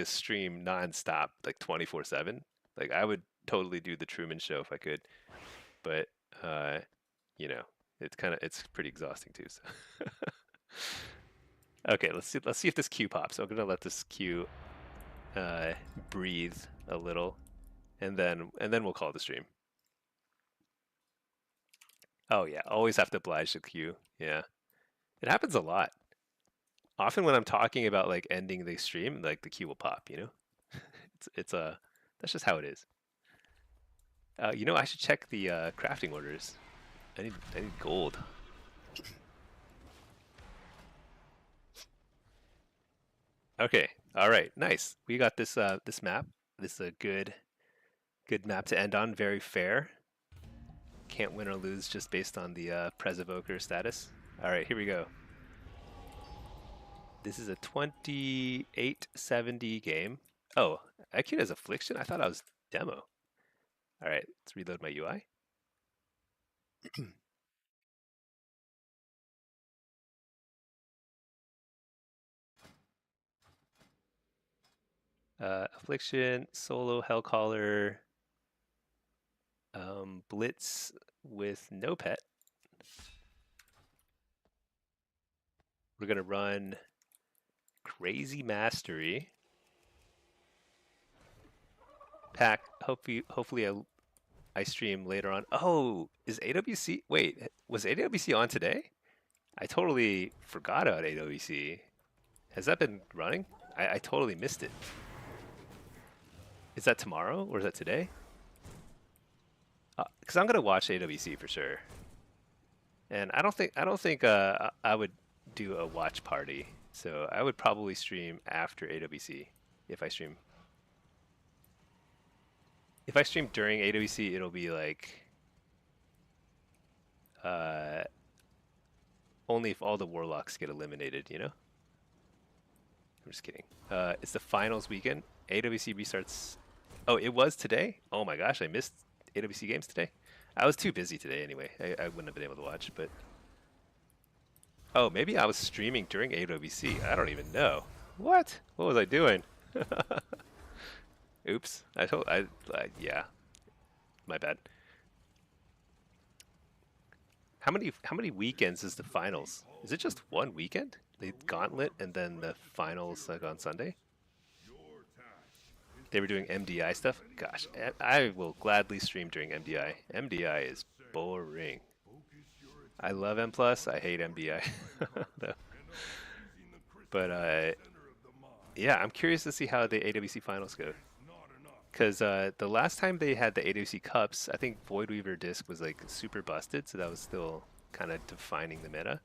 stream nonstop, like 24/7. Like I would totally do the Truman Show if I could, but uh, you know, it's pretty exhausting too. So. Okay, let's see if this queue pops. I'm gonna let this queue breathe a little, and then we'll call the stream. Oh yeah, always have to oblige the queue. Yeah, it happens a lot. Often when I'm talking about like ending the stream, like the queue will pop. It's that's just how it is. I should check the crafting orders. I need gold. Okay, all right, nice. We got this map. This is a good map to end on. Very fair. Can't win or lose just based on the Pres Evoker status. All right, here we go. This is a 2870 game. Oh, I queued as Affliction? I thought I was demo. All right, let's reload my UI. Affliction, Solo, Hellcaller, Blitz with no pet. We're gonna run Crazy Mastery. Pack. Hopefully I stream later on. Oh, is AWC? Wait, was AWC on today? I totally forgot about AWC. Has that been running? I totally missed it. Is that tomorrow or is that today? Because I'm gonna watch AWC for sure. And I don't think I would do a watch party. So I would probably stream after AWC if I stream. If I stream during AWC, it'll be like uh, only if all the warlocks get eliminated. I'm just kidding. It's the finals weekend. AWC restarts. Oh, it was today? Oh my gosh, I missed AWC games today. I was too busy today anyway. I wouldn't have been able to watch, but. Oh, maybe I was streaming during AWC. I don't even know. What? What was I doing? Oops. Yeah. My bad. How many weekends is the finals? Is it just one weekend? The gauntlet and then the finals like on Sunday? They were doing MDI stuff? Gosh, I will gladly stream during MDI. MDI is boring. I love M+, I hate MDI. But yeah, I'm curious to see how the AWC finals go. Because the last time they had the ADC Cups, I think Void Weaver Disc was like super busted, so that was still kind of defining the meta.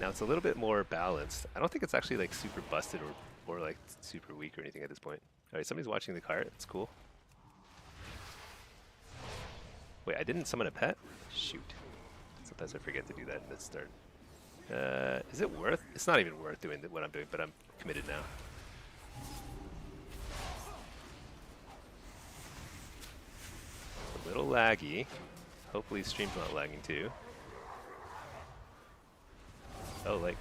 Now it's a little bit more balanced. I don't think it's actually like super busted or like super weak or anything at this point. Alright, somebody's watching the cart. That's cool. Wait, I didn't summon a pet? Shoot. Sometimes I forget to do that in the start. Is it worth? It's not even worth doing what I'm doing, but I'm committed now. A little laggy. Hopefully stream's not lagging too. Oh, like...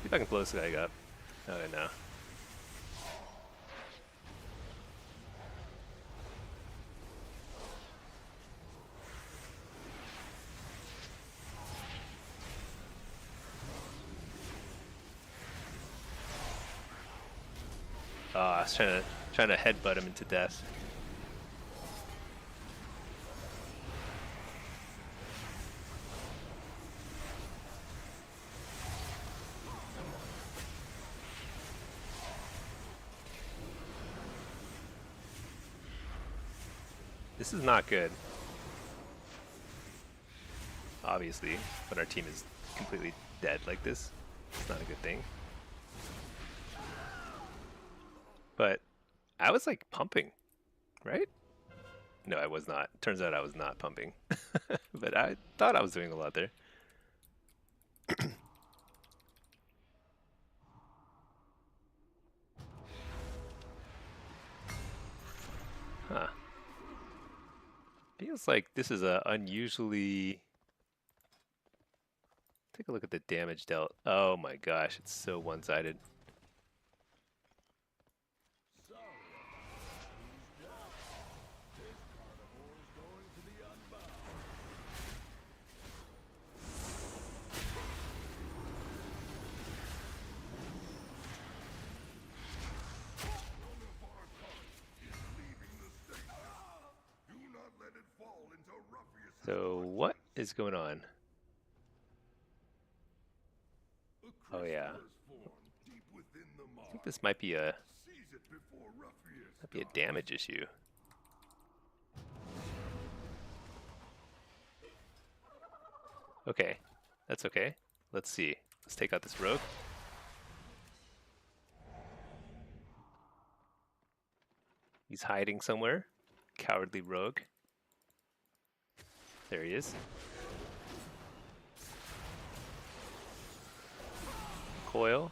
See if I can blow this guy up. Oh, no. Oh, I was trying to headbutt him into death. This is not good. Obviously, when our team is completely dead like this, it's not a good thing. But I was like pumping, right? No, I was not. Turns out I was not pumping. But I thought I was doing a lot there. Huh. Feels like this is a unusually... Take a look at the damage dealt. Oh my gosh, it's so one-sided. So what is going on? Oh yeah. I think this might be a damage issue. Okay, that's okay. Let's see. Let's take out this rogue. He's hiding somewhere. Cowardly rogue. There he is. Coil.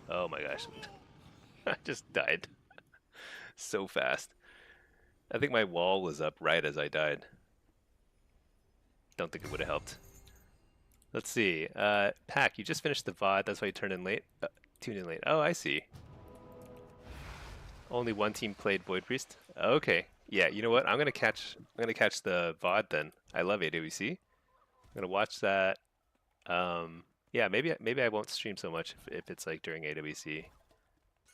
Oh my gosh. I just died. So fast. I think my wall was up right as I died. Don't think it would have helped. Let's see. Pack, you just finished the VOD, that's why you tuned in late. Oh, I see. Only one team played Void Priest? Okay. Yeah, you know what? I'm gonna catch the VOD then. I love AWC. I'm gonna watch that. Yeah, maybe I won't stream so much if it's like during AWC.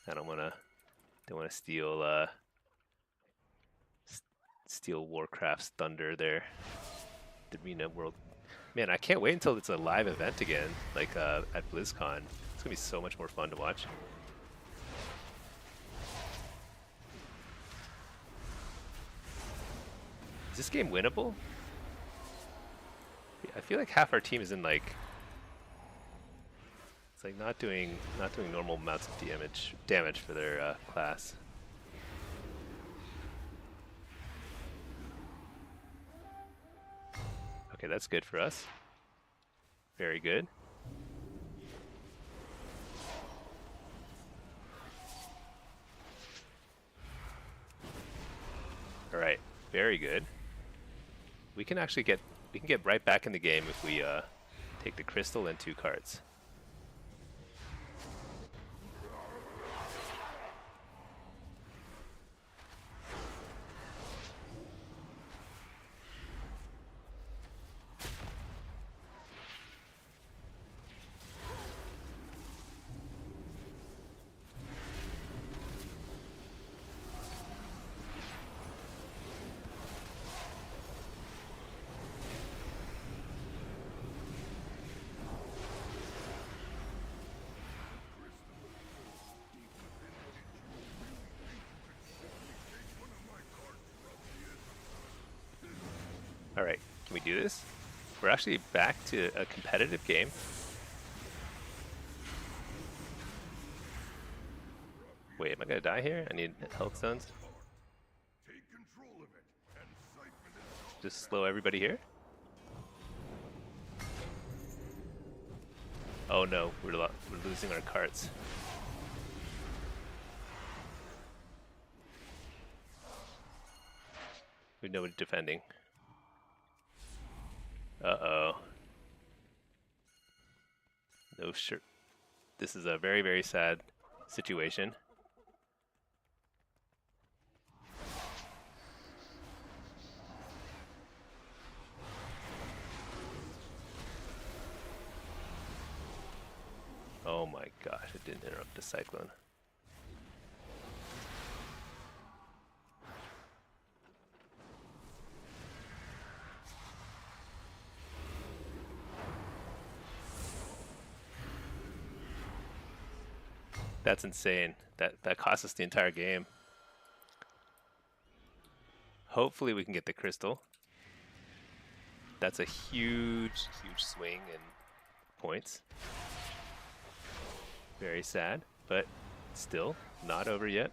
I don't wanna steal Warcraft's thunder there. The Arena World. Man, I can't wait until it's a live event again, like at BlizzCon. It's gonna be so much more fun to watch. Is this game winnable? I feel like half our team is in like, it's like not doing normal amounts of damage for their class. Okay, that's good for us. Very good. All right, very good. We can actually get right back in the game if we take the crystal and 2 cards. Can we do this? We're actually back to a competitive game. Wait, am I gonna die here? I need health zones. Take control of it and siphon its Just slow everybody here. Oh no, we're losing our carts. We have nobody defending. Uh-oh. No sure. This is a very, very sad situation. Oh my gosh, it didn't interrupt the cyclone. That's insane. That cost us the entire game. Hopefully we can get the crystal. That's a huge, huge swing in points. Very sad, but still not over yet.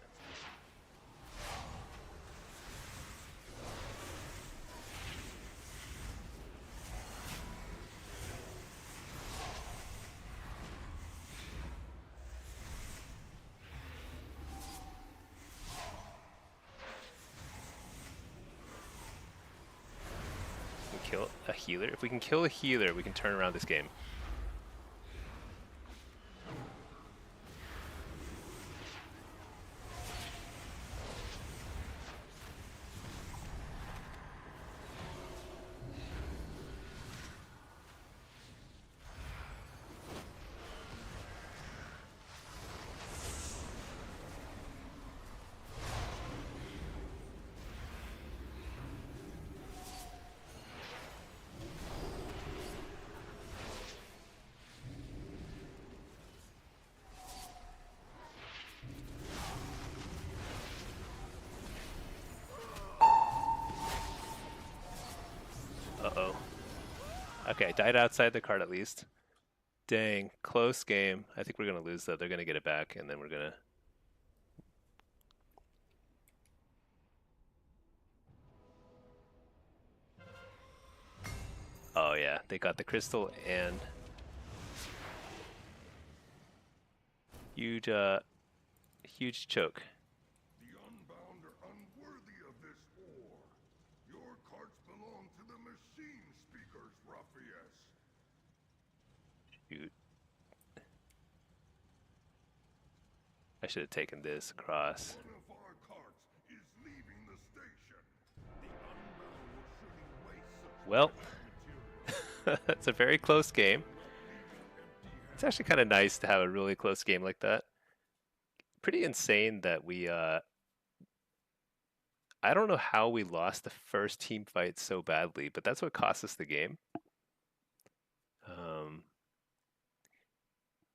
Kill a healer. If we can kill a healer, we can turn around this game. Uh-oh. Okay, I died outside the card at least. Dang, close game. I think we're going to lose though. They're going to get it back and then we're going to... Oh yeah, they got the crystal and... Huge, huge choke. The unbound are unworthy of this ore. Your carts belong to the machine speakers, Ruffius. Shoot. I should have taken this across. One of our carts is leaving the station. The unbound will surely waste such Well, material. it's a very close game. It's actually kind of nice to have a really close game like that. Pretty insane that we, I don't know how we lost the first team fight so badly, but that's what cost us the game.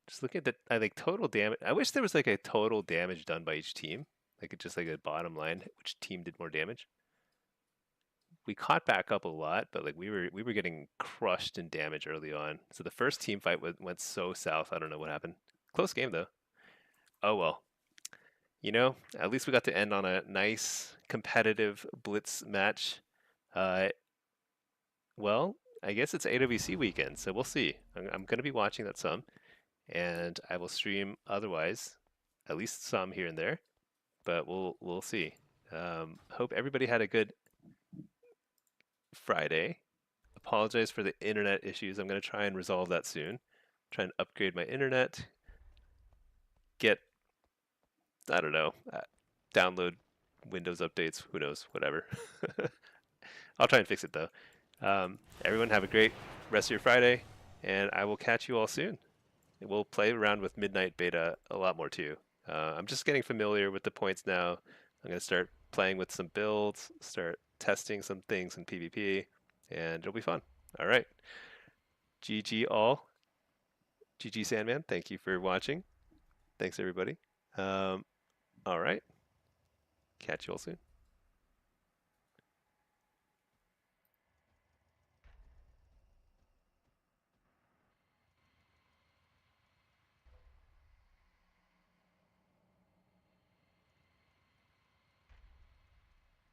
Just looking at the, I think total damage. I wish there was like a total damage done by each team, like just like a bottom line, which team did more damage. We caught back up a lot, but like we were getting crushed in damage early on. So the first team fight went so south. I don't know what happened. Close game though. Oh well. You know, at least we got to end on a nice competitive Blitz match. Well, I guess it's AWC weekend, so we'll see. I'm going to be watching that some, and I will stream otherwise, at least some here and there, but we'll see. Hope everybody had a good Friday. Apologize for the internet issues. I'm going to try and resolve that soon. Try and upgrade my internet. Get, I don't know, download Windows updates. Who knows? Whatever. I'll try and fix it though. Everyone have a great rest of your Friday, and I will catch you all soon. We'll play around with Midnight Beta a lot more too. I'm just getting familiar with the points now. I'm going to start playing with some builds, start testing some things in PvP, and it'll be fun. All right. GG all. GG Sandman, thank you for watching. Thanks everybody. All right. Catch you all soon.